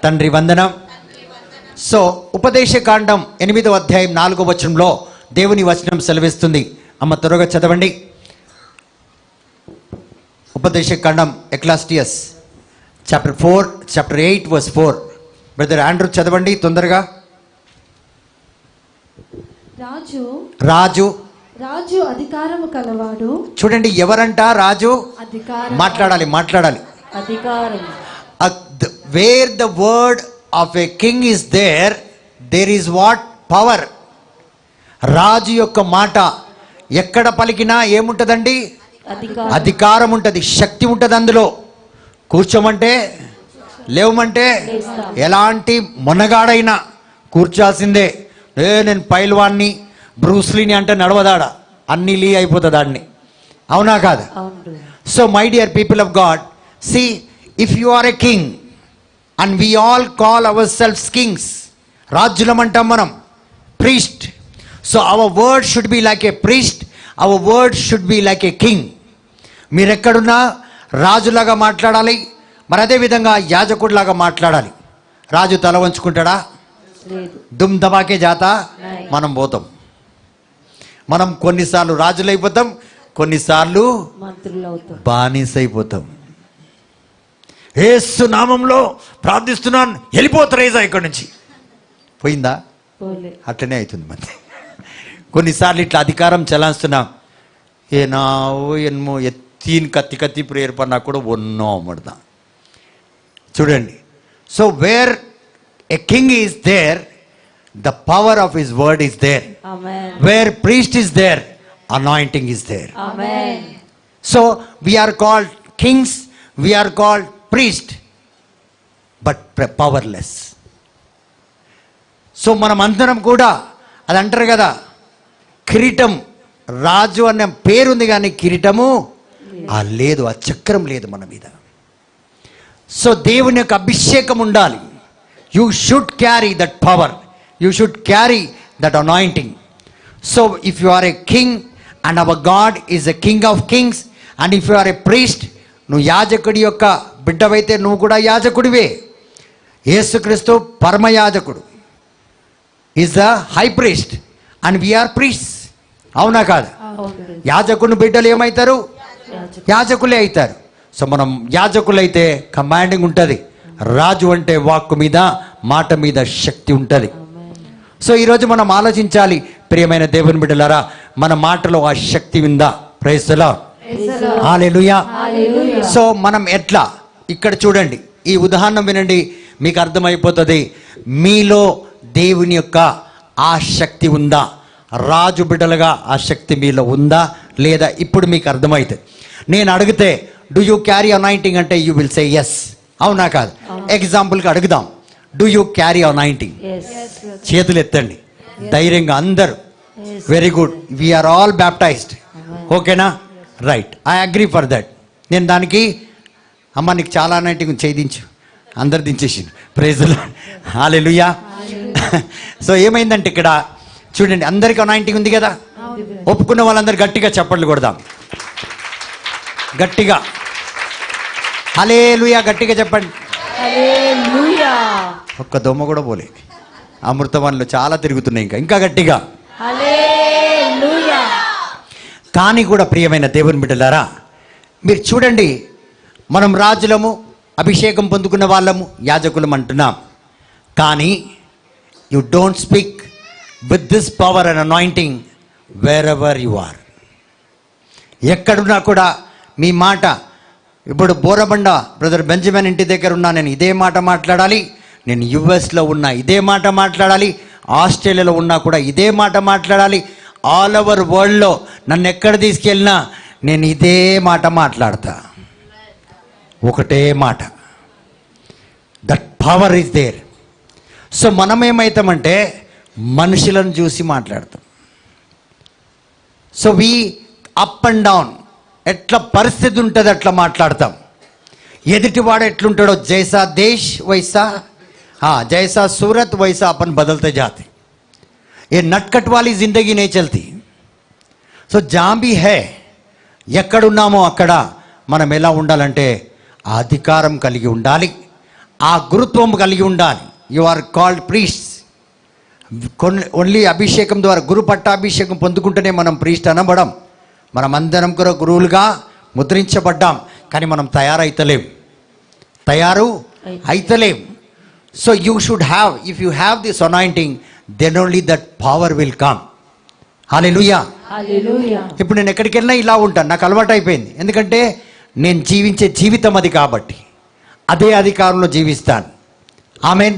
తండ్రి వందనం. సో ఉపదేశకాండం 8వ అధ్యాయం 4వ వచనంలో దేవుని వచనం సెలవిస్తుంది. అమ్మ త్వరగా చదవండి. ఉపదేశకాండం ఎక్లాస్టియస్ చాప్టర్ 8 verse 4. బ్రదర్ ఆండ్రూ చదవండి తొందరగా. రాజు అధికారము కలవాడు. చూడండి ఎవరంట రాజు. మాట్లాడాలి అధికారం. Where the word of a king is there is what power. రాజు యొక్క మాట ఎక్కడ పలికినా ఏముంటదండి? అధికారం ఉంటుంది, శక్తి ఉంటుంది. అందులో కూర్చోమంటే లేవమంటే ఎలాంటి మొనగాడైనా కూర్చోాల్సిందే. నేను పైల్వాన్ని బ్రూస్లీని అంటే నడవదాడ, అన్ని లీ అయిపోతుంది ఆడిని. అవునా కాదు? So my dear people of God, see if you are a king and we all call ourselves kings, రాజులం అంటాం మనం, priest. So our word should be like a priest, our word should be like a king. మీరెక్కడున్నా రాజులాగా మాట్లాడాలి, మరి అదేవిధంగా యాజకుడిలాగా మాట్లాడాలి. రాజు తల వంచుకుంటాడా? దుమ్ దబాకే జాతా మనం పోతాం. మనం కొన్నిసార్లు రాజులైపోతాం, కొన్నిసార్లు బానిసైపోతాం. యేసు నామంలో ప్రార్థిస్తున్నాను, వెళ్ళిపోతారేజా ఇక్కడి నుంచి. పోయిందా? అట్లనే అవుతుంది మరి. కొన్నిసార్లు ఇట్లా అధికారం చలాస్తున్నాం. ఎన్నో ఎత్తిన కత్తి ప్రేయర్ పన్నా కూడా ఒన్నో అమ్మడదా. చూడండి. So where a king is there, the power of his word is there. Amen. Where priest is there, anointing is there. Amen. So we are called kings, we are called priest, but powerless. So మనం అందరం కూడా అది అంటారు కదా, కిరీటం, రాజు అనే పేరుంది కానీ కిరీటము లేదు, ఆ చక్రం లేదు మన మీద. సో దేవుని యొక్క అభిషేకం ఉండాలి. You should carry that power, you should carry that anointing. So if you are a king and our God is a king of kings, and if you are a priest, నువ్వు యాజకుడి యొక్క బిడ్డవైతే నువ్వు కూడా యాజకుడివే. యేసుక్రీస్తు పరమ యాజకుడు, is the high priest and we are priest. అవునా కాదు? యాజకుని బిడ్డలు ఏమవుతారు? యాజకులే అవుతారు. సో మనం యాజకులైతే కమాండింగ్ ఉంటుంది. రాజు అంటే వాక్కు మీద, మాట మీద శక్తి ఉంటుంది. సో ఈరోజు మనం ఆలోచించాలి, ప్రియమైన దేవుని బిడ్డలారా, మన మాటలో ఆ శక్తి ఉందా? Praise the lord, hallelujah. So మనం ఎట్లా, ఇక్కడ చూడండి, ఈ ఉదాహరణ వినండి, మీకు అర్థమైపోతుంది. మీలో దేవుని యొక్క ఆ శక్తి ఉందా? రాజు బిడ్డలుగా ఆ శక్తి మీలో ఉందా లేదా? ఇప్పుడు మీకు అర్థమవుతుంది. నేను అడిగితే డూ యూ క్యారీ అనాయింటింగ్ అంటే యూ విల్ సే ఎస్. అవునా కాదు? ఎగ్జాంపుల్కి అడుగుదాం, డూ యూ క్యారీ అనాయింటింగ్? చేతులు ఎత్తండి ధైర్యంగా అందరూ. Very good, we are all baptized. ఓకేనా? Right, I agree for that. నేను దానికి అమ్మ నీకు చాలా అనాయింటింగ్ చేయించు, అందరు దించేసింది. Praise the lord, hallelujah. So ఏమైందంటే ఇక్కడ చూడండి, అందరికి అనాయింటింగ్ ఉంది కదా. ఒప్పుకున్న వాళ్ళందరూ గట్టిగా చప్పట్లు కొడదాం, గట్టిగా హల్లెలూయా, గట్టిగా చెప్పండి. ఒక్క దొమ్మ కూడా పోలే. అమృతవన్లు చాలా తిరుగుతున్నాయి, ఇంకా గట్టిగా. కానీ కూడా ప్రియమైన దేవుని బిడ్డలారా, మీరు చూడండి, మనం రాజులము, అభిషేకం పొందుకున్న వాళ్ళము, యాజకులం అంటున్నాం. కానీ you don't speak with this power and anointing wherever you are. ఎక్కడున్నా కూడా మీ మాట, ఇప్పుడు బోరబండ బ్రదర్ బెంజమిన్ ఇంటి దగ్గర ఉన్నా, నేను ఇదే మాట మాట్లాడాలి. నేను యుఎస్లో ఉన్నా ఇదే మాట మాట్లాడాలి. ఆస్ట్రేలియాలో ఉన్నా కూడా ఇదే మాట మాట్లాడాలి. ఆల్ ఓవర్ వరల్డ్లో నన్ను ఎక్కడ తీసుకెళ్ళినా నేను ఇదే మాట మాట్లాడతా, ఒకటే మాట. That power is there. So మనం ఏమవుతామంటే మనుషులను చూసి మాట్లాడతాం. So we up and down, ఎట్లా పరిస్థితి ఉంటుంది అట్లా మాట్లాడతాం. ఎదుటివాడు ఎట్లుంటాడో, జైసా దేశ్ వైసా, जैसा सूरत वैसा अपन बदलते जाते. ये नटखट वाली जिंदगी नहीं चलती. సో जहाँ भी है, ఎక్కడున్నామో అక్కడ మనం ఎలా ఉండాలంటే ఆ అధికారం కలిగి ఉండాలి. ఆ గురుత్వం కలిగి ఉండాలి. You are called priest. Only అభిషేకం ద్వారా, గురు పట్టాభిషేకం పొందుకుంటేనే మనం ప్రీస్ట్ అనబడం. మనం అందరం కూడా గురువులుగా ముద్రించబడ్డాం, కానీ మనం తయారు అయితలేం. So you should have, if you have this anointing, then only that power will come. Hallelujah. Hallelujah. ఇప్పుడు నేను ఎక్కడికి వెళ్ళినా ఇలా ఉంటాను, నాకు అలవాటు అయిపోయింది. ఎందుకంటే నేను జీవించే జీవితం అది కాబట్టి అదే అధికారంలో జీవిస్తాను. ఆమెన్.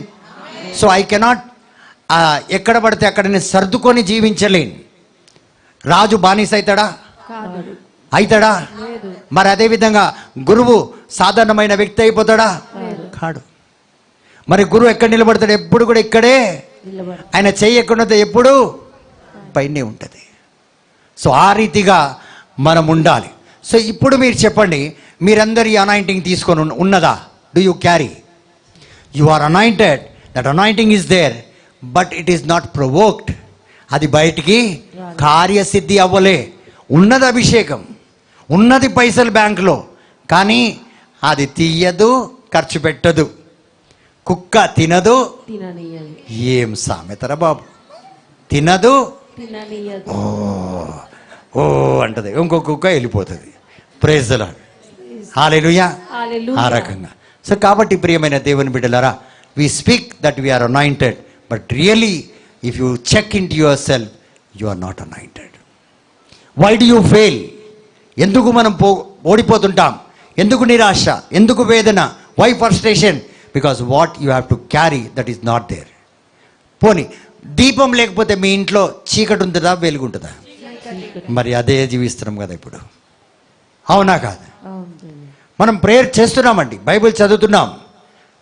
సో ఐ కెనాట్ ఎక్కడ పడితే అక్కడ నేను సర్దుకొని జీవించలేను. రాజు బానిస అవుతాడా? కాదు. అవుతాడా? లేదు. మరి అదేవిధంగా గురువు సాధారణమైన వ్యక్తి అయిపోతాడా? కాడు. మరి గురువు ఎక్కడ నిలబడతాడు? ఎప్పుడు కూడా ఇక్కడే. నిలబడు. ఆయన చెయ్యి ఎక్కడుంటే ఎప్పుడు పైనే ఉంటుంది. సో ఆ రీతిగా మనం ఉండాలి. సో ఇప్పుడు మీరు చెప్పండి, మీరందరూ ఈ అనాయింటింగ్ తీసుకొని ఉన్నదా? Do you carry? You are anointed. That anointing is there, but it is not provoked. అది బయటికి కార్యసిద్ధి అవ్వలే. ఉన్నది అభిషేకం, ఉన్నది పైసలు బ్యాంకులో, కానీ అది తీయదు, ఖర్చు పెట్టదు. కుక్క తినదు. తిననీయదు. ఏం సామెతరా బాబు! తినదు, తిననీయదు. ఓ అంటది, ఇంకో కుక్క వెళ్ళిపోతుంది. Praise the lord. Hallelujah. Hallelujah. ఆ రకంగా. సో కాబట్టి ప్రియమైన దేవుని బిడ్డలారా, we speak that we are anointed, but really if you check into yourself, you are not anointed. Why do you fail? ఎందుకు మనం ఓడిపోతుంటాం? ఎందుకు నిరాశ? ఎందుకు వేదన? Why frustration? Because what you have to carry that is not there. పోనీ దీపం లేకపోతే మీ ఇంట్లో చీకటి ఉంటుందా, వెలుగు ఉంటుందా? మరి అదే జీవిస్తున్నాం కదా ఇప్పుడు, అవునా కాదు? మనం ప్రేయర్ చేస్తున్నామండి, బైబిల్ చదువుతున్నాం,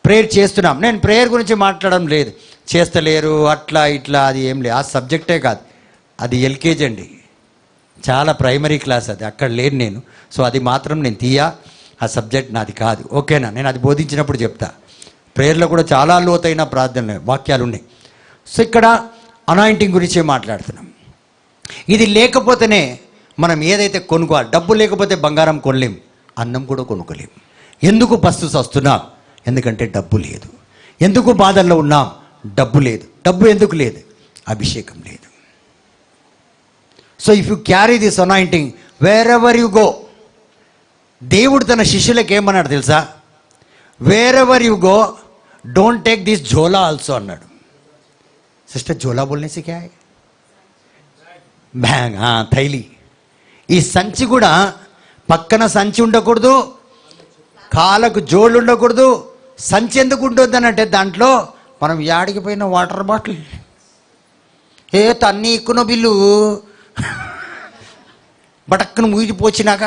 ప్రేయర్ చేస్తున్నాం. నేను ప్రేయర్ గురించి మాట్లాడడం లేదు, చేస్తలేరు అట్లా ఇట్లా, అది ఏం లేదు. ఆ సబ్జెక్టే కాదు, అది ఎల్కేజీ అండి, చాలా ప్రైమరీ క్లాస్ అది, అక్కడ లేను నేను. సో అది మాత్రం నేను ఆ సబ్జెక్ట్ నాది కాదు. ఓకేనా? నేను అది బోధించినప్పుడు చెప్తా. ప్రేయర్లో కూడా చాలా లోతైన ప్రార్థనలు, వాక్యాలు ఉన్నాయి. సో ఇక్కడ అనాయింటింగ్ గురించే మాట్లాడుతున్నాం. ఇది లేకపోతేనే మనం ఏదైతే కొనుక్కోవాలి. డబ్బు లేకపోతే బంగారం కొనలేం, అన్నం కూడా కొనుక్కోలేం. ఎందుకు పస్తు వస్తున్నాం? ఎందుకంటే డబ్బు లేదు. ఎందుకు బాధల్లో ఉన్నాం? డబ్బు లేదు. డబ్బు ఎందుకు లేదు? అభిషేకం లేదు. So if you carry this anointing wherever you go, దేవుడు తన శిష్యులకు ఏమన్నాడు తెలుసా? Wear ever you go don't take this झोला ఆల్సో అన్నాడు. సిస్టర్ झोला बोलने से क्या है? బ్యాగ్, థైలి. ఈ సంచి కూడా పక్కన సంచి ఉండకూడదు, కాళ్ళకు జోళ్ళు ఉండకూడదు. సంచి ఎందుకు ఉంటుంది అని అంటే, దాంట్లో మనం యాడికి పోయిన వాటర్ బాటిల్ తన్ని ఎక్కున బిల్లు బటక్కును ముగిపోచినాక,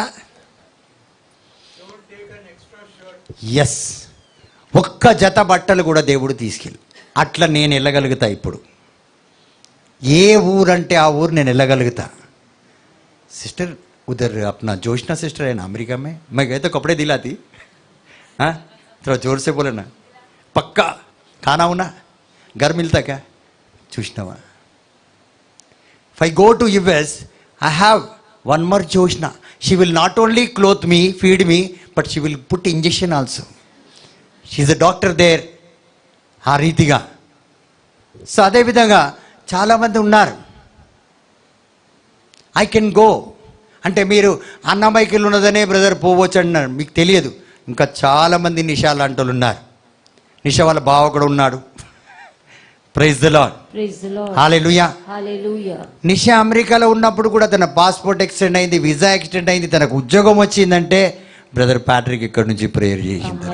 ఎస్, ఒక్క జత బట్టలు కూడా దేవుడు తీసుకెళ్ళి. అట్లా నేను వెళ్ళగలుగుతా. ఇప్పుడు ఏ ఊరంటే ఆ ఊరు నేను వెళ్ళగలుగుతా. सिस्टर उधर अपना जोशना सिस्टर है ना अमेरिका में, मैं गए तो कपड़े दिलाती. हाँ, थोड़ा जोर से बोले ना. पक्का खाना होना घर मिलता क्या? Joshna. If I go to US, I have one more Joshna. She will not only clothe me, feed me, but she will put injection also. She is a doctor there. ఆ రీతిగా. సో అదేవిధంగా చాలామంది ఉన్నారు. ఐ కెన్ గో అంటే, మీరు అన్నమైకిల్ ఉన్నదనే brother పోవచ్చు అంటున్నారు, మీకు తెలియదు. ఇంకా చాలామంది నిషా లాంటి వాళ్ళు ఉన్నారు. నిషా వాళ్ళ బావ కూడా ఉన్నాడు. Praise the lord. Hallelujah. Nisha అమెరికాలో ఉన్నప్పుడు కూడా తన పాస్పోర్ట్ ఎక్స్టెండ్ అయింది, వీసా ఎక్స్టెండ్ అయింది, తనకు ఉద్యోగం వచ్చిందంటే బ్రదర్ ప్యాట్రిక్ ఇక్కడ నుంచి ప్రేయర్ చేసింది.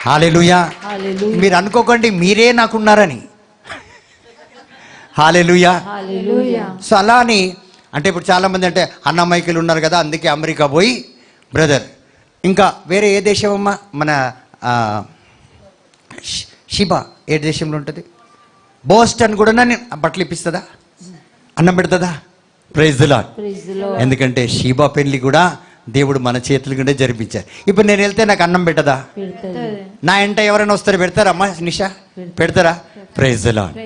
హల్లెలూయా. మీరు అనుకోకండి మీరే నాకున్నారని. హల్లెలూయా. సో అలా అని అంటే, ఇప్పుడు చాలామంది అంటే అన్నమైకిలు ఉన్నారు కదా అందుకే అమెరికా పోయి బ్రదర్. ఇంకా వేరే ఏ దేశం అమ్మా? మన షిబా ఏ దేశంలో ఉంటుంది? బోస్టన్ కూడా నన్ను బట్టలు ఇప్పిస్తుందా, అన్నం పెడుతుందా? Praise the Lord. ఎందుకంటే షీబా పెళ్లి కూడా దేవుడు మన చేతుల కింద జరిపించారు. ఇప్పుడు నేను వెళ్తే నాకు అన్నం పెట్టదా? నా ఎంట ఎవరైనా వస్తారు పెడతారా అమ్మా? నిషా పెడతారా? Praise the Lord.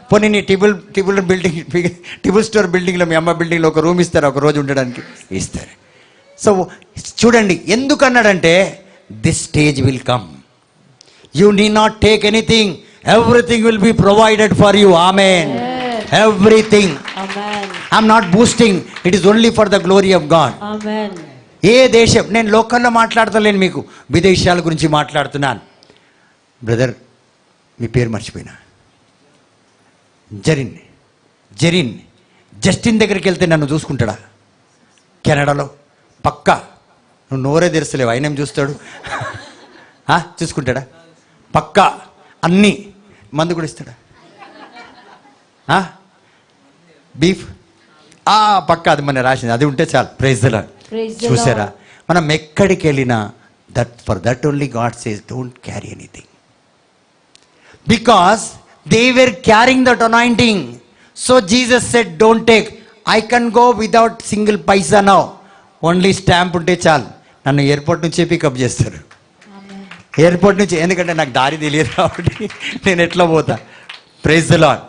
పోనీ నీ టిబుల్ స్టోర్ బిల్డింగ్లో, మీ అమ్మ బిల్డింగ్లో ఒక రూమ్ ఇస్తారా ఒక రోజు ఉండడానికి? ఇస్తారు. సో చూడండి ఎందుకు అన్నాడంటే, this stage will come. You need not take anything. Everything will be provided for you. Amen. Everything. Amen. I'm not boasting. It is only for the glory of God. Amen. ఏ దేశం, నేను లోకల్లో మాట్లాడతలేను, మీకు విదేశాల గురించి మాట్లాడుతున్నాను. బ్రదర్ మీ పేరు మర్చిపోయినా, Zareen Justin దగ్గరికి వెళ్తే నన్ను చూసుకుంటాడా? కెనడాలో పక్కా. నువ్వు నోరే తెరసలేవు, ఆయన ఏం చూస్తాడు? చూసుకుంటాడా? పక్కా. అన్నీ మందు కూడా ఇస్తాడా? బీఫ్ పక్కా, అది మన రాసింది, అది ఉంటే చాలు. Praise the Lord. చూసారా, మనం ఎక్కడికి వెళ్ళినా for that only God says don't carry anything, because they were carrying that anointing. So Jesus said don't take. I can go without single paisa now, only stamp ఉంటే చాలు. నన్ను ఎయిర్పోర్ట్ నుంచే pickup చేస్తారు, airport నుంచి. ఎందుకంటే నాకు దారి తెలియదు కాబట్టి నేను ఎట్లా పోతా. Praise the lord.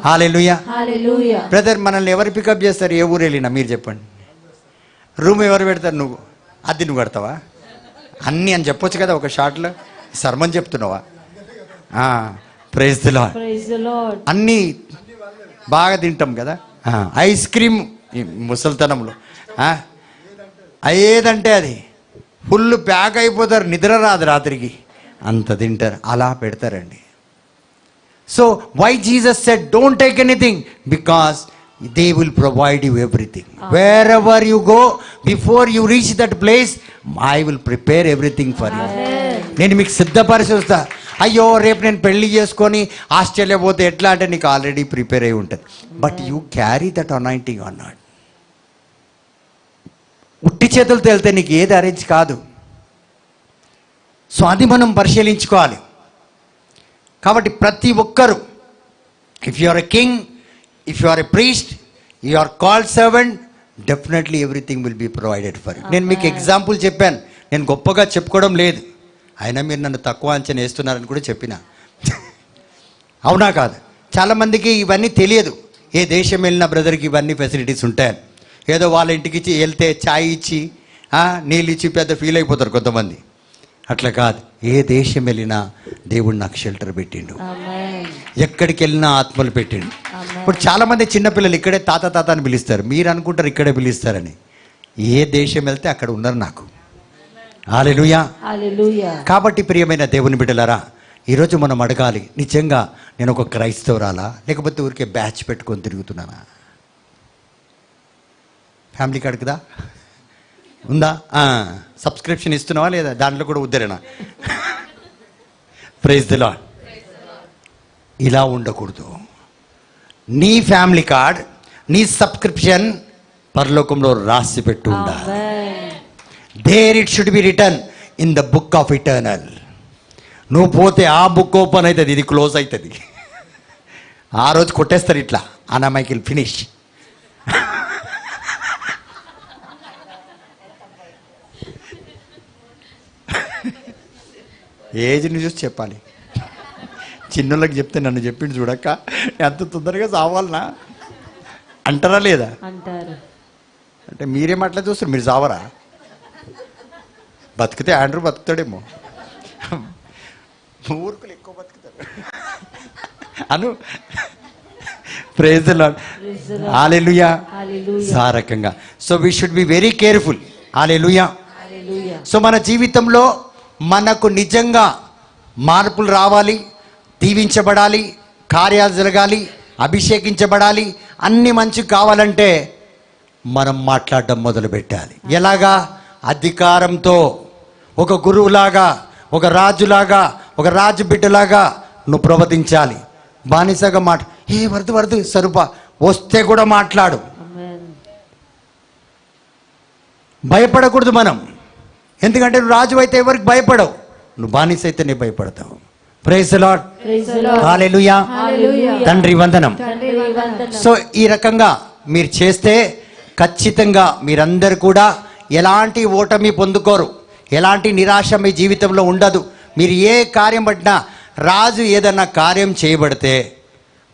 Hallelujah. Brother, మనల్ని ఎవరు పికప్ చేస్తారు? ఏ ఊరు వెళ్ళినా మీరు చెప్పండి. రూమ్ ఎవరు పెడతారు? నువ్వు నువ్వు కడతావా? అన్నీ అని చెప్పొచ్చు కదా ఒక షాట్లో. సర్మన్ చెప్తున్నావా? Praise the Lord. అన్నీ బాగా తింటాం కదా. ఐస్ క్రీమ్ ముసలితనంలో ఏదంటే అది ఫుల్ ప్యాక్ అయిపోతారు, నిద్ర రాదు రాత్రికి, అంత తింటారు, అలా పెడతారండి. So why Jesus said don't take anything? Because they will provide you everything. Wherever you go, before you reach that place, I will prepare everything for you. నేను మీకు సిద్ధపరిచి వస్తా. అయ్యో రేపు నేను పెళ్లి చేసుకొని ఆస్ట్రేలియా పోతే ఎట్లా అంటే నీకు ఆల్రెడీ ప్రిపేర్ అయి ఉంటుంది. But you carry that anointing or not. ఉట్టి చేతులతో వెళ్తే నీకు ఏది అరేంజ్ కాదు. సో అది మనం పరిశీలించుకోవాలి. కాబట్టి ప్రతి ఒక్కరు, if you are a king, if you are a priest, you are called servant, definitely everything will be provided for you. నేను మీకు ఎగ్జాంపుల్ చెప్పాను, నేను గొప్పగా చెప్పుకోవడం లేదు, అయినా మీరు నన్ను తక్కువ అంచనా వేస్తున్నారని కూడా చెప్పిన. అవునా కాదు? చాలామందికి ఇవన్నీ తెలియదు. ఏ దేశం వెళ్ళినా బ్రదర్కి ఇవన్నీ ఫెసిలిటీస్ ఉంటాయని. ఏదో వాళ్ళ ఇంటికి ఇచ్చి వెళ్తే ఛాయ్ ఇచ్చి నీళ్ళు ఇచ్చి పెద్ద ఫీల్ అయిపోతారు కొంతమంది. అట్లా కాదు. ఏ దేశం వెళ్ళినా దేవుడు నాకు షెల్టర్ పెట్టిండు, ఎక్కడికి వెళ్ళినా ఆత్మలు పెట్టిండు. ఇప్పుడు చాలామంది చిన్నపిల్లలు ఇక్కడే తాత తాత అని పిలుస్తారు, మీరు అనుకుంటారు ఇక్కడే పిలుస్తారని. ఏ దేశం వెళ్తే అక్కడ ఉన్నారు నాకు. హల్లెలూయా. కాబట్టి ప్రియమైన దేవుని బిడ్డలారా, ఈరోజు మనం అడగాలి, నిజంగా నేను ఒక క్రైస్తవురాలా, లేకపోతే ఊరికే బ్యాచ్ పెట్టుకొని తిరుగుతున్నానా? ఫ్యామిలీ కార్డు కదా ఉందా? సబ్స్క్రిప్షన్ ఇస్తున్నావా లేదా? దాంట్లో కూడా ఉద్దరేనా? Praise the lord. ఇలా ఉండకూడదు. నీ ఫ్యామిలీ కార్డ్, నీ సబ్స్క్రిప్షన్ పరలోకంలో రాసి పెట్టు ఉండాలి. There it should be return in the book of eternal. నువ్వు పోతే ఆ బుక్ ఓపెన్ అవుతుంది, ఇది క్లోజ్ అవుతుంది. ఆ రోజు కొట్టేస్తారు ఇట్లా, అనామైకిల్ ఫినిష్. ఏజ్ని చూసి చెప్పాలి. చిన్నోళ్ళకి చెప్తే నన్ను చెప్పిండు చూడక్క, ఎంత తొందరగా సావాలనా అంటారా లేదా? అంటారు. అంటే మీరేం అట్లా చూస్తారు? మీరు సావరా? బతికితే ఆండ్రూ బతుకుతాడేమో, ఊరుకులు ఎక్కువ బతుకుతారు అను. Praise the lord. హల్లెలూయా. ఆ రకంగా. So we should be very careful. Hallelujah. So మన జీవితంలో మనకు నిజంగా మార్పులు రావాలి, దీవించబడాలి, కార్యాలు జరగాలి, అభిషేకించబడాలి, అన్ని మంచి కావాలంటే మనం మాట్లాడడం మొదలు పెట్టాలి. ఎలాగా? అధికారంతో, ఒక గురువులాగా, ఒక రాజులాగా, ఒక రాజు బిడ్డలాగా నువ్వు ప్రవర్తించాలి. బానిసగా వరదు స్వరూప వస్తే కూడా మాట్లాడు. భయపడకూడదు మనం. ఎందుకంటే నువ్వు రాజు అయితే ఎవరికి భయపడవు, నువ్వు బానిస అయితే నీ భయపడతావు. Praise the lord. హల్లెలూయా. తండ్రి వందనం. సో ఈ రకంగా మీరు చేస్తే ఖచ్చితంగా మీరందరూ కూడా ఎలాంటి ఓటమి పొందుకోరు, ఎలాంటి నిరాశ మీ జీవితంలో ఉండదు. మీరు ఏ కార్యం పట్టినా, రాజు ఏదన్నా కార్యం చేయబడితే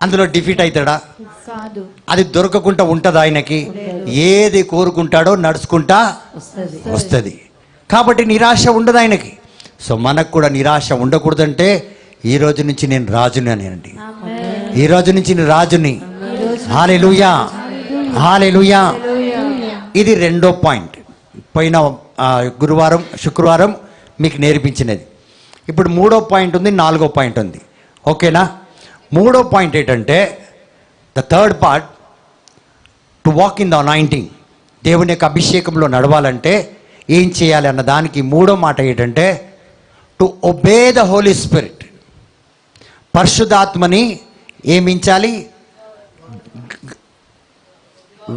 అందులో డిఫీట్ అవుతాడా? అది దొరకకుండా ఉంటుంది ఆయనకి. ఏది కోరుకుంటాడో నడుచుకుంటా వస్తుంది. కాబట్టి నిరాశ ఉండదు ఆయనకి. సో మనకు కూడా నిరాశ ఉండకూడదంటే ఈ రోజు నుంచి నేను రాజుని అనండి. ఆమేన్. ఈ రోజు నుంచి నేను రాజుని. హల్లెలూయా, హల్లెలూయా. ఇది రెండో పాయింట్. పోయిన గురువారం శుక్రవారం మీకు నేర్పించినది. ఇప్పుడు మూడో పాయింట్ ఉంది, నాలుగో పాయింట్ ఉంది. ఓకేనా? మూడో పాయింట్ ఏంటంటే the third part, to walk in the anointing. దేవుని యొక్క అభిషేకంలో నడవాలంటే ఏం చేయాలి అన్న దానికి మూడో మాట ఏంటంటే to obey the Holi Spirit. పరిశుద్ధాత్మని ఏమించాలి?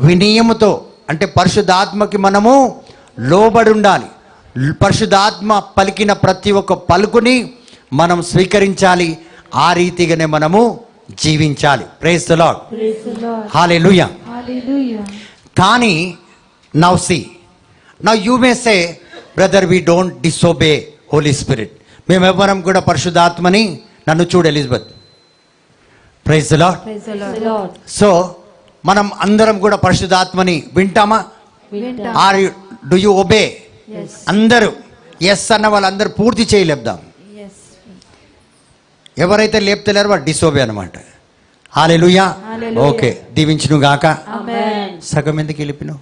వినయముతో, అంటే పరిశుద్ధాత్మకి మనము లోబడి ఉండాలి. పరిశుద్ధాత్మ పలికిన ప్రతి ఒక్క పలుకుని మనం స్వీకరించాలి. ఆ రీతిగానే మనము జీవించాలి. Praise the Lord, Praise the Lord. Hallelujah. Hallelujah. కానీ now see, now you may say brother we don't disobey Holi spirit. మేమెవ్వరం కూడా పరిశుద్ధాత్మని, నన్ను చూడు Elizabeth, praise the Lord. Praise the Lord. So మనం అందరం కూడా పరిశుద్ధాత్మని వింటామా? వింటాం. Are do you obey? Yes. అందరూ ఎస్ అన్న వాళ్ళందరూ పూర్తి చేయలేపుదాం. Yes. ఎవరైతే లేపుతలేరో వాడు డిసోబే అనమాట. హల్లెలూయా. హల్లెలూయా. ఓకే, దీవించును గాక. Amen. సగం ఎందుకు వెళ్ళిపినావు?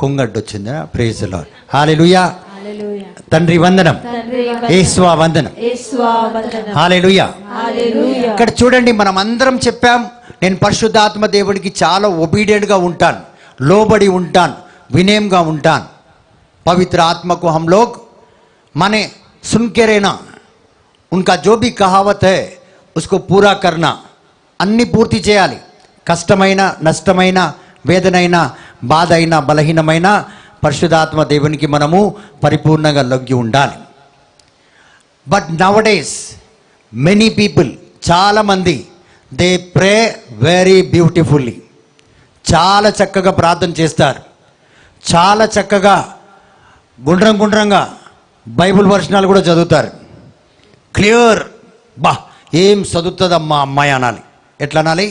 కొంగడ్డు వచ్చిందా? Praise the lord, hallelujah. Hallelujah. తండ్రి వందనం, తండ్రి యేసువా వందనం, యేసువా వందనం. హల్లెలూయా. Hallelujah. ఇక్కడ చూడండి, మనం అందరం చెప్పాం నేను పరిశుద్ధాత్మ దేవుడికి చాలా ఒబీడియంట్గా ఉంటాను, లోబడి ఉంటాను, వినయంగా ఉంటాను. पवित्र आत्मा को हम लोग माने सुन के रहना, उनका जो भी कहावत है उसको पूरा करना. అన్ని పూర్తి చేయాలి. కష్టమైన, నష్టమైన, వేదనైన, బాధ అయినా, బలహీనమైన పరిశుద్ధాత్మ దేవునికి మనము పరిపూర్ణంగా లొంగి ఉండాలి. బట్ నవడేస్ మెనీ పీపుల్, చాలామంది దే ప్రే వెరీ బ్యూటిఫుల్లీ, చాలా చక్కగా ప్రార్థన చేస్తారు, చాలా చక్కగా గుండ్రం గుండ్రంగా బైబిల్ వర్షనాలు కూడా చదువుతారు. క్లియర్, బా ఏం చదువుతుందమ్మా అమ్మాయి అనాలి. ఎట్లా అనాలి?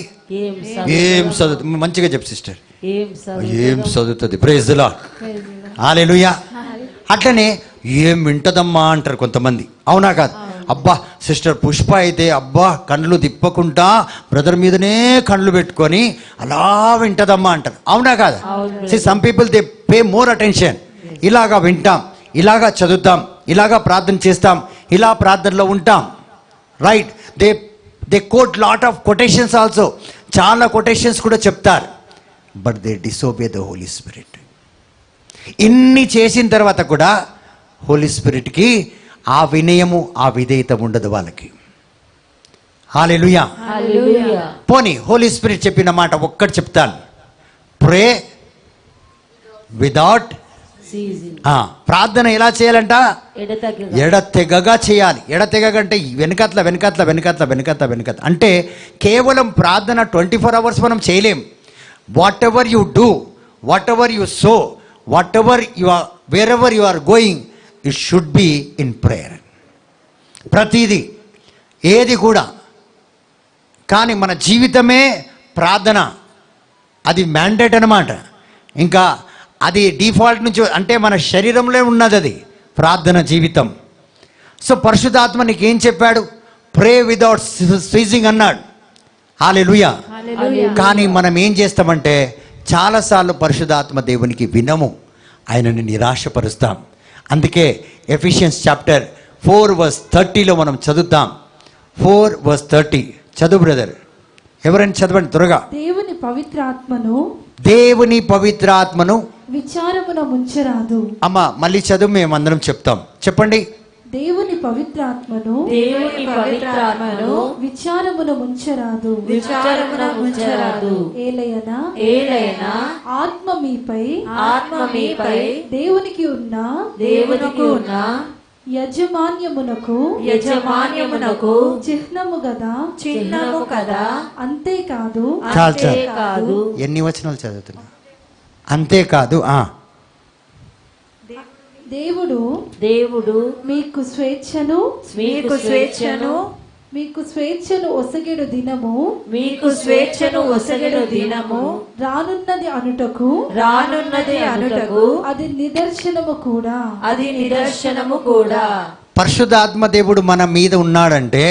ఏం చదువుతుంది. మంచిగా చెప్పు సిస్టర్, ఏం చదువుతుంది. ప్రైజ్ ది లార్డ్, హల్లెలూయా. అట్లనే ఏం వింటదమ్మా అంటారు కొంతమంది. అవునా కాదు? అబ్బా సిస్టర్ పుష్ప అయితే అబ్బా కళ్ళు తిప్పకుండా బ్రదర్ మీదనే కళ్ళు పెట్టుకొని అలా వింటదమ్మా అంటారు. అవునా కాదు? Some people they pay more attention. ఇలాగా వింటాం, ఇలాగా చదువుతాం, ఇలాగా ప్రార్థన చేస్తాం, ఇలా ప్రార్థనలో ఉంటాం. Right? They quote lot of quotations also, చాలా కొటేషన్స్ కూడా చెప్తారు. But they disobey the Holi Spirit. ఇన్ని చేసిన తర్వాత కూడా హోలీ స్పిరిట్కి ఆ వినయము, ఆ విధేయత ఉండదు వాళ్ళకి. హల్లెలూయా. Hallelujah. పోనీ హోలీ స్పిరిట్ చెప్పిన మాట ఒక్కటి చెప్తాను, ప్రే విదౌట్. Season. ప్రార్థన ఎలా చేయాలంట? ఎడతెగక. ఎడతెగగా చేయాలి. ఎడతెగగా అంటే వెనకట్ల వెనకట్ల వెనకట్ల వెనకట్ల వెనకట్ల అంటే కేవలం ప్రార్థన 24 hours మనం చేయలేం. Whatever you do, whatever you so, whatever you are, wherever you are going, it should be in prayer. ప్రతిదీ, ఏది కూడా. కానీ మన జీవితమే ప్రార్థన, అది మ్యాండేట్ అన్నమాట. ఇంకా అది డిఫాల్ట్ నుంచి, అంటే మన శరీరంలో ఉన్నది అది ప్రార్థన జీవితం. సో పరిశుద్ధాత్మ నీకు ఏం చెప్పాడు? ప్రే విదౌట్ సీజింగ్ అన్నాడు. హల్లెలూయా. Hallelujah. కానీ మనం ఏం చేస్తామంటే చాలాసార్లు పరిశుద్ధాత్మ దేవునికి వినము, ఆయనని నిరాశపరుస్తాం. అందుకే ఎఫిషియన్స్ చాప్టర్ 4:30 మనం చదువుతాం. 4:30 చదువు బ్రదర్, ఎవరైనా చదవండి త్వరగా. దేవుని పవిత్రాత్మను దేవుని పవిత్రాత్మను విచారమున ముంచరాదు. అమ్మ మళ్ళీ చదువు, మేమందరం చెప్తాం. చెప్పండి. దేవుని పవిత్రాత్మను దేవుని పవిత్రాత్మను విచారమున ముంచరాదు. విచారమున ఉంచరాదు. ఏలయనా ఏలైనా ఆత్మ మీపై ఆత్మ మీపై దేవునికి ఉన్న దేవునికి ఉన్న యజమాన్యమునకు యజమాన్యమునకు చిహ్నము గదా. చిహ్నము కదా. అంతేకాదు చాలు, చాలు. అంతేకాదు. ఎన్ని వచనాలు చదువుతున్నా? అంతేకాదు. దేవుడు దేవుడు మీకు స్వేచ్ఛను మీకు స్వేచ్ఛను మీకు స్వేచ్ఛను ఒసగెడు దినము మీకు స్వేచ్ఛను ఒసగెడు దినము రానున్నది అనుటకు రానున్నది అనుటకు అది నిదర్శనము కూడా. అది నిదర్శనము కూడా. పరిశుద్ధాత్మ దేవుడు మన మీద ఉన్నాడంటే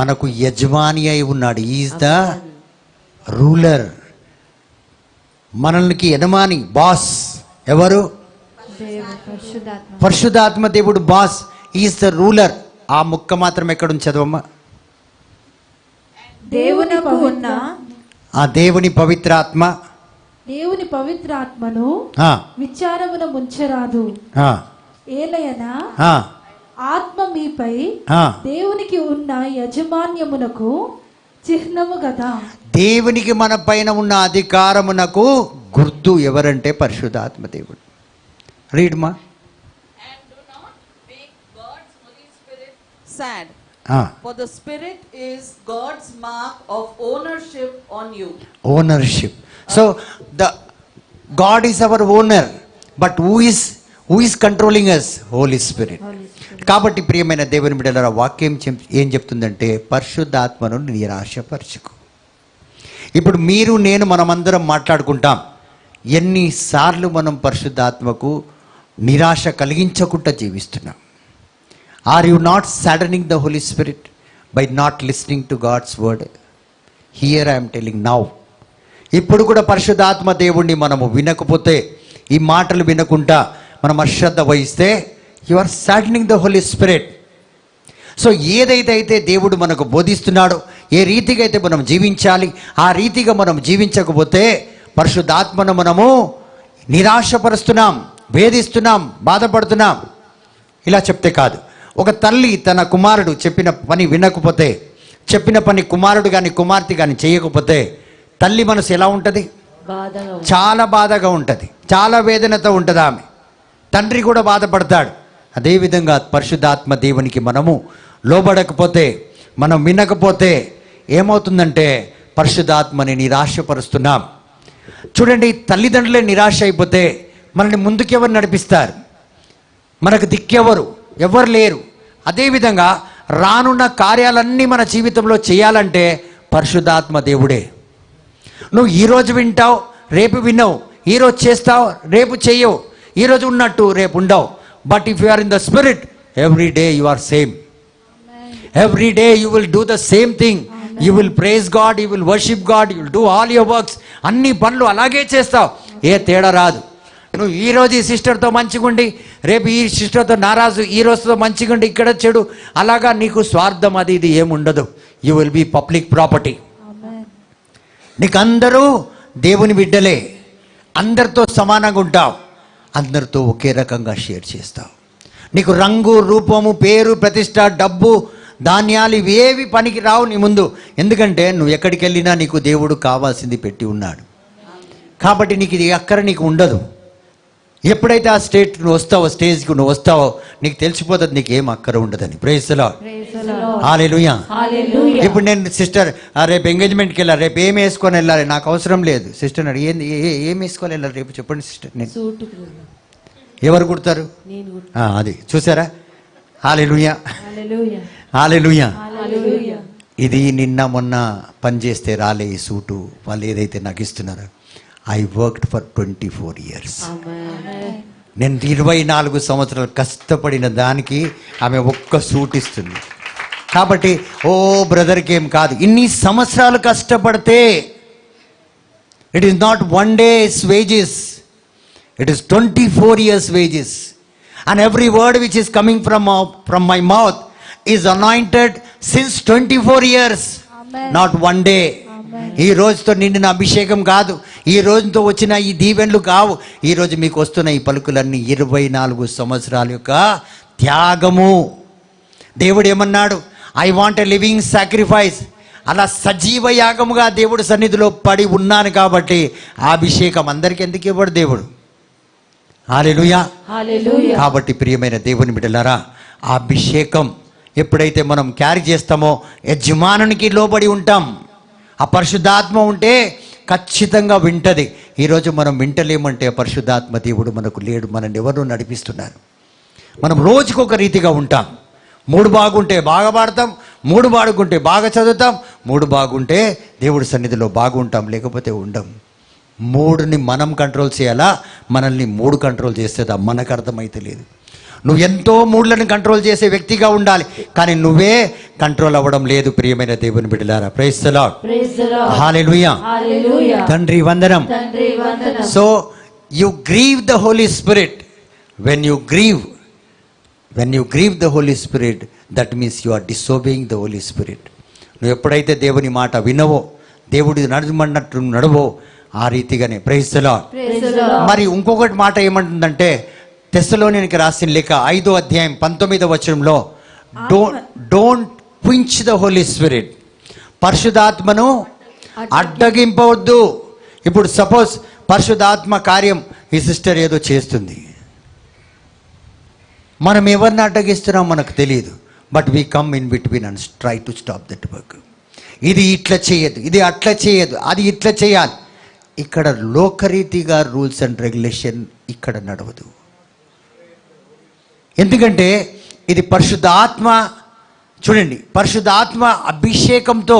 మనకు యజమాని అయి ఉన్నాడు. Is the ruler. మనల్ని యజమాని, బాస్ ఎవరు? పరిశుద్ధాత్మ దేవుడు బాస్. Is the ruler. ఆ ముక్క మాత్రం ఎక్కడుంది చదవమ్మా. దేవునకు ఉన్న ఆ దేవుని పవిత్రాత్మ దేవుని పవిత్రాత్మను ఆ, విచారమున ముంచరాదు. ఆ, ఏలయనా ఆ, ఆత్మ మీపై ఆ. దేవునికి ఉన్న యజమాన్యమునకు చిహ్నము కదా. దేవునికి మన పైన ఉన్న అధికారమునకు గుర్తు ఎవరంటే పరిశుద్ధాత్మ దేవుడు. రీడ్ మా. And do not make God's Holy Spirit sad, ఆ, for the Spirit is God's mark of ownership on you. Ownership. So the God is our owner, but who is controlling us? Holy Spirit. కాబట్టి ప్రియమైన దేవుని బిడ్డలారా, వాక్యం ఏం చెప్తుందంటే పరిశుద్ధాత్మను నిరాశపరచుకు. ఇప్పుడు మీరు నేను మనమందరం మాట్లాడుకుంటాం. ఎన్నిసార్లు మనం పరిశుద్ధాత్మకు నిరాశ కలిగించకుండా జీవిస్తున్నాం? Are you not saddening the Holi spirit by not listening to God's word? Here I'm telling now. ఇప్పుడు కూడా పరిశుద్ధాత్మ దేవుణ్ణి మనము వినకపోతే, ఈ మాటలు వినకుండా మనం అశ్రద్ధ వహిస్తే, you are saddening the Holi spirit. So ఏదైతే దేవుడు మనకు బోధిస్తున్నాడో, ఏ రీతిగా అయితే మనం జీవించాలి, ఆ రీతిగా మనం జీవించకపోతే పరిశుద్ధాత్మను మనము నిరాశపరుస్తున్నాం, వేధిస్తున్నాం, బాధపడుతున్నాం. ఇలా చెప్తే కాదు. ఒక తల్లి తన కుమారుడు చెప్పిన పని వినకపోతే, చెప్పిన పని కుమారుడు కానీ కుమార్తె కానీ చేయకపోతే తల్లి మనసు ఎలా ఉంటుంది? బాధగా ఉంది. చాలా బాధగా ఉంటుంది, చాలా వేదనతో ఉంటుంది ఆమె. తండ్రి కూడా బాధపడతాడు. అదేవిధంగా పరిశుద్ధాత్మ దేవునికి మనము లోబడకపోతే, మనం వినకపోతే ఏమవుతుందంటే పరిశుద్ధాత్మని నిరాశపరుస్తున్నాం. చూడండి, తల్లిదండ్రులే నిరాశ అయిపోతే మనల్ని ముందుకెవరు నడిపిస్తారు? మనకు దిక్కెవరు? ఎవరు లేరు. అదేవిధంగా రానున్న కార్యాలన్నీ మన జీవితంలో చేయాలంటే పరిశుద్ధాత్మ దేవుడే. నువ్వు ఈరోజు వింటావు, రేపు విన్నావు. ఈరోజు చేస్తావు, రేపు చెయ్యవు. ఈరోజు ఉన్నట్టు రేపు ఉండవు. But if you are in the spirit, every day you are same. Every day you will do the same thing. You will praise God, you will worship God, you will do all your works. అన్ని పనులు అలాగే చేస్తావు, ఏ తేడా రాదు. నువ్వు ఈరోజు ఈ సిస్టర్తో మంచిగుండి, రేపు ఈ సిస్టర్తో నారాజు, ఈ రోజుతో మంచిగుండి, ఇక్కడ చెడు, అలాగా నీకు స్వార్థం అది ఇది ఏముండదు. You will be public property. నీకు అందరూ దేవుని బిడ్డలే, అందరితో సమానంగా ఉంటావు, అందరితో ఒకే రకంగా షేర్ చేస్తావు. నీకు రంగు, రూపము, పేరు, ప్రతిష్ట, డబ్బు, ధాన్యాలు ఇవేవి పనికి రావు నీ ముందు. ఎందుకంటే నువ్వు ఎక్కడికి వెళ్ళినా నీకు దేవుడు కావాల్సింది పెట్టి ఉన్నాడు. కాబట్టి నీకు ఇది అక్కర నీకు ఉండదు. ఎప్పుడైతే ఆ స్టేజ్కి నువ్వు వస్తావో నీకు తెలిసిపోతుంది నీకు ఏం అక్కర ఉండదని. Praise the lord. హల్లెలూయా. ఇప్పుడు నేను సిస్టర్ రేపు ఎంగేజ్మెంట్కి వెళ్ళాలి, రేపు ఏం వేసుకొని వెళ్ళాలి నాకు అవసరం లేదు. సిస్టర్ అడిగి ఏం వేసుకొని వెళ్ళాలి రేపు చెప్పండి సిస్టర్. నేను ఎవరు కుడతారు? అది చూసారా? హల్లెలూయా, హల్లెలూయా. ఇది నిన్న మొన్న పని చేస్తే రాలే ఈ సూటు, వాళ్ళు ఏదైతే నాకు ఇస్తున్నారో. I worked for 24 years. నేను 24 సంవత్సరాలు కష్టపడిన దానికి ఆమె ఒక్క సూట్ ఇస్తుంది. కాబట్టి ఓ బ్రదర్కి ఏం కాదు, ఇన్ని సంవత్సరాలు కష్టపడితే it is not 1 day's wages, it is 24 years wages. And every word which is coming from my mouth is anointed since 24 years. Amen. Not 1 day. ఈ రోజుతో నిండిన అభిషేకం కాదు, ఈ రోజుతో వచ్చిన ఈ దీవెనలు కావు. ఈ రోజు మీకు వస్తున్న ఈ పలుకులన్నీ 24 సంవత్సరాల యొక్క త్యాగము. దేవుడు ఏమన్నాడు? I want a living sacrifice. అలా సజీవ యాగముగా దేవుడు సన్నిధిలో పడి ఉన్నాను కాబట్టి ఆ అభిషేకం అందరికీ ఎందుకు ఇవ్వడు దేవుడు? హల్లెలూయా. కాబట్టి ప్రియమైన దేవుని బిడ్డలారా, ఆ అభిషేకం ఎప్పుడైతే మనం క్యారీ చేస్తామో యజమానునికి లోబడి ఉంటాం. ఆ పరిశుద్ధాత్మ ఉంటే ఖచ్చితంగా వింటది. ఈరోజు మనం వింటలేమంటే పరిశుద్ధాత్మ దేవుడు మనకు లేడు, మనల్ని ఎవరు నడిపిస్తున్నారు. మనం రోజుకొక రీతిగా ఉంటాం. మూడు బాగుంటే బాగా పాడతాం, మూడు బాగుంటే బాగా చదువుతాం, మూడు బాగుంటే దేవుడి సన్నిధిలో బాగుంటాం, లేకపోతే ఉండం. మూడుని మనం కంట్రోల్ చేయాలా, మనల్ని మూడు కంట్రోల్ చేస్తుందా మనకు అర్థమైతే లేదు. నువ్వు ఎంతో మూడులను కంట్రోల్ చేసే వ్యక్తిగా ఉండాలి, కానీ నువ్వే కంట్రోల్ అవ్వడం లేదు. ప్రియమైన దేవుని బిడ్డలారా, praise the Lord, praise the lord, హల్లెలూయా, హల్లెలూయా. తండ్రి వందనం. తండ్రి వందనం. So you grieve the Holi spirit. When you grieve the Holi spirit, that means you are disobeying the Holi spirit. నువ్వు ఎప్పుడైతే దేవుని మాట వినవో, దేవుడి నడమన్నట్టు నడవో, ఆ రీతిగానే. Praise the Lord. Praise the lord. మరి ఇంకొకటి మాట ఏమంటుందంటే, తెస్సలోనికైకి రాసిన లేఖ 5వ అధ్యాయం 19వ వచనంలో, don't quench the Holi spirit, పరిశుద్ధాత్మను అడ్డగింపవద్దు. ఇప్పుడు సపోజ్ పరిశుద్ధాత్మ కార్యం ఈ సిస్టర్ ఏదో చేస్తుంది, మనం ఎవరిని అడ్డగిస్తున్నాం మనకు తెలియదు, but we come in between and try to stop that work. ఇది ఇట్లా చేయదు, ఇది అట్లా చేయదు, అది ఇట్లా చేయాలి. ఇక్కడ లోకరీతిగా రూల్స్ అండ్ రెగ్యులేషన్ ఇక్కడ నడవదు. ఎందుకంటే ఇది పరిశుద్ధాత్మ, చూడండి, పరిశుద్ధాత్మ అభిషేకంతో,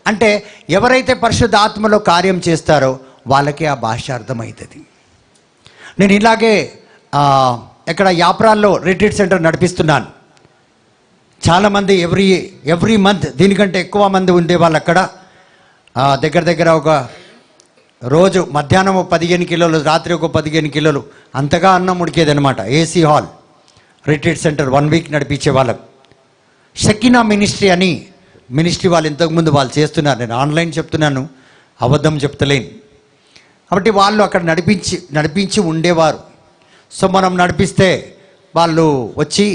అంటే ఎవరైతే పరిశుద్ధాత్మలో కార్యం చేస్తారో వాళ్ళకే ఆ భాష అర్థమవుతుంది. నేను ఇలాగే ఇక్కడ యాప్రాల్లో రిట్రీట్ సెంటర్ నడిపిస్తున్నాను. చాలామంది ఎవ్రీ మంత్, దీనికంటే ఎక్కువ మంది ఉండేవాళ్ళు అక్కడ. దగ్గర దగ్గర ఒక రోజు మధ్యాహ్నం 15 కిలోలు, రాత్రి ఒక 15 కిలోలు అంతగా అన్నం ఉడికేదనమాట. AC hall retreat centre 1 week నడిపించే వాళ్ళం. షకీనా మినిస్ట్రీ అని మినిస్ట్రీ వాళ్ళు ఇంతకుముందు వాళ్ళు చేస్తున్నారు. నేను ఆన్లైన్ చెప్తున్నాను, అబద్ధం చెప్తలేను. కాబట్టి వాళ్ళు అక్కడ నడిపించి ఉండేవారు. సో మనం నడిపిస్తే వాళ్ళు వచ్చి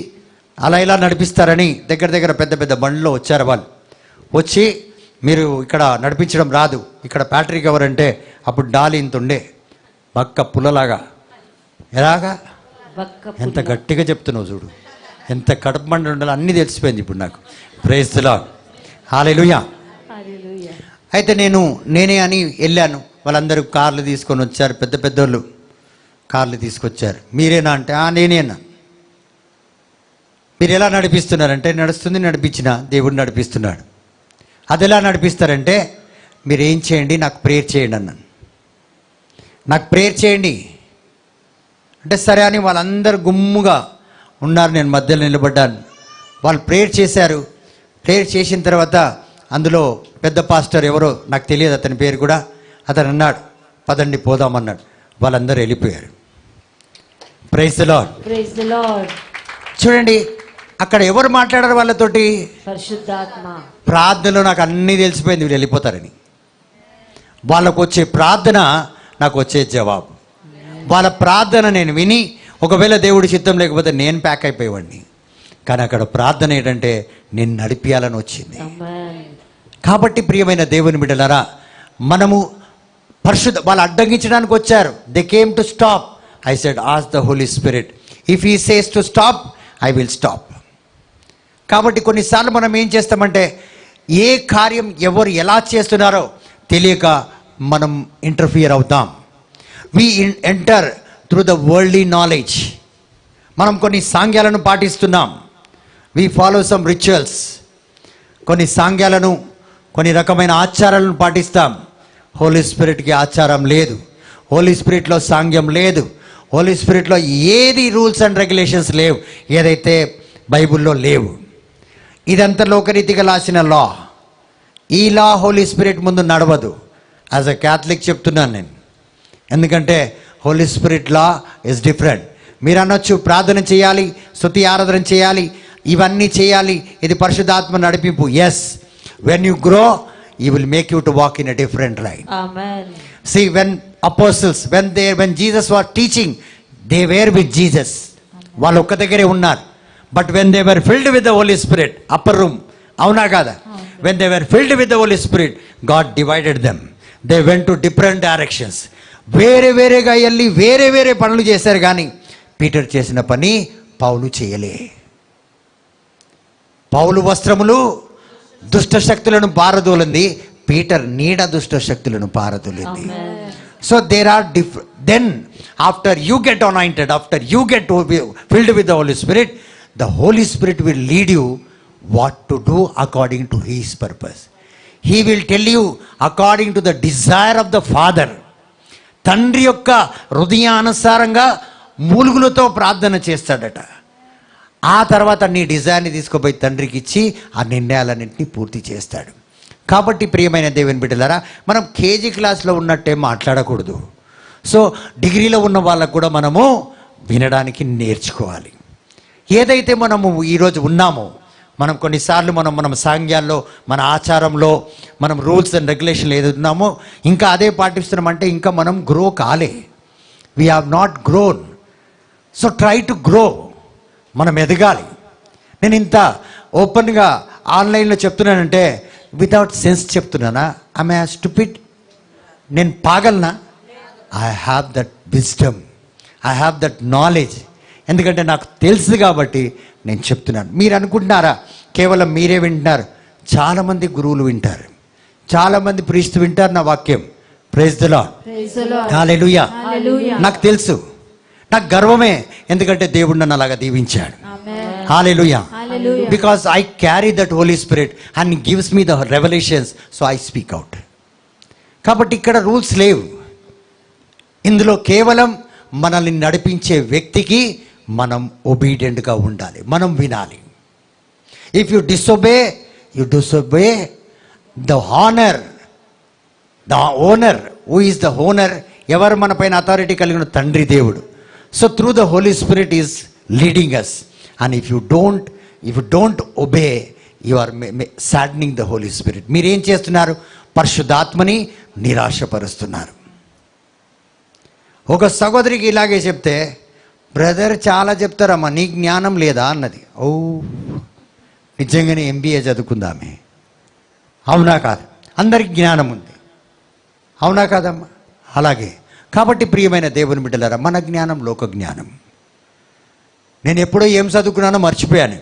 అలా ఇలా నడిపిస్తారని దగ్గర దగ్గర పెద్ద పెద్ద బండ్లో వచ్చారు. వాళ్ళు వచ్చి, మీరు ఇక్కడ నడిపించడం రాదు, ఇక్కడ ప్యాట్రిక్ ఎవరంటే అప్పుడు డాలి ఇంత ఉండే, పక్క పుల్లలాగా. ఎలాగా, ఎంత గట్టిగా చెప్తున్నావు చూడు, ఎంత కడుపు మంట ఉండాలో అన్నీ తెలిసిపోయింది ఇప్పుడు నాకు. ప్రైజ్ ది లార్డ్, హల్లెలూయా. హల్లెలూయా. అయితే నేనే అని వెళ్ళాను. వాళ్ళందరూ కార్లు తీసుకొని వచ్చారు, పెద్ద పెద్దోళ్ళు కార్లు తీసుకొచ్చారు. మీరేనా అంటే నేనేనా. మీరు ఎలా నడిపిస్తున్నారంటే, నడిపించిన దేవుడు నడిపిస్తున్నాడు. అది ఎలా నడిపిస్తారంటే, మీరు ఏం చేయండి, నాకు ప్రేయర్ చేయండి అన్నాను. నాకు ప్రేయర్ చేయండి అంటే సరే అని వాళ్ళందరూ గుమ్ముగా ఉన్నారు. నేను మధ్యలో నిలబడ్డాను. వాళ్ళు ప్రేయర్ చేశారు. ప్రేయర్ చేసిన తర్వాత అందులో పెద్ద పాస్టర్ ఎవరో నాకు తెలియదు, అతని పేరు కూడా. అతను అన్నాడు, పదండి పోదామన్నాడు. వాళ్ళందరూ వెళ్ళిపోయారు. Praise the Lord, praise the Lord. చూడండి, అక్కడ ఎవరు మాట్లాడారు వాళ్ళతోటి? పరిశుద్ధాత్మ. ప్రార్థనలో నాకు అన్నీ తెలిసిపోయింది, వీళ్ళు వెళ్ళిపోతారని. వాళ్ళకు వచ్చే ప్రార్థన నాకు వచ్చే జవాబు. వాళ్ళ ప్రార్థన నేను విని, ఒకవేళ దేవుడి చిత్తం లేకపోతే నేను ప్యాక్ అయిపోయేవాడిని. కానీ అక్కడ ప్రార్థన ఏంటంటే నేను నడిపియాలని వచ్చింది. ఆమేన్. కాబట్టి ప్రియమైన దేవుని బిడ్డలారా, మనము వాళ్ళు అడ్డగించడానికి వచ్చారు. They came to stop. I said, ask the Holi Spirit, if he says to stop, I will stop. కాబట్టి కొన్నిసార్లు మనం ఏం చేస్తామంటే, ఏ కార్యం ఎవరు ఎలా చేస్తున్నారో తెలియక మనం ఇంటర్ఫియర్ అవుతాం. We enter through the worldly knowledge. మనం కొన్ని సాంగ్యాలను పాటిస్తున్నాం. We follow some rituals. కొన్ని సాంగ్యాలను, కొన్ని రకమైన ఆచారాలను పాటిస్తాం. హోలీ స్పిరిట్కి ఆచారం లేదు, హోలీ స్పిరిట్లో సాంగ్యం లేదు, హోలీ స్పిరిట్లో ఏది రూల్స్ అండ్ రెగ్యులేషన్స్ లేవు, ఏదైతే బైబిల్లో లేవు. ఇదంతా లోకరీతిగా రాసిన లా. ఈ లా హోలీ స్పిరిట్ ముందు నడవదు. యాజ్ అ క్యాథలిక్ చెప్తున్నాను నేను, ఎందుకంటే Holy Spirit law is different. మీరు అనొచ్చు, ప్రార్థన చేయాలి, స్తుతి ఆరాధన చేయాలి, ఇవన్నీ చేయాలి, ఇది పరిశుద్ధాత్మ నడిపింపు. Yes, when you grow, he will make you to walk in a different line. Amen. See, when apostles, when Jesus was teaching, they were with Jesus. వాళ్ళు ఒక్క దగ్గరే ఉన్నారు. But when they were filled with the Holy Spirit, upper room, అవునా కాదా? When they were filled with the Holy Spirit, God divided them. They went to different directions. వేరేగా వెళ్ళి వేరే పనులు చేశారు. కానీ పీటర్ చేసిన పని పౌలు చేయలే. పౌలు వస్త్రములు దుష్ట శక్తులను పారదోలింది, పీటర్ నీడ దుష్ట శక్తులను పారదోలింది. So there are then after you get anointed, after you get filled with the Holi spirit, the Holi spirit will lead you what to do according to his purpose. He will tell you according to the desire of the Father. తండ్రి యొక్క హృదయానుసారంగా మూలుగులతో ప్రార్థన చేస్తాడట. ఆ తర్వాత నీ డిజైర్ని తీసుకుపోయి తండ్రికి ఇచ్చి ఆ నిర్ణయాలన్నింటినీ పూర్తి చేస్తాడు. కాబట్టి ప్రియమైన దేవుని బిడ్డలారా, మనం కేజీ క్లాస్లో ఉన్నట్టే మాట్లాడకూడదు. సో డిగ్రీలో ఉన్న వాళ్ళకు కూడా మనము వినడానికి నేర్చుకోవాలి. ఏదైతే మనము ఈరోజు ఉన్నామో, మనం కొన్నిసార్లు మనం సాంఘ్యాల్లో, మన ఆచారంలో, మనం రూల్స్ అండ్ రెగ్యులేషన్లు ఏది ఉన్నామో ఇంకా అదే పాటిస్తున్నామంటే ఇంకా మనం గ్రో కాలే. We have not grown. So try to grow. మనం ఎదగాలి. నేను ఇంత ఓపెన్గా ఆన్లైన్లో చెప్తున్నానంటే వితౌట్ సెన్స్ చెప్తున్నానా? I stupid? నేను పాగలనా? I have that wisdom, I have that knowledge. ఎందుకంటే నాకు తెలుసు కాబట్టి నేను చెప్తున్నాను. మీరు అనుకుంటున్నారా కేవలం మీరే వింటున్నారు? చాలామంది గురువులు వింటారు, చాలామంది ప్రీస్తు వింటారు నా వాక్యం. Praise the Lord. Praise the Lord. Hallelujah. Hallelujah. నాకు తెలుసు, నాకు గర్వమే. ఎందుకంటే దేవుడు నన్ను అలాగా దీవించాడు. Amen. Hallelujah. Hallelujah. Because I carry that Holy Spirit and He gives me the revelations, so I speak out. కాబట్టి ఇక్కడ రూల్స్ లేవు. ఇందులో కేవలం మనల్ని నడిపించే వ్యక్తికి మనం ఒబీడియంట్గా ఉండాలి, మనం వినాలి. If you disobey the honour, the owner. Who is the owner? ఎవరు మన పైన అథారిటీ కలిగిన? తండ్రి దేవుడు. So through the Holi spirit is leading us. And if you don't obey, you are saddening the Holi spirit. మీరేం చేస్తున్నారు? పరిశుద్ధాత్మని నిరాశపరుస్తున్నారు. ఒక సహోదరికి ఇలాగే చెప్తే, బ్రదర్ చాలా చెప్తారమ్మా, నీ జ్ఞానం లేదా అన్నది. ఓ, నిజంగానే MBA చదువుకుందామే. అవునా కాదు? అందరికి జ్ఞానం ఉంది, అవునా కాదమ్మా? అలాగే కాబట్టి ప్రియమైన దేవుని బిడ్డలారా, మన జ్ఞానం లోక జ్ఞానం. నేను ఎప్పుడో ఏం చదువుకున్నానో మర్చిపోయాను.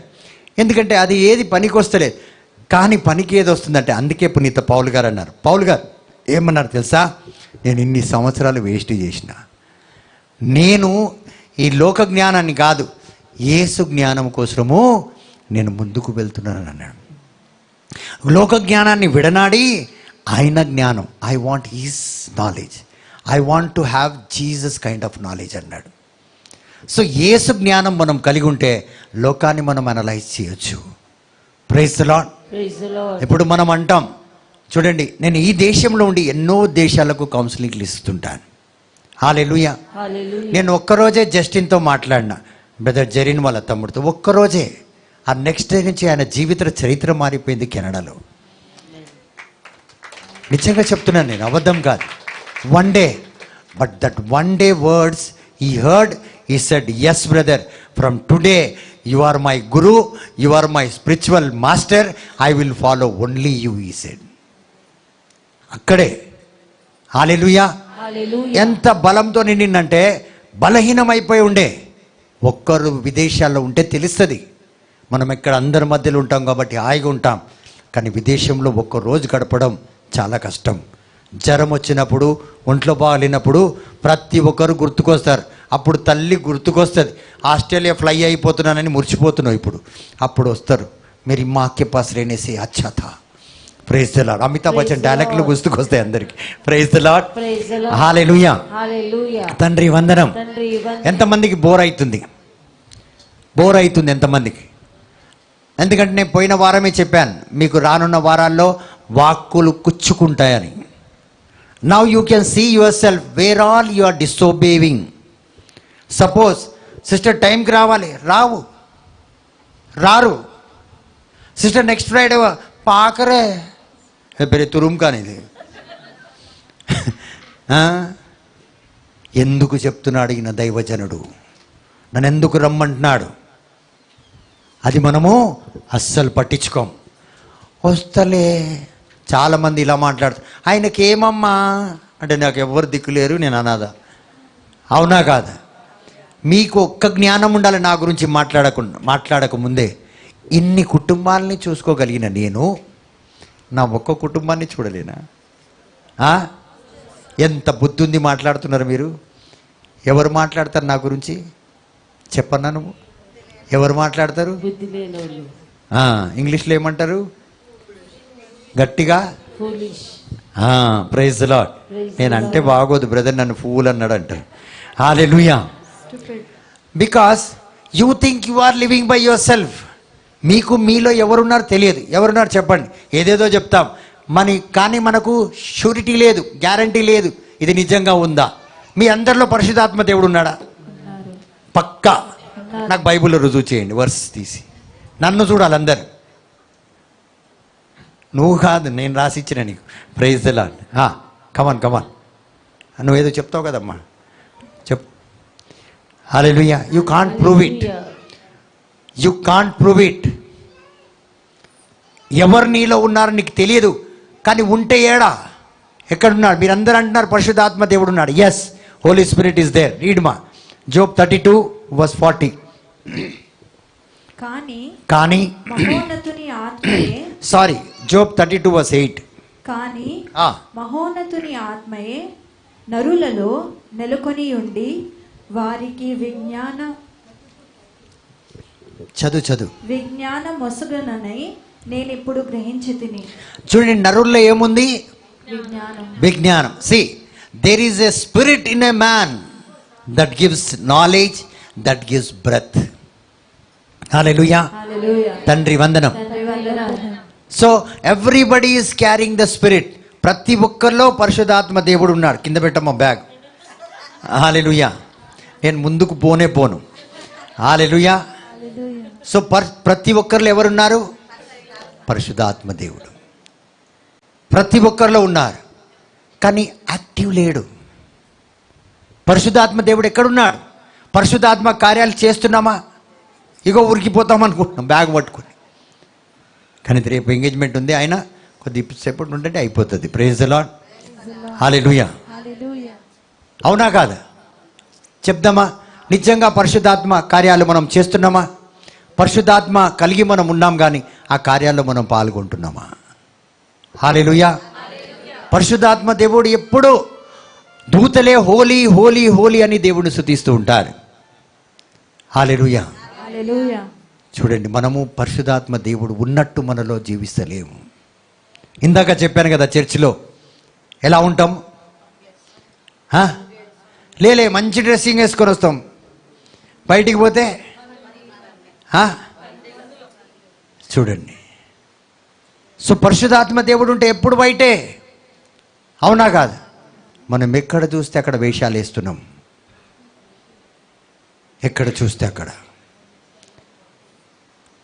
ఎందుకంటే అది ఏది పనికి వస్తలేదు. కానీ పనికి ఏది వస్తుందంటే, అందుకే పునీత పౌలు గారు అన్నారు. పౌలు గారు ఏమన్నారు తెలుసా? నేను ఇన్ని సంవత్సరాలు వేస్ట్ చేసిన, నేను ఈ లోక జ్ఞానాన్ని కాదు, యేసు జ్ఞానం కోసము నేను ముందుకు వెళ్తున్నాను అన్నాడు. లోక జ్ఞానాన్ని విడనాడి ఆయన జ్ఞానం, I want his knowledge, I want to have Jesus kind of knowledge అన్నాడు. సో యేసు జ్ఞానం మనం కలిగి ఉంటే లోకాన్ని మనం అనలైజ్ చేయొచ్చు. Praise the Lord. Praise the Lord. ఇప్పుడు మనం అంటాం, చూడండి, నేను ఈ దేశంలో ఉండి ఎన్నో దేశాలకు కౌన్సిలింగ్లు ఇస్తుంటాను. హల్లెలూయా. Hallelujah. నేను ఒక్కరోజే జస్టిన్తో మాట్లాడినా, బ్రదర్ జెరిన్ వాళ్ళ తమ్ముడితో ఒక్కరోజే. ఆ నెక్స్ట్ డే నుంచి ఆయన జీవిత చరిత్ర మారిపోయింది కెనడాలో. నిజంగా చెప్తున్నాను, నేను అబద్ధం కాదు. One day, but that one day words he heard, he said, yes brother, from today you are my guru, you are my spiritual master, I will follow only you, he said. అక్కడే. హల్లెలూయా. Hallelujah. ఎంత బలంతో నిండిందంటే, బలహీనమైపోయి ఉండే. ఒక్కరు విదేశాల్లో ఉంటే తెలుస్తుంది. మనం ఇక్కడ అందరి మధ్యలో ఉంటాం కాబట్టి హాయిగా ఉంటాం. కానీ విదేశంలో ఒక్క రోజు గడపడం చాలా కష్టం. జ్వరం వచ్చినప్పుడు, ఒంట్లో బాగాలేనప్పుడు ప్రతి ఒక్కరు గుర్తుకొస్తారు. అప్పుడు తల్లి గుర్తుకొస్తుంది. ఆస్ట్రేలియా ఫ్లై అయిపోతున్నానని మురిచిపోతున్నావు ఇప్పుడు. అప్పుడు వస్తారు, మీరు మాకే pass రేనేసి అచ్చాతా. Praise the lord. Amitabh Bachchan డైలాగ్లు గుర్తుకొస్తాయి అందరికి. Praise the Lord. Praise the Lord. Hallelujah. Hallelujah. తండ్రి వందనం. తండ్రి వందనం. ఎంతమందికి బోర్ అవుతుంది? బోర్ అవుతుంది ఎంతమందికి? ఎందుకంటే నేను పోయిన వారమే చెప్పాను, మీకు రానున్న వారాల్లో వాక్కులు కుచ్చుకుంటాయని. Now you can see yourself where all you are disobeying. Suppose sister టైంకి రావాలి, రారు. సిస్టర్ నెక్స్ట్ ఫ్రైడే పాకరే పెరి తురుం కానిది. ఎందుకు చెప్తున్నాడు ఈయన దైవజనుడు? నన్ను ఎందుకు రమ్మంటున్నాడు? అది మనము అస్సలు పట్టించుకోం. వస్తలే. చాలామంది ఇలా మాట్లాడుతారు, ఆయనకేమమ్మా అంటే, నాకు ఎవరు దిక్కులేరు, నేను అనాథ. అవునా కాదా? మీకు ఒక్క జ్ఞానం ఉండాలి నా గురించి మాట్లాడక ముందే. ఇన్ని కుటుంబాలని చూసుకోగలిగిన నేను నా ఒక్క కుటుంబాన్ని చూడలేనా? ఎంత బుద్ధి ఉంది మాట్లాడుతున్నారు మీరు. ఎవరు మాట్లాడతారు నా గురించి? చెప్పన్నా నువ్వు? ఎవరు మాట్లాడతారు? బుద్ధి లేనోళ్ళు. ఇంగ్లీష్లో ఏమంటారు గట్టిగా? ఫూలిష్. Praise the Lord. నేను అంటే బాగోదు బ్రదర్, నన్ను ఫూల్ అన్నాడు అంటారు. Hallelujah. Because you think you are living by yourself. మీకు మీలో ఎవరున్నారు తెలియదు. ఎవరున్నారు చెప్పండి? ఏదేదో చెప్తాం కానీ మనకు షూరిటీ లేదు, గ్యారంటీ లేదు ఇది నిజంగా ఉందా. మీ అందరిలో పరిశుద్ధాత్మ దేవుడు ఉన్నాడా? పక్కా. నాకు బైబిల్లో రుజువు చేయండి, వర్స్ తీసి. నన్ను చూడాలి అందరు, నువ్వు కాదు, నేను రాసిచ్చిన నీకు. Praise the Lord. Come on come on, నువ్వేదో చెప్తావు కదమ్మా, చెప్పు. Hallelujah. You can't prove it, you can't prove it. ఎవరు నీలో ఉన్నారో నీకు తెలియదు, కానీ ఉంటే ఏడా ఎక్కడున్నాడు? మీరందరూ అంటున్నారు పరిశుద్ధాత్మ దేవుడు ఉన్నాడు. Yes, Holy spirit is there. Read మా జోబ్ 32:40. కానీ మహోన్నతుని ఆత్మయే సారీ, జోబ్ 32:8. కానీ మహోన్నతుని ఆత్మయే నరులలో నెలకొని ఉండి వారికి విజ్ఞాన మొసగనని నేను ఇప్పుడు గ్రహించి తిని. చూడండి, నరుల్లో ఏముంది? విజ్ఞానం. See, there is a spirit in a man that gives knowledge, that gives breath. Hallelujah. తండ్రి వందనం. So everybody is carrying the spirit. ప్రతి ఒక్కరిలో పరిశుద్ధాత్మ దేవుడు ఉన్నాడు. కింద పెట్టమ్మా బ్యాగ్. హల్లెలూయా. నేను ముందుకు పోను. హల్లెలూయా. సో ప్రతి ఒక్కరిలో ఎవరున్నారు? పరిశుద్ధాత్మ దేవుడు ప్రతి ఒక్కరిలో ఉన్నారు, కానీ యాక్టివ్ లేడు. పరిశుద్ధాత్మ దేవుడు ఎక్కడున్నాడు? పరిశుద్ధాత్మ కార్యాలు చేస్తున్నామా? ఇగో ఉరికిపోతాం అనుకుంటున్నాం బ్యాగ్ పట్టుకుని, కానీ రేపు ఎంగేజ్మెంట్ ఉంది, ఆయన కొద్దిసేపు ఉంటే అయిపోతుంది. Praise the lord. హల్లెలూయా. అవునా కాదా? చెప్దామా? నిజంగా పరిశుద్ధాత్మ కార్యాలు మనం చేస్తున్నామా? పరిశుద్ధాత్మ కలిగి మనం ఉన్నాం, కానీ ఆ కార్యాల్లో మనం పాల్గొంటున్నామా? హల్లెలూయా. పరిశుద్ధాత్మ దేవుడు ఎప్పుడు దూతలే హోలీ హోలీ హోలీ అని దేవుడిని స్తుతిస్తూ ఉంటారు. హల్లెలూయా. చూడండి, మనము పరిశుద్ధాత్మ దేవుడు ఉన్నట్టు మనలో జీవిస్తలేము. ఇందాక చెప్పాను కదా, చర్చిలో ఎలా ఉంటాం? లేలే మంచి డ్రెస్సింగ్ వేసుకొని వస్తాం, బయటికి పోతే చూడండి. సో పరిశుద్ధాత్మ దేవుడు ఉంటే ఎప్పుడు బయటే, అవునా కాదు? మనం ఎక్కడ చూస్తే అక్కడ వేషాలు వేస్తున్నాం, ఎక్కడ చూస్తే అక్కడ.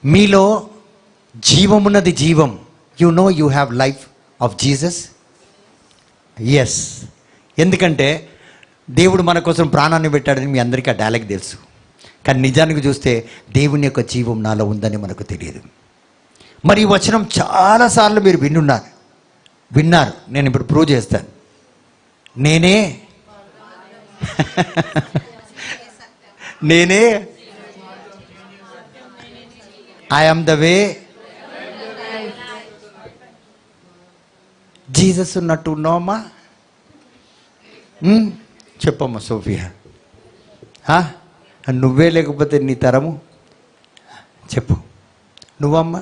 మీలో జీవమున్నది, జీవం. You know you have life of Jesus. Yes, ఎందుకంటే దేవుడు మన కోసం ప్రాణాన్ని పెట్టాడని మీ అందరికీ ఆ డైలాగ్ తెలుసు, కానీ నిజానికి చూస్తే దేవుని యొక్క జీవం నాలో ఉందని మనకు తెలియదు. మరి ఈ వచనం చాలాసార్లు మీరు విన్నారు. నేను ఇప్పుడు ప్రూవ్ చేస్తాను. నేనే I am the way. Jesus ఉన్నట్టు ఉన్నావమ్మా? చెప్పమ్మా సోఫియా. నువ్వే లేకపోతే నీ తరము చెప్పు. నువ్వమ్మా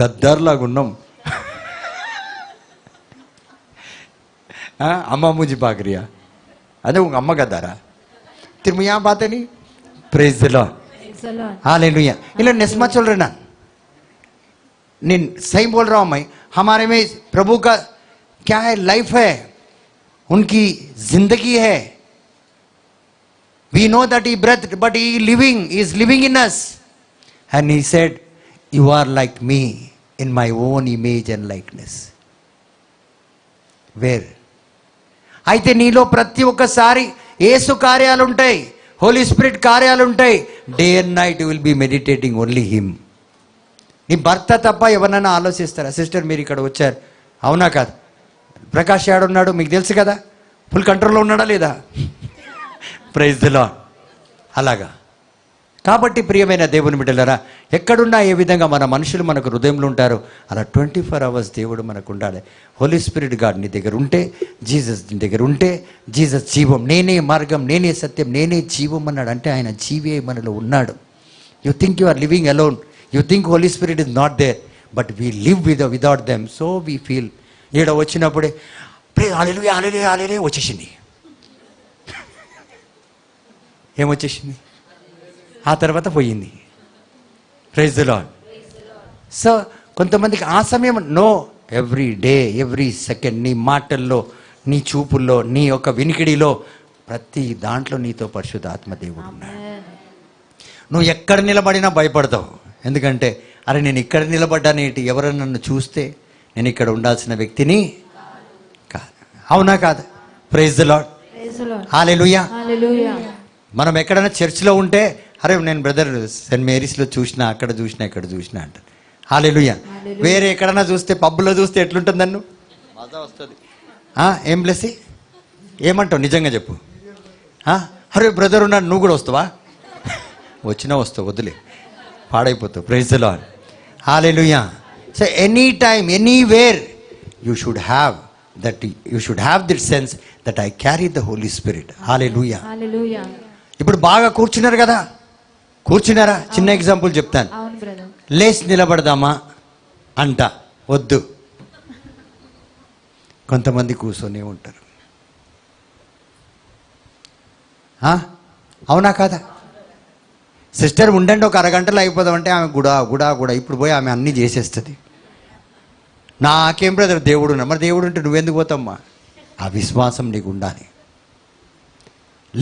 గద్దార్లాగా ఉన్నాం. అమ్మ ముజి పాకరియా, అదే అమ్మ గద్దారా తిరుమయా బాతని. Praise the Lord. हालेलुया. इला निस्मा चल रहे ना, सही बोल रहा हूं मैं. हमारे में प्रभु का क्या है? लाइफ है, उनकी जिंदगी है. We know that he breathed, but he is living in us. And he said, you are like me in my own image and likeness. Where? అయితే నీలో ప్రతి ఒక్కసారి యేసు కార్యాలు ఉంటాయి, హోలీ స్పిరిట్ కార్యాలు ఉంటాయి. Day and night you will be meditating only him. నీ భర్త తప్ప ఎవరన్నా ఆలోచిస్తారా? సిస్టర్ మీరు ఇక్కడ వచ్చారు, అవునా కాదు? ప్రకాష్ ఏడున్నాడు మీకు తెలుసు కదా, ఫుల్ కంట్రోల్లో ఉన్నాడా లేదా? Praise the Lord. అలాగా కాబట్టి ప్రియమైన దేవుని బిడ్డలారా, ఎక్కడున్నా ఏ విధంగా మన మనుషులు మనకు హృదయంలో ఉంటారో అలా 24 hours దేవుడు మనకు ఉండాలి. హోలీ స్పిరిట్ గాడ్ నీ దగ్గర ఉంటే, జీసస్ నీ దగ్గర ఉంటే, జీసస్ జీవం, నేనే మార్గం, నేనే సత్యం, నేనే జీవం అన్నాడు. అంటే ఆయన జీవే మనలో ఉన్నాడు. You think you are living alone, you think Holy Spirit is not there, but we live without them. So we feel ఈడ వచ్చినప్పుడే హల్లెలూయా హల్లెలూయా హల్లెలూయా వచ్చేసింది. ఏమొచ్చేసింది? ఆ తర్వాత పోయింది. Praise the lord. సో కొంతమందికి ఆ సమయం no, every day every second నీ మాటల్లో, నీ చూపుల్లో, నీ యొక్క వినికిడిలో, ప్రతి దాంట్లో నీతో పరిశుద్ధాత్మ దేవుడు ఉన్నాడు. నువ్వు ఎక్కడ నిలబడినా భయపడతావు. ఎందుకంటే అరే నేను ఇక్కడ నిలబడ్డానేటి, ఎవరైనా నన్ను చూస్తే నేను ఇక్కడ ఉండాల్సిన వ్యక్తిని కాదు. అవునా కాదు? Praise the lord. Hallelujah. Hallelujah. మనం ఎక్కడైనా చర్చ్లో ఉంటే అరే నేను బ్రదర్ సెయింట్ మేరీస్లో చూసినా, అక్కడ చూసినా, ఇక్కడ చూసినా అంటారు. హల్లెలూయా. వేరే ఎక్కడైనా చూస్తే, పబ్లో చూస్తే ఎట్లుంటుంది నన్ను? మజా వస్తుంది. ఏం బ్లెస్సి ఏమంటావు? నిజంగా చెప్పు. అరే బ్రదర్ ఉన్నాడు, నువ్వు కూడా వస్తావా? వచ్చినా వస్తావు, వద్దులే, పాడైపోతావు. Praise the lord. Hallelujah. So any time anywhere you should have that, you should have that sense that I carry the Holi spirit. Hallelujah. Hallelujah. ఇప్పుడు బాగా కూర్చున్నారు కదా, కూర్చున్నారా? చిన్న ఎగ్జాంపుల్ చెప్తాను. అవును బ్రదర్. లేచి నిలబడదామా అంట, వద్దు. కొంతమంది కూర్చొని ఉంటారు. అవునా కాదా? సిస్టర్ ఉండండి, ఒక అరగంటలో అయిపోదామంటే ఆమె గుడా గుడా గుడా ఇప్పుడు పోయి ఆమె అన్నీ చేసేస్తుంది. నాకేం బ్రదర్ దేవుడు ఉన్నా, మరి దేవుడు ఉంటే నువ్వెందుకు పోతామ్మా? ఆ విశ్వాసం నీకు ఉండాలి.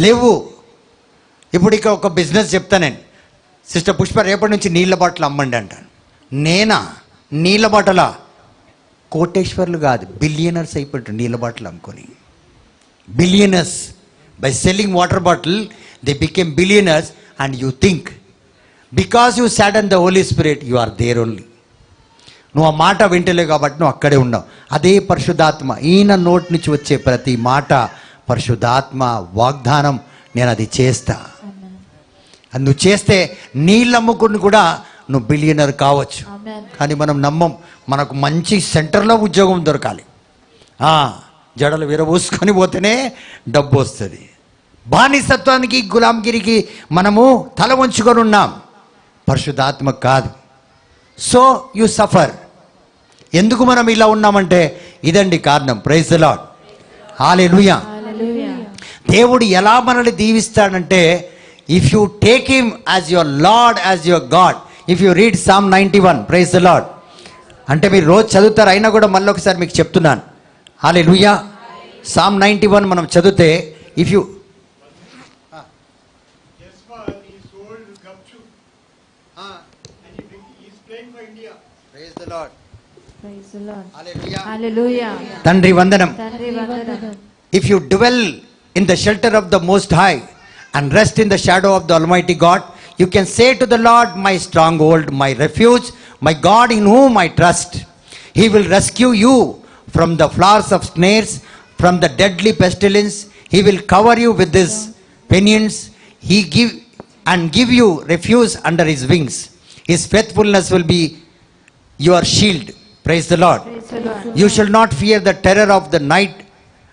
లేవు. ఇప్పుడు ఇక ఒక బిజినెస్ చెప్తా నేను, సిస్టర్ పుష్ప రేపటి నుంచి నీళ్ళ బాటలు అమ్మండి అంటాను. నేనా? నీళ్ళ బాటలా? కోటేశ్వర్లు కాదు, బిలియనర్స్ అయిపోయారు నీళ్ళ బాటలు అమ్ముకొని. Billionaires by selling water bottle they became billionaires. And you think because you sat and the Holi spirit you are there only. నువ్వు ఆ మాట వింటలేవు కాబట్టి నువ్వు అక్కడే ఉన్నావు. అదే పరిశుద్ధాత్మ, ఈయన నోటి నుంచి వచ్చే ప్రతి మాట పరిశుద్ధాత్మ వాగ్దానం, నేను అది చేస్తా. అది నువ్వు చేస్తే నీళ్ళు అమ్ముకుని కూడా నువ్వు బిలియనర్ కావచ్చు. కానీ మనం నమ్మం. మనకు మంచి సెంటర్లో ఉద్యోగం దొరకాలి, జడలు విరబూసుకొని పోతేనే డబ్బు వస్తుంది. బానిసత్వానికి, గులాంగిరికి మనము తల వంచుకొని ఉన్నాం, పరిశుద్ధాత్మ కాదు. So you suffer. ఎందుకు మనం ఇలా ఉన్నామంటే ఇదండి కారణం. Praise the lord. హల్లెలూయా. దేవుడు ఎలా మనల్ని దీవిస్తాడంటే, if you take him as your Lord, as your God. If you read psalm 91, praise the Lord. అంటే మీరు రోజు చదువుతారు, అయినా కూడా మళ్ళీ ఒకసారి మీకు చెప్తున్నాను. హల్లెలూయా. సామ్ 91 మనం చదివితే, ఇఫ్ యూ హల్లెలూయా. తండ్రి వందనం. తండ్రి వందనం. If you dwell in the shelter of the Most High and rest in the shadow of the Almighty God, you can say to the Lord, my stronghold, my refuge, my God in whom I trust. He will rescue you from the flowers of snares, from the deadly pestilence. He will cover you with his pinions. He give you refuge under his wings. His faithfulness will be your shield. Praise the Lord. Praise the Lord. You shall not fear the terror of the night,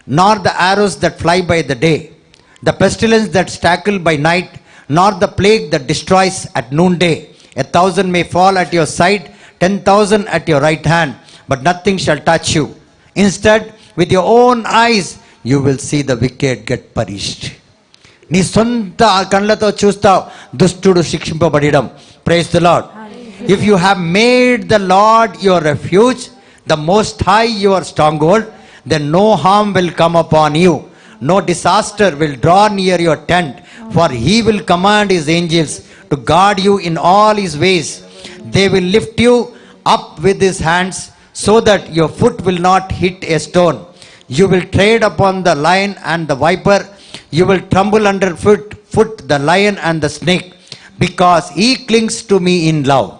nor the arrows that fly by the day, the pestilence that stalketh by night, nor the plague that destroys at noonday. 1,000 may fall at your side, 10,000 at your right hand, but nothing shall touch you. Instead, with your own eyes, you will see the wicked get punished. నీ సొంత కళ్ళతో చూస్తావు దుష్టుడు శిక్షింపబడడం. Praise the Lord. If you have made the Lord your refuge, the Most High your stronghold, then no harm will come upon you. No disaster will draw near your tent, for he will command his angels to guard you in all his ways. They will lift you up with his hands, so that your foot will not hit a stone. You will tread upon the lion and the viper. You will trample underfoot the lion and the snake, because he clings to me in love.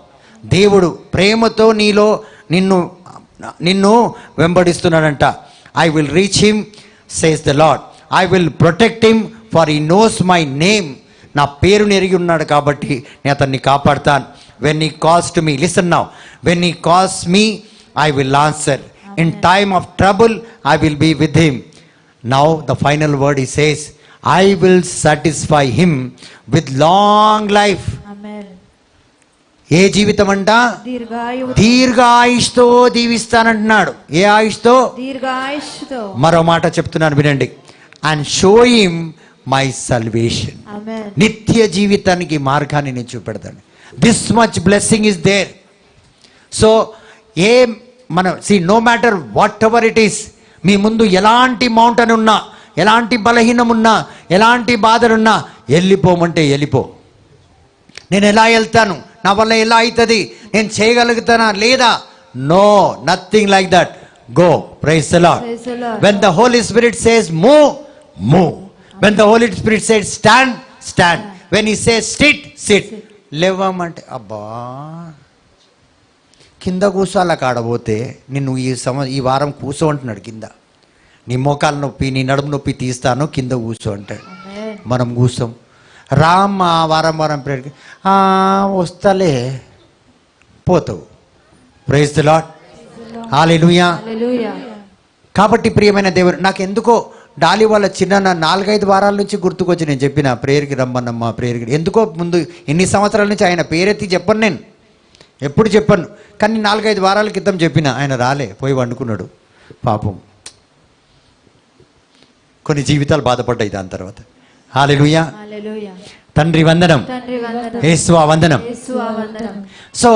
దేవుడు ప్రేమతో నిన్ను వెంబడిస్తున్నాడంట. I will reach him, says the Lord. I will protect him, for he knows my name. నా పేరుని ఎరిగి ఉన్నాడు కాబట్టి నేను అతన్ని కాపాడుతాను. When he calls to me, listen now, when he calls me I will answer. In time of trouble I will be with him. Now the final word he says, I will satisfy him with long life. Amen. ఏ జీవితం అంట? దీర్ఘాయువు, దీర్ఘాయుష్తో దీవిస్తానంటున్నాడు. ఏ ఆయుష్తో? దీర్ఘాయుష్తో. మరో మాట చెప్తున్నాను వినండి. And show him my salvation. Amen. నిత్య జీవితానికి మార్గాన్ని నేను చూపెడతాను. This much blessing is there. So మనం no matter whatever it is, మీ ముందు ఎలాంటి మౌంటైన్ ఉన్నా, ఎలాంటి బలహీనం ఉన్నా, ఎలాంటి బాధలున్నా, వెళ్ళిపోమంటే వెళ్ళిపో. నేను ఎలా వెళ్తాను, నా వల్ల ఎలా అవుతుంది, నేను చేయగలుగుతానా లేదా? No, nothing like that. Go. Praise the Lord. Praise the Lord. When the Holy Spirit says move, move. When the Holy Spirit says stand, stand. When he says sit, sit. లేవమంటే అబ్బా కింద కూర్చోాల కాడబోతే నిన్ను ఈ వారం కూర్చో అంటున్నాడు. కింద నీ మోకాలు నొప్పి, నీ నడుము నొప్పి తీస్తాను, కింద కూర్చో అంటాడు. ఆమేన్. మనం కూర్చోం. రామ్మా వారం ప్రేయర్కి వస్తలే, పోతావు. Praise the lord. Hallelujah. Hallelujah. కాబట్టి ప్రియమైన దేవుడు, నాకు ఎందుకో డాలి వాళ్ళ చిన్న 4-5 వారాల నుంచి గుర్తుకొచ్చి నేను చెప్పిన ప్రేయర్కి రమ్మన్నమ్మా, ప్రేయర్కి. ఎందుకో ముందు ఎన్ని సంవత్సరాల నుంచి ఆయన పేరెత్తి చెప్పను, నేను ఎప్పుడు చెప్పను, కానీ 4-5 వారాల క్రితం చెప్పిన. ఆయన రాలే, పోయి వండుకున్నాడు పాపం. కొన్ని జీవితాలు బాధపడ్డాయి దాని తర్వాత. హల్లెలూయా. హల్లెలూయా. తండ్రి వందనం, తండ్రి వందనం, యేసువా వందనం. యేసువా వందనం. సో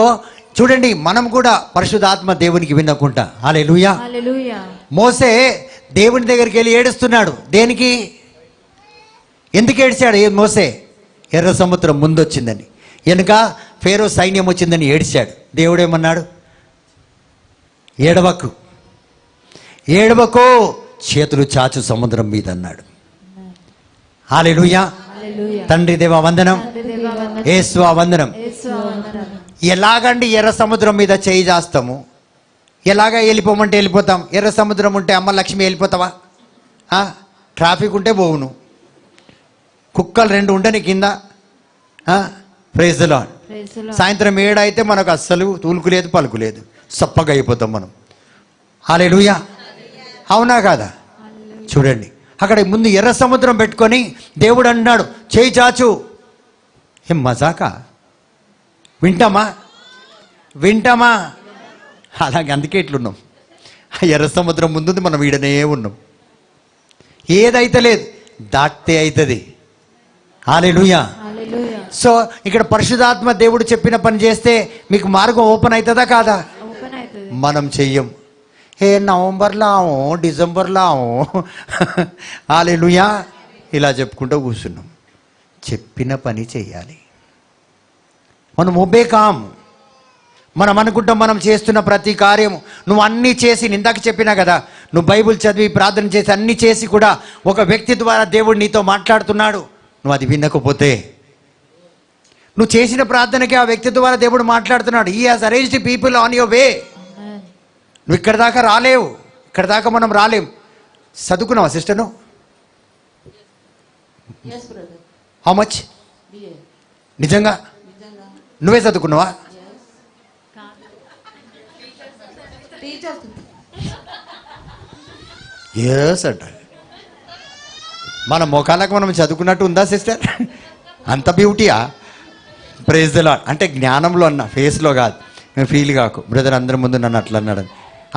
చూడండి, మనం కూడా పరిశుద్ధాత్మ దేవునికి వినకుండా. హల్లెలూయా. హల్లెలూయా. మోసే దేవుని దగ్గరికి వెళ్ళి ఏడుస్తున్నాడు. దేనికి? ఎందుకు ఏడ్చాడు మోసే? ఎర్ర సముద్రం ముందొచ్చిందని, వెనుక ఫేరో సైన్యం వచ్చిందని ఏడ్చాడు. దేవుడేమన్నాడు? ఏడవకు, ఏడవకు, చేతులు చాచు సముద్రం మీద అన్నాడు. హల్లెలూయా. హల్లెలూయా. తండ్రి దేవా వందనం, తండ్రి దేవా వందనం, యేసువా వందనం. యేసువా వందనం. ఎలాగండి ఎర్ర సముద్రం మీద చేయి చేస్తాము? ఎలాగ వెళ్ళిపోమంటే వెళ్ళిపోతాం? ఎర్ర సముద్రం ఉంటే అమ్మ లక్ష్మి వెళ్ళిపోతావా? ట్రాఫిక్ ఉంటే పోవును, కుక్కలు 2 ఉంటే నీ కింద. Praise the Lord. Praise the Lord. సాయంత్రం 7 అయితే మనకు అస్సలు తూలుకు లేదు, పలుకు లేదు, సప్పగా అయిపోతాం మనం. హల్లెలూయా. అవునా కాదా? చూడండి, అక్కడ ముందు ఎర్ర సముద్రం పెట్టుకొని దేవుడు అన్నాడు చేయి చాచు. ఏం మజాకా? వింటామా? వింటామా? అలాగే అందుకే ఇట్లున్నాం. ఆ ఎర్ర సముద్రం ముందు మనం వీడనే ఉన్నాం. ఏదైతే లేదు, దాటితే అవుతుంది. హల్లెలూయా. హల్లెలూయా. సో ఇక్కడ పరిశుద్ధాత్మ దేవుడు చెప్పిన పని చేస్తే మీకు మార్గం ఓపెన్ అవుతుందా కాదా? ఓపెన్ అవుతుంది. మనం చెయ్యం. నవంబర్లో ఆవు, డిసెంబర్లో ఆవు, హల్లెలూయా ఇలా చెప్పుకుంటూ కూర్చున్నాం. చెప్పిన పని చెయ్యాలి. మనం ఒబే కాము. మనం అనుకుంటాం మనం చేస్తున్న ప్రతి కార్యము, నువ్వు అన్నీ చేసి, ఇందాక చెప్పినా కదా, నువ్వు బైబిల్ చదివి ప్రార్థన చేసి అన్నీ చేసి కూడా ఒక వ్యక్తి ద్వారా దేవుడు నీతో మాట్లాడుతున్నాడు. నువ్వు అది వినకపోతే, నువ్వు చేసిన ప్రార్థనకి ఆ వ్యక్తి ద్వారా దేవుడు మాట్లాడుతున్నాడు. He has arranged people on your way. Amen. నువ్వు ఇక్కడ దాకా రాలేవు, ఇక్కడ దాకా మనం రాలేం. చదువుకున్నావా సిస్టర్? నువ్వు Yes, brother. How much? BA. నిజంగా నువ్వే చదువుకున్నావా? Teachers. ఎస్ అంట. మన ముఖాలకు మనం చదువుకున్నట్టు ఉందా సిస్టర్? అంత బ్యూటీయా? Praise the Lord. అంటే జ్ఞానంలో అన్న, ఫేస్లో కాదు. మేము ఫీల్ కాకు, బ్రదర్ అందరి ముందు నన్ను అట్లా అన్నాడు.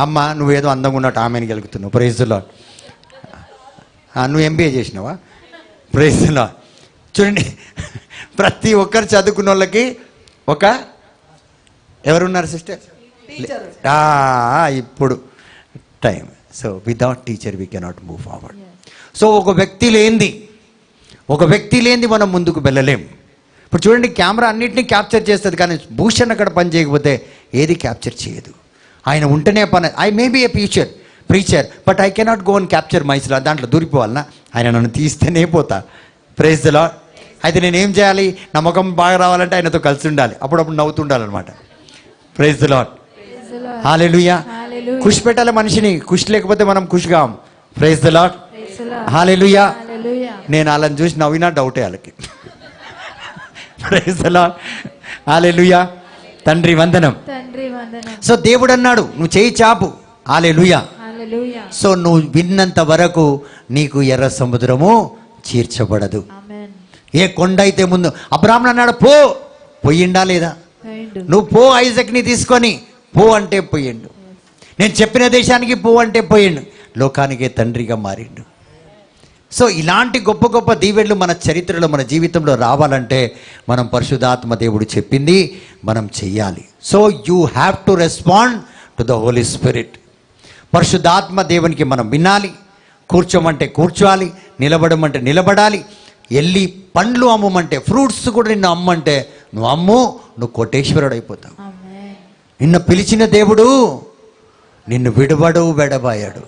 అమ్మ నువ్వేదో అందంగా ఉన్నట్టు ఆమెను గెలుగుతున్నావు. Praise the Lord. నువ్వు MBA చేసినావా? Praise the Lord. చూడండి, ప్రతి ఒక్కరు చదువుకున్న వాళ్ళకి ఒక ఎవరున్నారు సిస్టర్? Teacher. ఇప్పుడు time. So without teacher we cannot move forward. So ఒక వ్యక్తి లేనిది మనం ముందుకు వెళ్ళలేం. ఇప్పుడు చూడండి, కెమెరా అన్నింటినీ క్యాప్చర్ చేస్తుంది, కానీ భూషణ్ అక్కడ పని చేయకపోతే ఏది క్యాప్చర్ చేయదు. ఆయన ఉంటేనే పని. I may be a preacher but I cannot go and capture myself. దాంట్లో దూరిపోవాలన్నా ఆయన నన్ను తీస్తేనే పోతా. Praise the Lord. అయితే నేనేం చేయాలి? నా ముఖం బాగా రావాలంటే ఆయనతో కలిసి ఉండాలి, అప్పుడప్పుడు నవ్వుతుండాలన్నమాట. Praise the lord. హల్లెలూయా. హల్లెలూయా. ఖుషి పెట్టాలి మనిషిని. ఖుషి లేకపోతే మనం ఖుషిగాం. Praise the Lord. Praise the lord. హల్లెలూయా. హల్లెలూయా. నేను వాళ్ళని చూసి నవ్వినా డౌటే వాళ్ళకి. Praise the lord. హల్లెలూయా. తండ్రి వందనం. తండ్రి వందనం. సో దేవుడు అన్నాడు నువ్వు చేయి చాపు. హల్లెలూయా. హల్లెలూయా. సో నువ్వు విన్నంత వరకు నీకు ఎర్ర సముద్రము చీర్చబడదు. ఆమేన్. ఏ కొండ అయితే ముందు అబ్రాహామును అన్నాడు పో, పోయిండా లేదా? పోయిండు. నువ్వు పో, ఐజక్ని తీసుకొని పో అంటే పోయిండు. నేను చెప్పిన దేశానికి పో అంటే పోయిండు. లోకానికే తండ్రిగా మారిండు. సో ఇలాంటి గొప్ప గొప్ప దీవెనలు మన చరిత్రలో మన జీవితంలో రావాలంటే మనం పరిశుద్ధాత్మ దేవుడు చెప్పింది మనం చెయ్యాలి. So you have to respond to the Holi Spirit. పరిశుద్ధాత్మ దేవునికి మనం వినాలి. కూర్చోమంటే కూర్చోవాలి, నిలబడమంటే నిలబడాలి. వెళ్ళి పండ్లు అమ్మమంటే, ఫ్రూట్స్ కూడా నిన్ను అమ్మంటే నువ్వు అమ్ము, నువ్వు కోటేశ్వరుడు అయిపోతావు. ఆమేన్. నిన్ను పిలిచిన దేవుడు నిన్ను విడవడు వెడబాయాడు.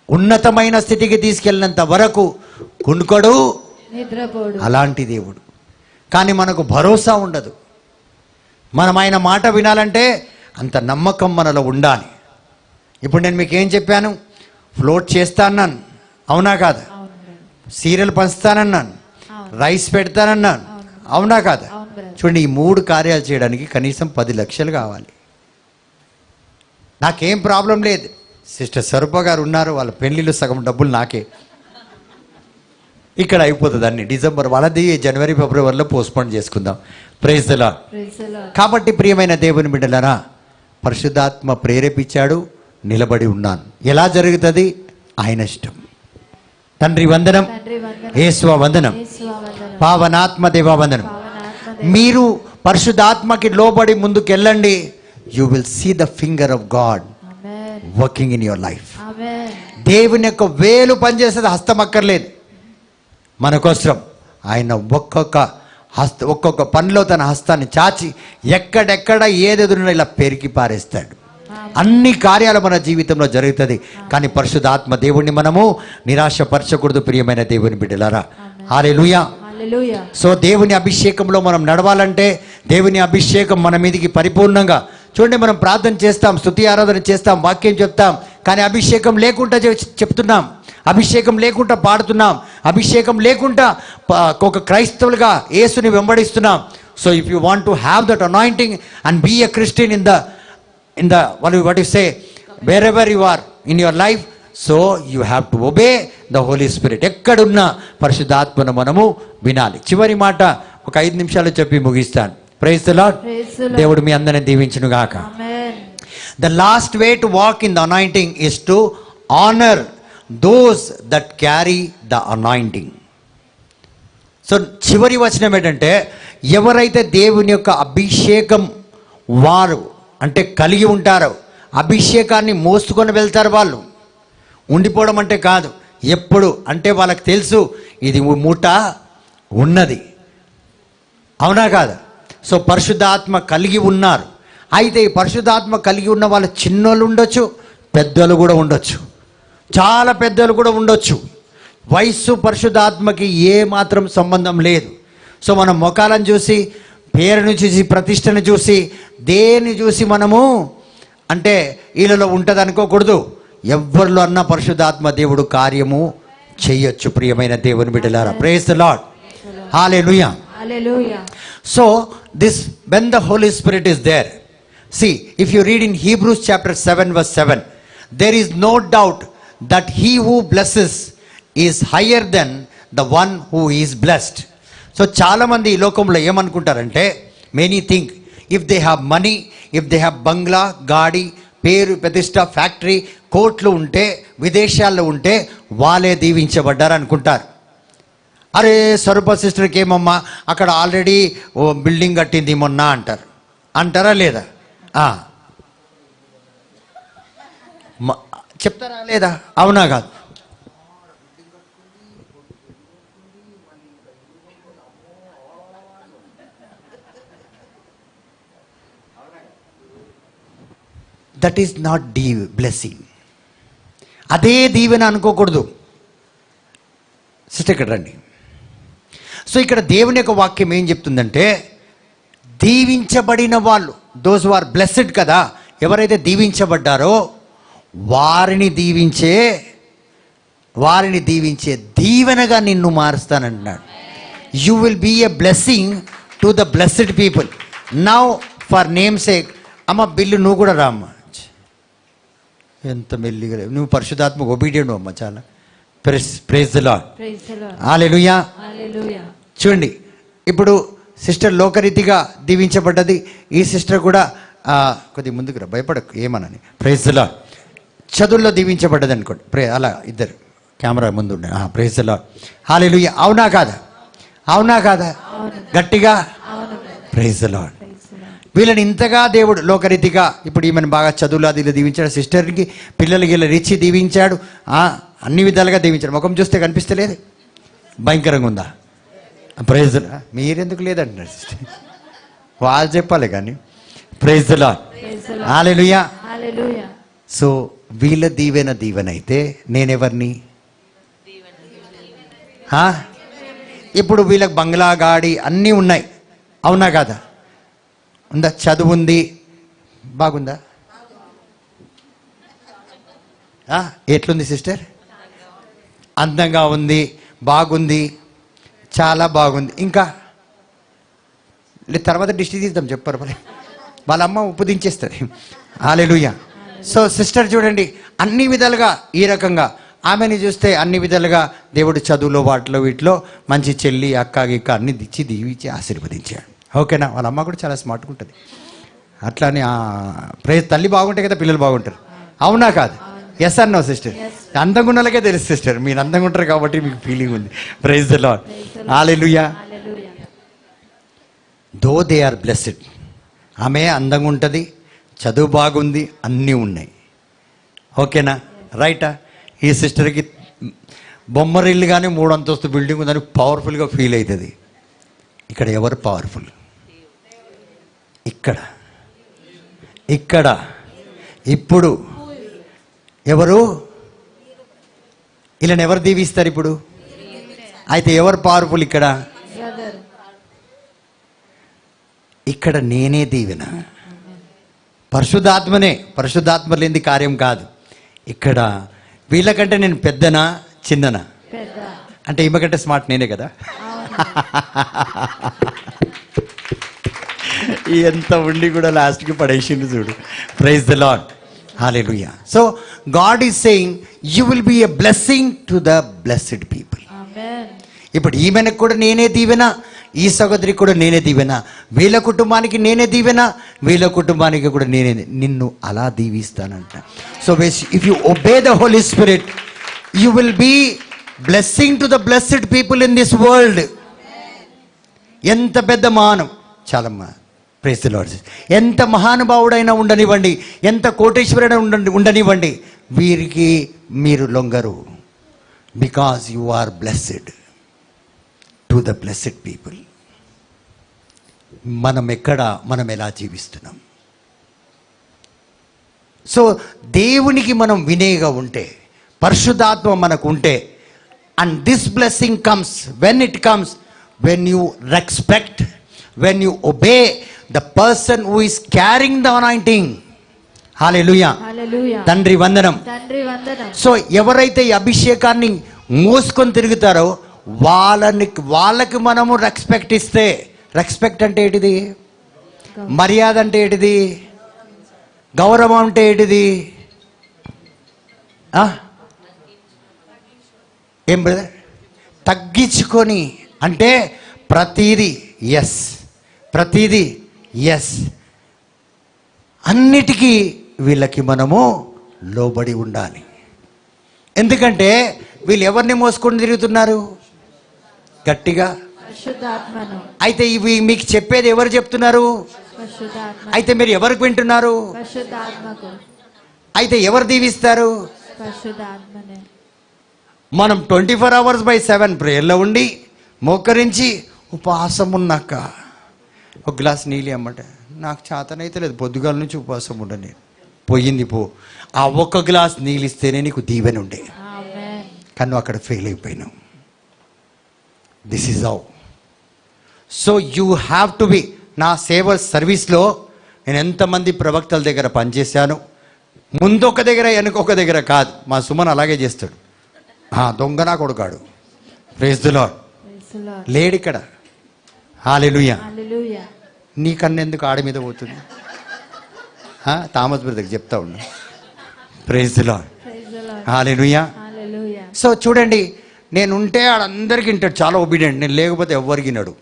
ఉన్నతమైన స్థితికి తీసుకెళ్ళినంత వరకు కుండుకోడు, నిద్రపోడు. అలాంటి దేవుడు. కానీ మనకు భరోసా ఉండదు. మనం ఆయన మాట వినాలంటే అంత నమ్మకం మనలో ఉండాలి. ఇప్పుడు నేను మీకు ఏం చెప్పాను? ఫ్లోట్ చేస్తానన్నాను, అవునా కాదా? అవును బ్రదర్. సీరియల్ పంచుతానన్నాను, అవును. రైస్ పెడతానన్నాను, అవునా కాదా? అవును బ్రదర్. చూడండి, ఈ 3 కార్యాలు చేయడానికి కనీసం 10 లక్షలు కావాలి. నాకేం ప్రాబ్లం లేదు. సిస్టర్ స్వరూప గారు ఉన్నారు, వాళ్ళ పెళ్ళిళ్ళు సగం డబ్బులు నాకే. ఇక్కడ అయిపోతుంది అన్ని. డిసెంబర్ వాళ్ళది జనవరి ఫిబ్రవరిలో పోస్ట్పోన్ చేసుకుందాం. Praise the Lord. Praise the Lord. కాబట్టి ప్రియమైన దేవుని బిడ్డలారా, పరిశుద్ధాత్మ ప్రేరేపించాడు, నిలబడి ఉన్నాను. ఎలా జరుగుతుంది? ఆయన ఇష్టం. తండ్రి వందనం, తండ్రి వందనం. యేసువ వందనం, యేసువా వందనం. పావనాత్మ దేవ వందనం. పావనాత్మ మీరు పరిశుద్ధాత్మకి లోబడి ముందుకెళ్ళండి. You will see the finger of God ఆమేన్. Working in your life. ఆమేన్. దేవుని యొక్క వేలు పనిచేసేది, హస్తం అక్కర్లేదు. మనకోసం ఆయన ఒక్కొక్క పనిలో తన హస్తాన్ని చాచి ఎక్కడెక్కడ ఏదెదురునో ఇలా పెరికి పారేస్తాడు. అన్ని కార్యాలు మన జీవితంలో జరుగుతుంది. కానీ పరిశుద్ధాత్మ దేవుణ్ణి మనము నిరాశపరచకూడదు. ప్రియమైన దేవుని బిడ్డలారా, హల్లెలూయా. హల్లెలూయా. సో దేవుని అభిషేకంలో మనం నడవాలంటే దేవుని అభిషేకం మన మీదికి పరిపూర్ణంగా. చూడండి, మనం ప్రార్థన చేస్తాం, స్తుతి ఆరాధన చేస్తాం, వాక్యం చెప్తాం, కానీ అభిషేకం లేకుండా చెప్తున్నాం, అభిషేకం లేకుండా పాడుతున్నాం, అభిషేకం లేకుండా ఒక క్రైస్తవులుగా యేసుని వెంబడిస్తున్నాం. So if you want to have that anointing and be a Christian in the what you say, wherever you are in your life, so you have to obey the Holy Spirit. ఎక్కడున్నా పరిశుద్ధాత్మను మనము వినాలి. చివరి మాట ఒక 5 నిమిషాలు చెప్పి ముగిస్తాను. Praise the Lord. Praise the Lord. దేవుడు మీ అందరిని దీవించును గాక. Amen. The last way to walk in the anointing is to honor those that carry the anointing. So చివరి వచనం ఏంటంటే, ఎవరైతే దేవుని యొక్క అభిషేకం వారు అంటే కలిగి ఉంటారో, అభిషేకాన్ని మోసుకొని వెళ్తారు, వాళ్ళు ఉండిపోవడం అంటే కాదు. ఎప్పుడు అంటే వాళ్ళకి తెలుసు ఇది మూట ఉన్నది, అవునా కాదా? సో పరిశుద్ధాత్మ కలిగి ఉన్నారు. అయితే ఈ పరిశుద్ధాత్మ కలిగి ఉన్న వాళ్ళు చిన్నోళ్ళు ఉండొచ్చు, పెద్దలు కూడా ఉండొచ్చు, చాలా పెద్దలు కూడా ఉండొచ్చు. వయస్సు పరిశుద్ధాత్మకి ఏ మాత్రం సంబంధం లేదు. సో మనం ముఖాలను చూసి, పేరును చూసి, ప్రతిష్టను చూసి, దేన్ని చూసి మనము అంటే వీళ్ళలో ఉంటుంది అనుకోకూడదు. ఎవరిలో అన్న పరిశుద్ధాత్మ దేవుడు కార్యము చేయొచ్చు. ప్రియమైన దేవుని బిడ్డలారా, praise the lord. Hallelujah. Hallelujah. So this, when the Holy Spirit is there, see, if you read in Hebrews chapter 7 verse 7, there is no doubt that he who blesses is higher than the one who is blessed. So చాలా మంది ఈ లోకంలో ఏమనుకుంటారంటే, many think if they have money, if they have బంగ్లా, గాడి, పేరు, ప్రతిష్ట, factory, కోట్లు ఉంటే, విదేశాల్లో ఉంటే వాళ్ళే దీవించబడ్డారు అనుకుంటారు. అరే స్వరూప సిస్టర్కి ఏమమ్మా అక్కడ ఆల్రెడీ ఓ బిల్డింగ్ కట్టింది మొన్న అంటారా లేదా? చెప్తారా లేదా? అవునా కాదు? That is not blessing. అదే దీవెన అనుకోకూడదు. సిస్టర్ ఇక్కడ రండి. సో ఇక్కడ దేవుని యొక్క వాక్యం ఏం చెప్తుందంటే, దీవించబడిన వాళ్ళు, దోస్ హు ఆర్ బ్లెస్డ్ కదా, ఎవరైతే దీవించబడ్డారో వారిని దీవించే దీవెనగా నిన్ను మారుస్తానంటున్నాడు. You will be a blessing to the blessed people. Now for name sake, అమ్మ బిల్లు నువ్వు కూడా రామ్మ. ఎంత మెల్లిగా నువ్వు పరిశుద్ధాత్మ ఒబీడియంట్ అమ్మ, చాలా. Praise the lord. Praise the Lord. Hallelujah. Hallelujah. చూడండి, ఇప్పుడు సిస్టర్ లోకరీతిగా దీవించబడ్డది. ఈ సిస్టర్ కూడా కొద్దిగా ముందుకు రా, భయపడకు, ఏమనని. Praise the lord. చదువుల్లో దీవించబడ్డది అనుకోండి. అలా ఇద్దరు కెమెరా ముందు ఉండే. Praise the Lord. హల్లెలూయా. అవునా కాదా? అవునా కాదా? గట్టిగా ప్రైజ్ ద లార్డ్. వీళ్ళని ఇంతగా దేవుడు లోకరీతిగా, ఇప్పుడు ఈమెను బాగా చదువులు అది ఇలా దీవించాడు. సిస్టర్కి పిల్లలకి ఇలా రిచి దీవించాడు. అన్ని విధాలుగా దీవించాడు. ముఖం చూస్తే కనిపిస్తలేదు, భయంకరంగా ఉందా? ప్రైజ్ మీరెందుకు లేదంటున్నారు సిస్టర్, వాళ్ళు చెప్పాలి కానీ. Praise the Lord. Hallelujah. Hallelujah. So వీళ్ళ దీవెన అయితే నేనెవరిని? ఇప్పుడు వీళ్ళకి బంగ్లా, గాడి అన్నీ ఉన్నాయి. అవునా కాదా? ఉందా? చదువు ఉంది, బాగుందా? ఎట్లుంది సిస్టర్? అందంగా ఉంది, బాగుంది, చాలా బాగుంది. ఇంకా తర్వాత డిస్టి తీద్దాం, చెప్పారు మరి. వాళ్ళ అమ్మ ఉప్పు దించేస్తుంది. హల్లెలూయా. సో సిస్టర్ చూడండి, అన్ని విధాలుగా ఈ రకంగా ఆమెని చూస్తే అన్ని విధాలుగా దేవుడు చదువులో వాటిలో వీటిలో మంచి చెల్లి, అక్క గిక్క అన్ని ఇచ్చి దీవించి ఆశీర్వదించాడు. ఓకేనా? వాళ్ళ అమ్మ కూడా చాలా స్మార్ట్గా ఉంటుంది. అట్లానే తల్లి బాగుంటే కదా పిల్లలు బాగుంటారు. అవునా కాదు? ఎస్ అన్నో సిస్టర్? అందంగా ఉన్నలకే తెలుసు సిస్టర్, మీరు అందంగా ఉంటారు కాబట్టి మీకు ఫీలింగ్ ఉంది. Praise the Lord. Hallelujah. Though they are blessed. ఆమె అందంగా ఉంటుంది, చదువు బాగుంది, అన్నీ ఉన్నాయి. ఓకేనా? రైటా? ఈ సిస్టర్కి బొమ్మరిల్లు కానీ 3 అంతస్తు బిల్డింగ్ ఉందని పవర్ఫుల్గా ఫీల్ అవుతుంది. ఇక్కడ ఎవరు పవర్ఫుల్? ఇక్కడ ఇక్కడ ఇప్పుడు ఎవరు? వీళ్ళని ఎవరు దీవిస్తారు ఇప్పుడు? అయితే ఎవరు పవర్ఫుల్ ఇక్కడ? Brother. ఇక్కడ నేనే దీవెన. పరిశుద్ధాత్మ లేని కార్యం కాదు. ఇక్కడ వీళ్ళకంటే నేను పెద్దనా చిన్ననా? పెద్ద. అంటే ఈమె కంటే స్మార్ట్ నేనే కదా. ఎంత ఉండి కూడా లాస్ట్కి పడేసిండు చూడు. Praise the Lord. Hallelujah. So God is saying you will be a blessing to the blessed people. Amen. ఇప్పుడు ఈమెనకు కూడా నేనే దీవెన, ఈ సహోదరికి కూడా నేనే దీవెన, వీళ్ళ కుటుంబానికి నేనే దీవెన, వీళ్ళ కుటుంబానికి కూడా నేనే నిన్ను అలా దీవిస్తానంట. So if you obey the Holi spirit you will be blessing to the blessed people in this world. ఎంత పెద్ద మానం, చాలమ్మా. Praise the Lord. ఎంత మహానుభావుడైనా ఉండనివ్వండి, ఎంత కోటేశ్వరుడైనా ఉండనివ్వండి, వీరికి మీరు లొంగరు. Because you are blessed to the blessed people. మనం ఎలా జీవిస్తున్నాం? సో దేవునికి మనం వినేగా ఉంటే, పరిశుద్ధాత్మ మనకు ఉంటే, and this blessing comes when you respect, when you obey the person who is carrying the anointing. Hallelujah. Hallelujah. తండ్రి వందనం. తండ్రి వందనం. సో ఎవరైతే ఈ అభిషేకాన్ని మోసుకొని తిరుగుతారో వాళ్ళకి మనము రెస్పెక్ట్ ఇస్తే, రెస్పెక్ట్ అంటే ఏంటిది? మర్యాద అంటే ఏంటిది? గౌరవం అంటే ఏంటిది? ఏం బ్రదర్? తగ్గించుకొని అంటే ప్రతీది ఎస్, అన్నిటికీ వీళ్ళకి మనము లోబడి ఉండాలి. ఎందుకంటే వీళ్ళు ఎవరిని మోసుకొని తిరుగుతున్నారు? గట్టిగా పరిశుద్ధాత్మను. అయితే ఇవి మీకు చెప్పేది ఎవరు చెప్తున్నారు? పరిశుద్ధాత్మ. అయితే మీరు ఎవరికి వింటున్నారు? పరిశుద్ధాత్మకు. అయితే ఎవరు దీవిస్తారు? పరిశుద్ధాత్మనే. మనం 24 hours/7 ప్రేయర్లో ఉండి మోకరించి ఉపవాసం ఉన్నాక ఒక గ్లాస్ నీళ్ళు అమ్మంటే నాకు చేతనైతే లేదు, పొద్దుగాల నుంచి ఉపవాసం ఉండని పోయింది పో. ఆ ఒక్క గ్లాస్ నీళ్ళు ఇస్తేనే నీకు దీవెన ఉండే, Amen. కానీ నువ్వు అక్కడ ఫెయిల్ అయిపోయినావు. This is how. So you have to be. నా సర్వీస్లో నేను ఎంతమంది ప్రవక్తల దగ్గర పనిచేశాను, ముందొక దగ్గర వెనుకొక దగ్గర కాదు. మా సుమన్ అలాగే చేస్తాడు. దొంగ నా కొడుకాడు. Praise the Lord. Praise the Lord. లేడు ఇక్కడ. హల్లెలూయా. హల్లెలూయా. నీ కన్ను ఎందుకు ఆడి మీద పోతుంది? థామస్ బ్రదర్కి చెప్తా ఉన్నా. Praise the Lord. Praise the lord. Hallelujah. Hallelujah. So చూడండి, నేను ఉంటే ఆడందరికీ వింటాడు, చాలా ఒబీడియంట్. నేను లేకపోతే ఎవ్వరికి వినడు.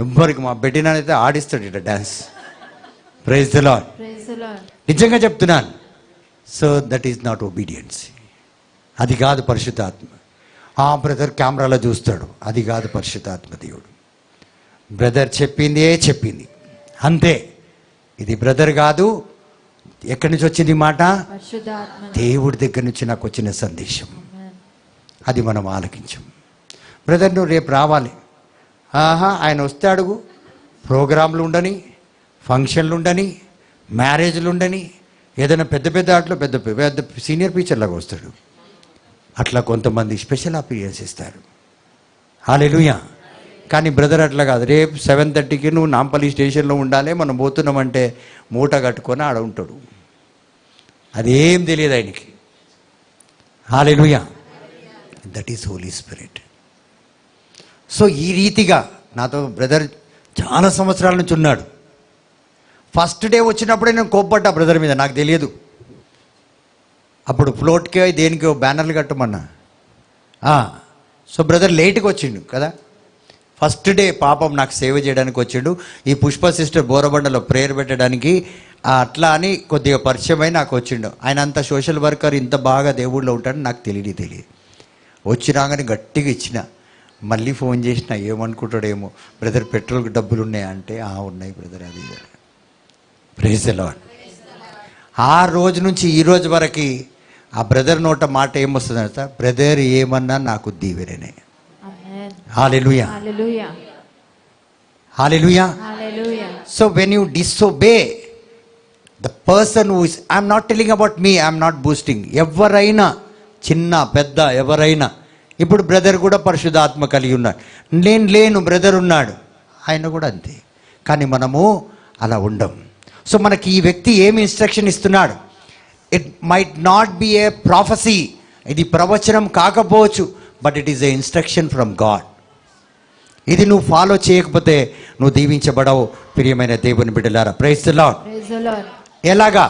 ఎవ్వరికి మా బెట్టినైతే ఆడిస్తాడు ఇట్లా dance. Praise the Lord. Praise the Lord. నిజంగా చెప్తున్నాను. So that is not obedience. అది కాదు పరిశుద్ధాత్మ. బ్రదర్ కెమెరాలో చూస్తాడు, అది కాదు పరిశుద్ధాత్మ దేవుడు. బ్రదర్ చెప్పిందే చెప్పింది అంతే. ఇది బ్రదర్ కాదు. ఎక్కడి నుంచి వచ్చింది ఈ మాట? పరిశుద్ధాత్మ. దేవుడి దగ్గర నుంచి నాకు వచ్చిన సందేశం. ఆమేన్. అది మనం ఆలకించాం. బ్రదర్ నువ్వు రేపు రావాలి. ఆయన వస్తే అడుగు. ప్రోగ్రాంలు ఉండని, ఫంక్షన్లు ఉండని, మ్యారేజ్లు ఉండని, ఏదైనా పెద్ద పెద్ద ఆటలో పెద్ద పెద్ద సీనియర్ టీచర్ లాగా వస్తాడు. అట్లా కొంతమంది స్పెషల్ అపీరియన్స్ ఇస్తారు. హల్లెలూయా. కానీ బ్రదర్ అట్లా కాదు. రేపు 7:30కి నువ్వు నాంపల్లి స్టేషన్లో ఉండాలి, మనం పోతున్నామంటే మూట కట్టుకొని ఆడ ఉంటాడు. అదేం తెలియదు ఆయనకి. హల్లెలూయా. That is holy spirit. So ఈ రీతిగా నాతో బ్రదర్ చాలా సంవత్సరాల నుంచి ఉన్నాడు. ఫస్ట్ డే వచ్చినప్పుడే నేను కోప్పడ్డా బ్రదర్ మీద, నాకు తెలియదు. అప్పుడు ఫ్లోట్కే దేనికో బ్యానర్లు కట్టమన్నా. సో బ్రదర్ లేట్గా వచ్చిండు కదా. ఫస్ట్ డే పాపం నాకు సేవ చేయడానికి వచ్చిండు. ఈ పుష్ప సిస్టర్ బోరబండలో ప్రేయర్ పెట్టడానికి అట్లా అని కొద్దిగా పరిచయమై నాకు వచ్చిండు. ఆయన అంత సోషల్ వర్కర్, ఇంత బాగా దేవుళ్ళో ఉంటాడని నాకు తెలియదు. వచ్చినాగానే గట్టిగా ఇచ్చిన. మళ్ళీ ఫోన్ చేసిన, ఏమనుకుంటాడేమో, బ్రదర్ పెట్రోల్కి డబ్బులు ఉన్నాయా అంటే ఉన్నాయి బ్రదర్, అది ప్రైజ్ ది లార్డ్. ఆ రోజు నుంచి ఈ రోజు వరకు ఆ బ్రదర్ నోట మాట ఏమొస్తుందంట, బ్రదర్ ఏమన్నా నాకు దీవెననే. ఆమేన్. హల్లెలూయా. హల్లెలూయా. హల్లెలూయా. హల్లెలూయా. So when you disobey the person who is, I'm not telling about me, I'm not boasting. ఎవరైనా చిన్న పెద్ద ఎవరైనా, ఇప్పుడు బ్రదర్ కూడా పరిశుద్ధాత్మ కలిగి ఉన్నాడు, నేను లేను, బ్రదర్ ఉన్నాడు, ఆయన కూడా అంతే. కానీ మనము అలా ఉండం. సో మనకి ఈ వ్యక్తి ఏమి ఇన్స్ట్రక్షన్ ఇస్తున్నాడు? It might not be a prophecy, ఇది ప్రవచనం కాకపోవచ్చు, but it is a instruction from God. ఇది నువ్వు ఫాలో చేయకపోతే నువ్వు దీవించబడవు. ప్రియమైన దేవుని బిడ్డలారా, praise the Lord. Praise the Lord. ఎలాగా?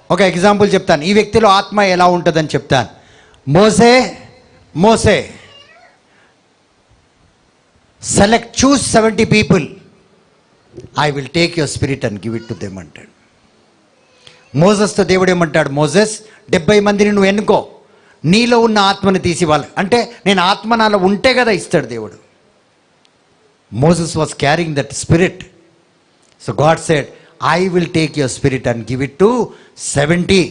ఒక ఎగ్జాంపుల్ చెప్తాను. ఈ వ్యక్తిలో ఆత్మ ఎలా ఉంటుందని చెప్తాను. మోసే select, choose 70 people, I will take your spirit and give it to them అంటాడు. మోసెస్తో దేవుడు ఏమంటాడు? మోసెస్ 70 మందిని నువ్వు ఎన్నుకో, నీలో ఉన్న ఆత్మని తీసి వాళ్ళు, అంటే నేను ఆత్మ నాలో ఉంటే కదా ఇస్తాడు దేవుడు. Moses was carrying that spirit. So God said, I will take your spirit and give it to 70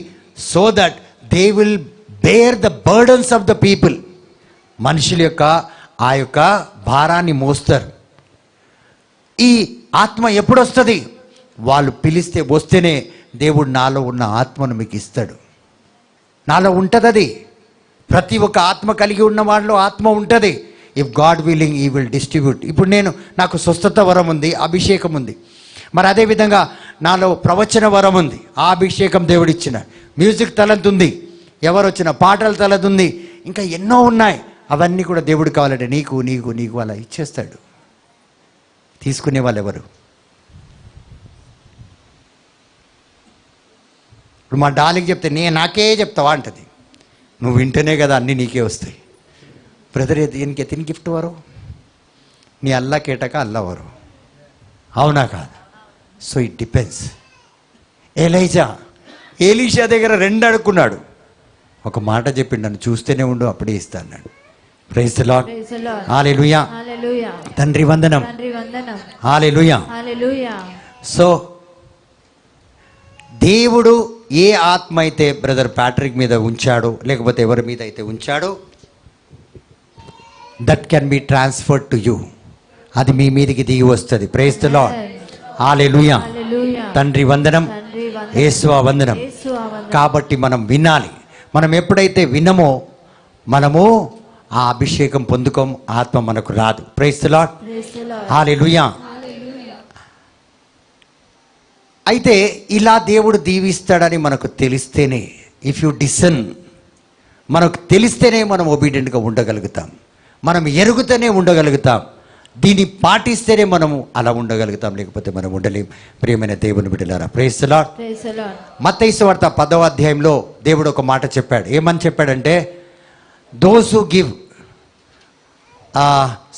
so that they will bear the burdens of the people. మనుషుల యొక్క ఆ యొక్క భారాన్ని మోస్తారు. ఈ ఆత్మ ఎప్పుడు వస్తుంది? వాళ్ళు పిలిస్తే వస్తేనే దేవుడు నాలో ఉన్న ఆత్మను మీకు ఇస్తాడు. నాలో ఉంటుంది అది. ప్రతి ఒక్క ఆత్మ కలిగి ఉన్న వాళ్ళలో ఆత్మ ఉంటుంది. ఇఫ్ గాడ్ విల్లింగ్ ఈ విల్ డిస్ట్రిబ్యూట్. ఇప్పుడు నాకు స్వస్థత వరం ఉంది, అభిషేకం ఉంది. మరి అదేవిధంగా నాలో ప్రవచన వరం ఉంది, ఆ అభిషేకం దేవుడిచ్చిన. మ్యూజిక్ తలంత్ ఉంది, ఎవరు వచ్చిన పాటల తలంత్ ఉంది, ఇంకా ఎన్నో ఉన్నాయి. అవన్నీ కూడా దేవుడు కావాలంటే నీకు నీకు నీకు అలా ఇచ్చేస్తాడు. తీసుకునే వాళ్ళు ఎవరు? ఇప్పుడు మా డాలికి చెప్తే నాకే చెప్తావా అంటది. నువ్వు వింటేనే కదా అన్నీ నీకే వస్తాయి. బ్రదర్ దీనికి ఎత్తిన గిఫ్ట్ వరు నీ అల్లా కేటక అల్లా వరు, అవునా కాదు? So it depends. ఎలీషా దగ్గర 2 అడుక్కున్నాడు, ఒక మాట చెప్పిండు, నన్ను చూస్తేనే ఉండు అప్పుడే ఇస్తా అన్నాడు. Praise the Lord. Praise the lord. హల్లెలూయా. హల్లెలూయా. తండ్రి వందనం. తండ్రి వందనం. హల్లెలూయా. హల్లెలూయా. సో దేవుడు ఏ ఆత్మ అయితే బ్రదర్ ప్యాట్రిక్ మీద ఉంచాడో, లేకపోతే ఎవరి మీద అయితే ఉంచాడో, that can be transferred to you. అది మీ మీదకి దిగి వస్తుంది. Praise the lord. హల్లెలూయా. హల్లెలూయా. తండ్రి వందనం, తండ్రి వందనం. యేసువా వందనం. యేసువా వందనం. కాబట్టి మనం వినాలి. మనం ఎప్పుడైతే వినమో మనము ఆ అభిషేకం పొందుకోం, ఆత్మ మనకు రాదు. Praise the Lord. Praise the lord. హల్లెలూయా. అయితే ఇలా దేవుడు దీవిస్తాడని మనకు తెలిస్తేనే, ఇఫ్ యు డిసన్, మనకు తెలిస్తేనే మనం ఒబీడియంట్గా ఉండగలుగుతాం. మనం ఎరుగుతూనే ఉండగలుగుతాం. దీన్ని పాటిస్తేనే మనము అలా ఉండగలుగుతాం, లేకపోతే మనం ఉండలేం. ప్రియమైన దేవుని బిడ్డలారా, praise the Lord. Praise the Lord. మత్తయి సువార్త 10వ అధ్యాయంలో దేవుడు ఒక మాట చెప్పాడు. ఏమని చెప్పాడంటే, those who give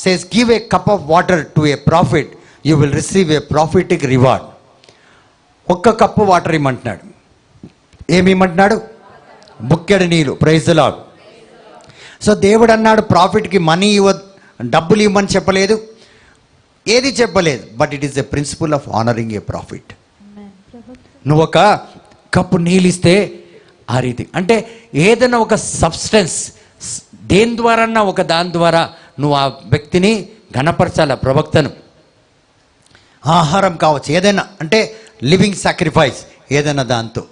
says give a cup of water to A profit, you will receive a prophetic reward. ఒక్క కప్పు వాటర్ ఇమ్మంటున్నాడు. ఏమి ఇమ్మంటున్నాడు? బుక్కెడు నీళ్ళు. Praise the lord. సో దేవుడు అన్నాడు ప్రాఫిట్కి మనీ డబ్బులు ఇవ్వమని చెప్పలేదు, ఏది చెప్పలేదు. But it is a principle of honouring a prophet. నువ్వు ఒక కప్పు నీళ్ళు ఇస్తే ఆ రీతి, అంటే ఏదైనా ఒక సబ్స్టెన్స్ దేని ద్వారా ఒక దాని ద్వారా నువ్వు ఆ వ్యక్తిని ఘనపరచాల, ప్రవక్తను. ఆహారం కావచ్చు, ఏదైనా, అంటే లివింగ్ సాక్రిఫైస్ ఏదైనా దాంతో.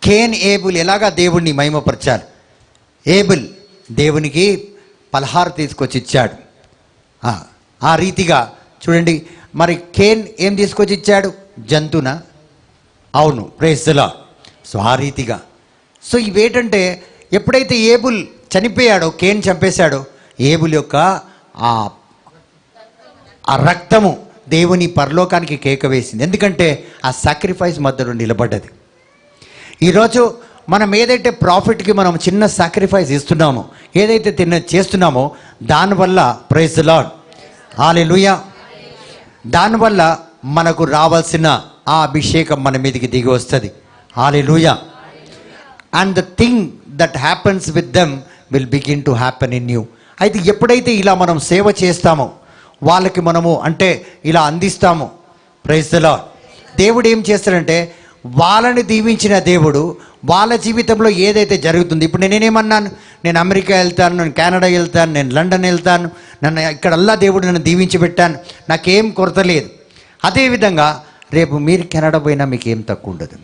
కేన్ ఏబుల్ ఎలాగా దేవుణ్ణి మహిమపరచాలి. ఏబుల్ దేవునికి పలహారు తీసుకొచ్చి ఇచ్చాడు. ఆ రీతిగా చూడండి. మరి కేన్ ఏం తీసుకొచ్చి ఇచ్చాడు? జంతువునా? అవును, ప్రైజ్ ది లార్డ్. సో ఆ రీతిగా, సో ఇవేంటంటే ఎప్పుడైతే ఏబుల్ చనిపోయాడో, కేన్ చంపేశాడో, ఏబుల్ యొక్క ఆ రక్తము దేవుని పరలోకానికి కేక వేసింది. ఎందుకంటే ఆ సాక్రిఫైస్ మధ్యలో నిలబడ్డది. ఈరోజు మనం ఏదైతే ప్రాఫిట్కి మనం చిన్న సాక్రిఫైస్ ఇస్తున్నామో, ఏదైతే చేస్తున్నామో, దానివల్ల ప్రైజ్ ది లార్డ్, హల్లెలూయా, దానివల్ల మనకు రావాల్సిన ఆ అభిషేకం మన మీదకి దిగి వస్తుంది. హల్లెలూయా. And the thing that happens with them will begin to happen in you. అయితే ఎప్పుడైతే ఇలా మనం సేవ చేస్తామో, వాళ్ళకి మనము అంటే ఇలా అందిస్తామో, ప్రైజ్ ది లార్డ్, దేవుడు ఏం చేస్తాడంటే వాళ్ళని దీవించిన దేవుడు వాళ్ళ జీవితంలో ఏదైతే జరుగుతుంది. ఇప్పుడు నేనేమన్నాను? నేను అమెరికా వెళ్తాను, నేను కెనడా వెళ్తాను, నేను లండన్ వెళ్తాను, నన్ను ఇక్కడల్లా దేవుడు నన్ను దీవించి పెట్టాను, నాకేం కొరత లేదు. అదేవిధంగా రేపు మీరు కెనడా పోయినా మీకు ఏం తక్కువ ఉండదు,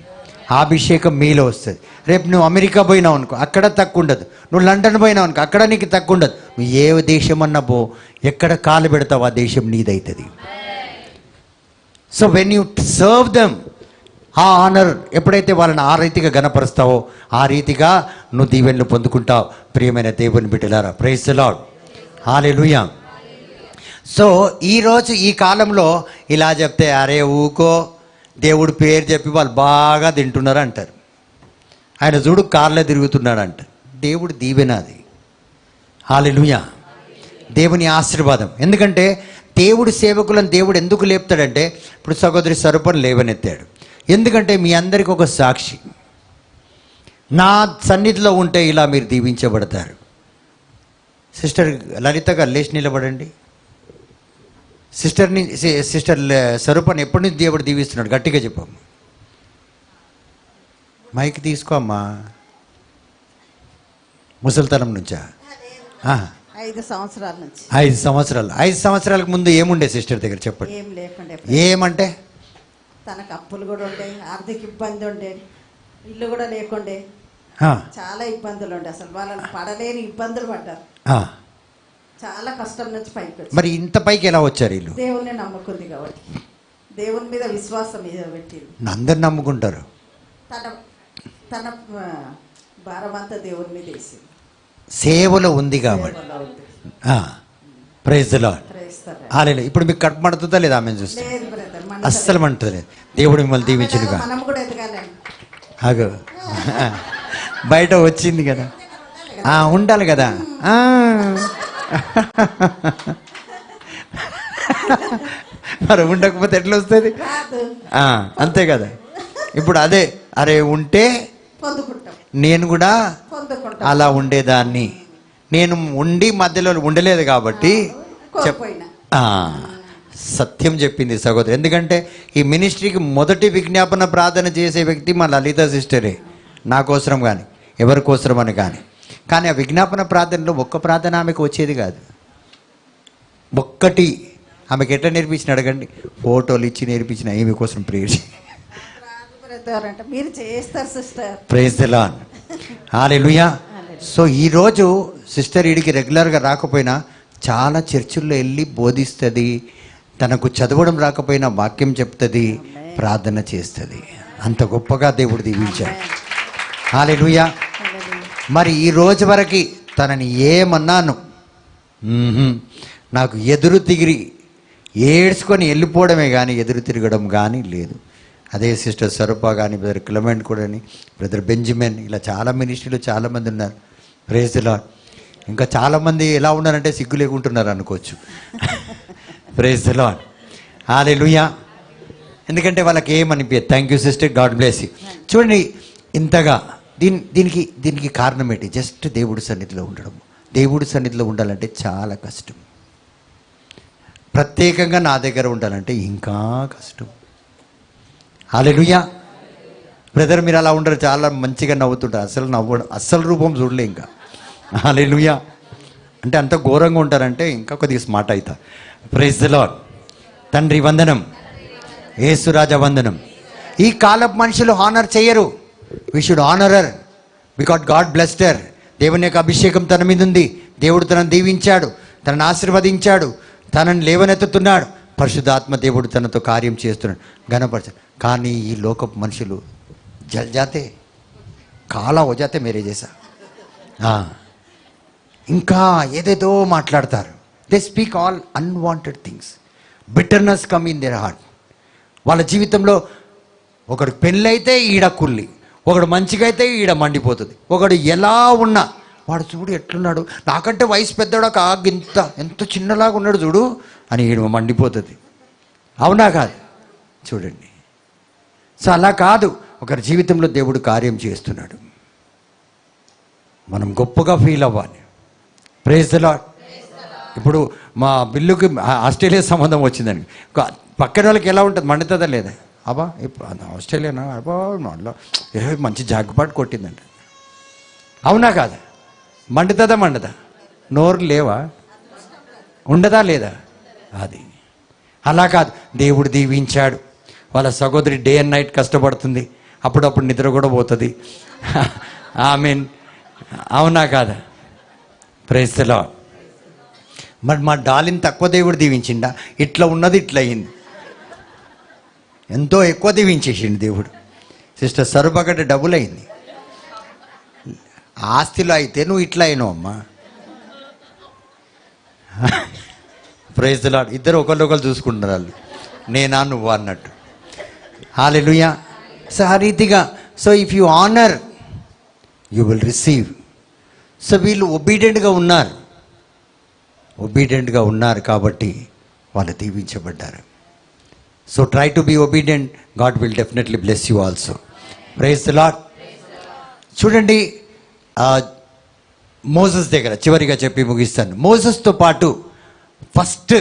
ఆ అభిషేకం మీలో వస్తుంది. రేపు నువ్వు అమెరికా పోయినావు అనుకో, అక్కడ తక్కువ ఉండదు. నువ్వు లండన్ పోయినావు అనుకో, అక్కడ నీకు తక్కువ ఉండదు. నువ్వు ఏ దేశం అన్నా పో, ఎక్కడ కాలు పెడతావు ఆ దేశం నీదవుతుంది. So when you serve them, ఆ ఆనర్ ఎప్పుడైతే వాళ్ళని ఆ రీతిగా గణపరుస్తావో, ఆ రీతిగా నువ్వు దీవెనలు పొందుకుంటావు. ప్రియమైన దేవుని బిడ్డలారా, praise the lord, hallelujah. So ఈరోజు ఈ కాలంలో ఇలా చెప్తే అరే ఊకో, దేవుడు పేరు చెప్పి వాళ్ళు బాగా తింటున్నారు అంటారు. ఆయన చూడు కార్లో తిరుగుతున్నాడు అంట. దేవుడు దీవెన అది. హల్లెలూయా. దేవుని ఆశీర్వాదం. ఎందుకంటే దేవుడి సేవకులను దేవుడు ఎందుకు లేపుతాడంటే, ఇప్పుడు సహోదరి స్వరూపం లేవనెత్తాడు. ఎందుకంటే మీ అందరికీ ఒక సాక్షి, నా సన్నిధిలో ఉంటే ఇలా మీరు దీవించబడతారు. సిస్టర్ లలిత గారు లేచి నిలబడండి. సిస్టర్ స్వరూపాన్ని ఎప్పటి నుంచి దేవుడు దీవిస్తున్నాడు గట్టిగా చెప్పమ్మా. మైక్ తీసుకో అమ్మా. ముసలితనం నుంచా? 5 సంవత్సరాల నుంచి. 5 సంవత్సరాలు. 5 సంవత్సరాలకు ముందు ఏముండే సిస్టర్ దగ్గర చెప్పండి. ఏం లేకుండే. ఏమంటే తనకు అప్పులు కూడా ఉండే, ఆర్థిక ఇబ్బంది ఉండే, ఇల్లు కూడా లేకుండే, చాలా ఇబ్బందులు ఉండే. అసలు వాళ్ళని పడలేని ఇబ్బందులు పడ్డారు. చాలా కష్టం నుంచి పైకి వచ్చారు. మరి ఇంత పైకి ఎలా వచ్చారు వీళ్ళు? దేవుణ్ణి నమ్ముకుంది కాబట్టి, దేవుని మీద విశ్వాసం మీద పెట్టింది. అందరు నమ్ముకుంటారు. తన భారం అంతా దేవుని మీద వేసింది. సేవలో ఉంది కాబట్టి. Praise the lord, hallelujah. ఇప్పుడు మీకు కడుపు మండుతుందా లేదా? ఆమె చూస్తే అస్సలు మంటలేదు. దేవుడు మిమ్మల్ని దీవించునుగా. మనం కూడా ఎదగాలండి. అగో బయట వచ్చింది కదా, ఉండాలి కదా. మరి ఉండకపోతే ఎట్లా వస్తుంది? అంతే కదా. ఇప్పుడు అదే, అరే ఉంటే నేను కూడా అలా ఉండేదాన్ని. నేను ఉండి మధ్యలో ఉండలేదు కాబట్టి సత్యం చెప్పింది సహోదరు. ఎందుకంటే ఈ మినిస్ట్రీకి మొదటి విజ్ఞాపన ప్రార్థన చేసే వ్యక్తి మా లలిత సిస్టరే, నా కోసరం కానీ ఎవరి కోసరం అని కానీ ఆ విజ్ఞాపన ప్రార్థనలో ఒక్క ప్రార్థన ఆమెకు వచ్చేది కాదు. ఒక్కటి ఆమెకి ఎట్లా నేర్పించిన అడగండి, ఫోటోలు ఇచ్చి నేర్పించిన ఈమె కోసం ప్రేయర్ మీరు చేస్తారు sister. Praise the lord, hallelujah. So ఈరోజు సిస్టర్ ఈడికి రెగ్యులర్గా రాకపోయినా చాలా చర్చిల్లో వెళ్ళి బోధిస్తుంది. తనకు చదవడం రాకపోయినా వాక్యం చెప్తుంది, ప్రార్థన చేస్తుంది. అంత గొప్పగా దేవుడు దీవించాడు. హల్లెలూయా. మరి ఈ రోజు వరకు తనని ఏమన్నాను, నాకు ఎదురు తిరిగి ఏడ్చుకొని వెళ్ళిపోవడమే కానీ ఎదురు తిరగడం కానీ లేదు. అదే సిస్టర్ స్వరూప కానీ, బ్రదర్ క్లెమెంట్ కూడా, బ్రదర్ బెంజమిన్, ఇలా చాలా మినిస్ట్రీలు చాలామంది ఉన్నారు. Praise the lord. ఇంకా చాలామంది ఎలా ఉన్నారంటే సిగ్గు లేకుంటున్నారు అనుకోవచ్చు. Praise the lord. హల్లెలూయా. ఎందుకంటే వాళ్ళకి ఏమనిపించదు. Thank you sister, God bless you. చూడండి, ఇంతగా దీనికి కారణం ఏంటి? జస్ట్ దేవుడి సన్నిధిలో ఉండడం. దేవుడి సన్నిధిలో ఉండాలంటే చాలా కష్టం. ప్రత్యేకంగా నా దగ్గర ఉండాలంటే ఇంకా కష్టం. హల్లెలూయా. బ్రదర్ మీరు అలా ఉండరు, చాలా మంచిగా నవ్వుతుంటారు. అస్సలు రూపం చూడలే ఇంకా. హల్లెలూయా. అంటే అంత ఘోరంగా ఉంటారంటే ఇంకా కొద్దిగా స్మార్ట్ అవుతా. Praise the Lord. తండ్రి వందనం, యేసురాజా వందనం. ఈ కాలపు మనుషులు హానర్ చేయరు. We should honour her because God blessed her. దేవుని యొక్క అభిషేకం తన మీద ఉంది. దేవుడు తనను దీవించాడు, తనను ఆశీర్వదించాడు, తనను లేవనెత్తుతున్నాడు. పరిశుద్ధాత్మ దేవుడు తనతో కార్యం చేస్తున్నాడు, ఘనపరచాడు. కానీ ఈ లోకపు మనుషులు జల్ జాతే, కాలా హో జాతే మేరే చేసా. ఇంకా ఏదేదో మాట్లాడతారు. They speak all unwanted things. Bitterness come in their heart. వాళ్ళ జీవితంలో ఒకడు పెళ్ళైతే ఈడ కుళ్ళి, ఒకడు మంచిగా అయితే ఈడ మండిపోతుంది. ఒకడు ఎలా ఉన్నా వాడు చూడు ఎట్లున్నాడు, నాకంటే వయసు పెద్దోడా ఎంత చిన్నలాగా ఉన్నాడు చూడు అని ఈడ మండిపోతుంది. అవునా కాదు? చూడండి. సో అలా కాదు, ఒకరి జీవితంలో దేవుడు కార్యం చేస్తున్నాడు, మనం గొప్పగా ఫీల్ అవ్వాలి. Praise the lord. ఇప్పుడు మా బిల్లుకి ఆస్ట్రేలియా సంబంధం వచ్చిందని పక్కన వాళ్ళకి ఎలా ఉంటుంది? మండుతుందా లేదా? అబ్బా ఇప్పుడు ఆస్ట్రేలియానా, అబ్బా మనలో మంచి జాగ్పాటు కొట్టిందంట. అవునా కాదా? మండుతుందా మండదా? నోరు లేవా? ఉండదా లేదా? అది అలా కాదు. దేవుడు దీవించాడు. వాళ్ళ సహోదరి డే అండ్ నైట్ కష్టపడుతుంది, అప్పుడప్పుడు నిద్ర కూడా పోతుంది. ఆమేన్. అవునా కాదా? Praise the lord. మరి మా డాలిని తక్కువ దేవుడు దీవించిండా? ఇట్లా ఉన్నది ఇట్లా అయింది. ఎంతో ఎక్కువ దీవించేసిండు దేవుడు. సిస్టర్ సరుప కంటే డబుల్ అయింది. ఆస్తిలో అయితే నువ్వు ఇట్లా అయినావు అమ్మా. Praise the lord. ఇద్దరు ఒకళ్ళు చూసుకుంటున్నారు, వాళ్ళు నేనా నువ్వు అన్నట్టు. హల్లెలూయా. సో ఆ రీతిగా, so if you honour you will receive. So వీళ్ళు ఒబీడియంట్గా ఉన్నారు కాబట్టి వాళ్ళు దీవించబడ్డారు. So try to be obedient, God will definitely bless you also. Praise the Lord. చూడండి, మోసెస్ దగ్గర చివరిగా చెప్పి ముగిస్తాను. మోసెస్తో పాటు ఫస్ట్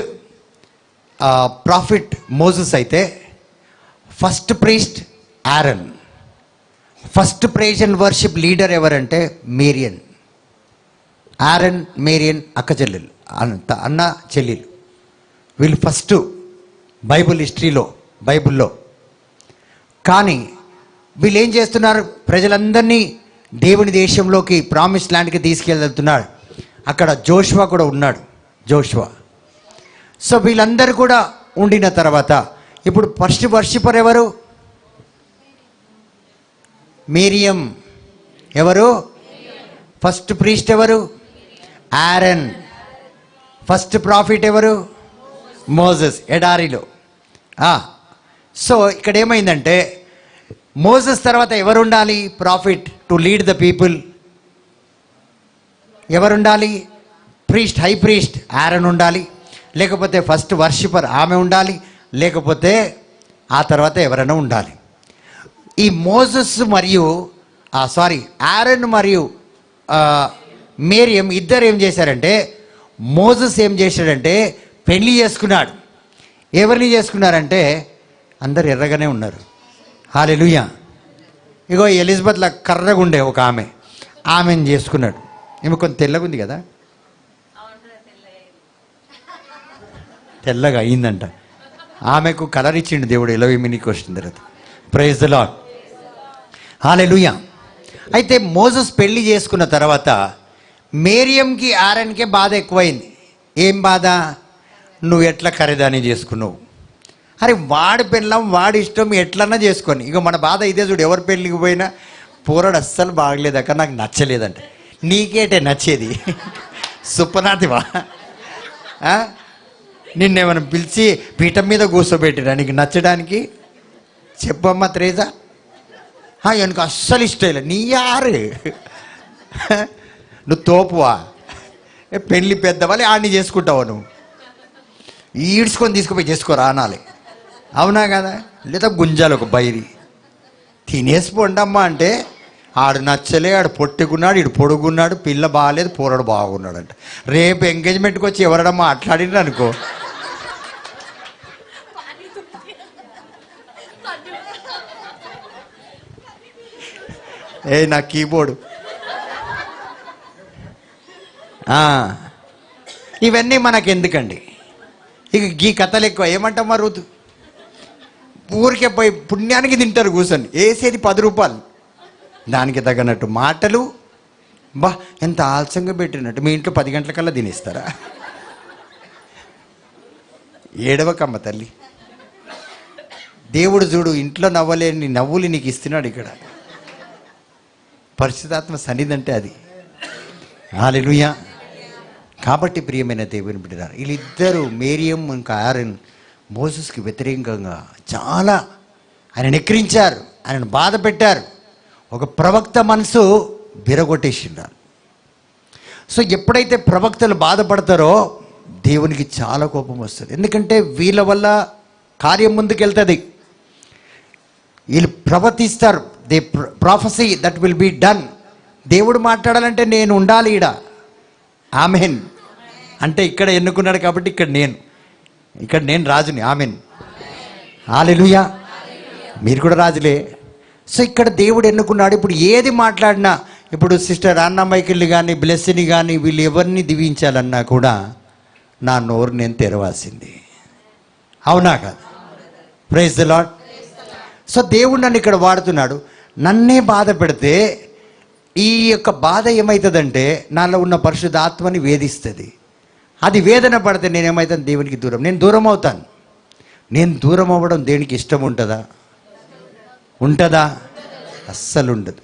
ప్రాఫిట్ మోసెస్ అయితే, first priest Aaron, first praise and worship leader ఎవరంటే మేరియన్. ఆరన్, మేరియన్ అక్క చెల్లెలు, అన్న చెల్లెలు. వీళ్ళు ఫస్ట్ బైబిల్ హిస్టరీలో, బైబిల్లో. కానీ వీళ్ళు ఏం చేస్తున్నారు? ప్రజలందరినీ దేవుని దేశంలోకి, ప్రామిస్ ల్యాండ్కి తీసుకెళ్తున్నాడు. అక్కడ జోషువా కూడా ఉన్నాడు, జోషువా. సో వీళ్ళందరూ కూడా ఉండిన తర్వాత ఇప్పుడు ఫస్ట్ వర్షిపర్ ఎవరు? మేరియం. ఎవరు? ఫస్ట్ ప్రీస్ట్ ఎవరు? ఆరన్. ఫస్ట్ ప్రాఫిట్ ఎవరు? మోసెస్, ఎడారిలో. సో ఇక్కడ ఏమైందంటే, మోసెస్ తర్వాత ఎవరు ఉండాలి? Profit to lead the people. ఎవరు ఉండాలి? ప్రీస్ట్, హై ప్రీస్ట్ ఆరన్ ఉండాలి, లేకపోతే ఫస్ట్ వర్షిపర్ ఆమె ఉండాలి, లేకపోతే ఆ తర్వాత ఎవరైనా ఉండాలి. ఈ మోసెస్ మరియు ఆరన్ మరియు మేరియం ఇద్దరు ఏం చేశారంటే, మోసెస్ ఏం చేశాడంటే పెళ్లి చేసుకున్నాడు. ఎవరిని చేసుకున్నారంటే, అందరు ఎర్రగానే ఉన్నారు. హల్లెలూయా. ఇగో ఎలిజబెత్లా కర్రగా ఉండే ఒక ఆమెను చేసుకున్నాడు. ఈమె కొంచెం తెల్లగా ఉంది కదా, తెల్లగా అయిందంట. ఆమెకు కలర్ ఇచ్చిండు దేవుడు 11 వచ్చిన తర్వాత. Praise the lord. హల్లెలూయా. అయితే మోసెస్ పెళ్లి చేసుకున్న తర్వాత మేరియంకి ఆరన్కే బాధ ఎక్కువైంది. ఏం బాధ? నువ్వు ఎట్లా ఖరీదాని చేసుకున్నావు? అరే వాడి పెళ్ళం వాడి ఇష్టం, ఎట్లన్నా చేసుకొని. ఇక మన బాధ ఇదే చూడు. ఎవరి పెళ్ళికి పోయినా పోరాడు అస్సలు బాగలేదక్క, నాకు నచ్చలేదంటే. నీకేటే నచ్చేది? సుప్పనాతివా? నిన్నేమైనా పిలిచి పీఠం మీద కూర్చోబెట్టిరా నీకు నచ్చడానికి? చెప్పమ్మా త్రేజా. எனக்கு అస్సలు ఇష్టం లేదు. నీ యారు నువ్వు తోపువా? పెళ్ళి పెద్దవాళ్ళే ఆడిని చేసుకుంటావు నువ్వు. ఈడ్చుకొని తీసుకుపోయి చేసుకోరా అనాలి. అవునా కదా? లేదా గుంజాలి ఒక బైరి తినేసిపోండమ్మా అంటే ఆడు నచ్చలే, ఆడు పొట్టుకున్నాడు, ఇడు పొడుగున్నాడు, పిల్ల బాగాలేదు, పోరడు బాగున్నాడు అంట. రేపు ఎంగేజ్మెంట్కి వచ్చి ఎవరడమ్మా మాట్లాడినారు అనుకో, నా కీబోర్డు. ఇవన్నీ మనకెందుకండి? ఇక ఈ కథలు ఎక్కువ. ఏమంటామా ఋతు? ఊరికే పోయి పుణ్యానికి తింటారు కూర్చొని, వేసేది 10 రూపాయలు. దానికి తగినట్టు మాటలు. బా ఎంత ఆలస్యంగా పెట్టినట్టు. మీ ఇంట్లో 10 గంటలకల్లా తినేస్తారా? ఏడవకమ్మ తల్లి. దేవుడు చూడు ఇంట్లో నవ్వలేని నవ్వులు నీకు ఇస్తున్నాడు. ఇక్కడ పరిశుద్ధాత్మ సన్నిధి అది. హల్లెలూయా. కాబట్టి ప్రియమైన దేవుని బిడ్డలారా, వీళ్ళిద్దరూ మేరియం ఇంకా ఆరోన్ మోసెస్కి వ్యతిరేకంగా చాలా ఆయన ఎక్కిరించారు, ఆయనను బాధ పెట్టారు. ఒక ప్రవక్త మనసు విరగొట్టేసిండారు. సో ఎప్పుడైతే ప్రవక్తలు బాధపడతారో దేవునికి చాలా కోపం వస్తుంది. ఎందుకంటే వీళ్ళ వల్ల కార్యం ముందుకెళ్తుంది. వీళ్ళు ప్రవర్తిస్తారు. They prophecy that will be done. దేవుడు మాట్లాడాలంటే నేను ఉండాలి ఈడ. ఆమెన్ అంటే ఇక్కడ ఎన్నుకున్నాడు కాబట్టి ఇక్కడ నేను రాజుని. ఆమెన్. హల్లెలూయా. మీరు కూడా రాజులే. సో ఇక్కడ దేవుడు ఎన్నుకున్నాడు. ఇప్పుడు ఏది మాట్లాడినా, ఇప్పుడు సిస్టర్ అన్నా మైకిల్ని కానీ బ్లెస్సీని కానీ వీళ్ళు ఎవరిని దీవించాలన్నా కూడా నా నోరు నేను తెరవాల్సింది. అవునా కాదు? Praise the lord. సో దేవుడు నన్ను ఇక్కడ వాడుతున్నాడు. నన్నే బాధ పెడితే ఈ యొక్క బాధ ఏమవుతుందంటే నాలో ఉన్న పరిశుద్ధ ఆత్మని వేధిస్తుంది. అది వేదన పడితే నేనేమవుతాను? దేవునికి దూరం. నేను దూరం అవుతాను. నేను దూరం అవ్వడం దేవునికి ఇష్టం ఉంటుందా? అస్సలు ఉండదు.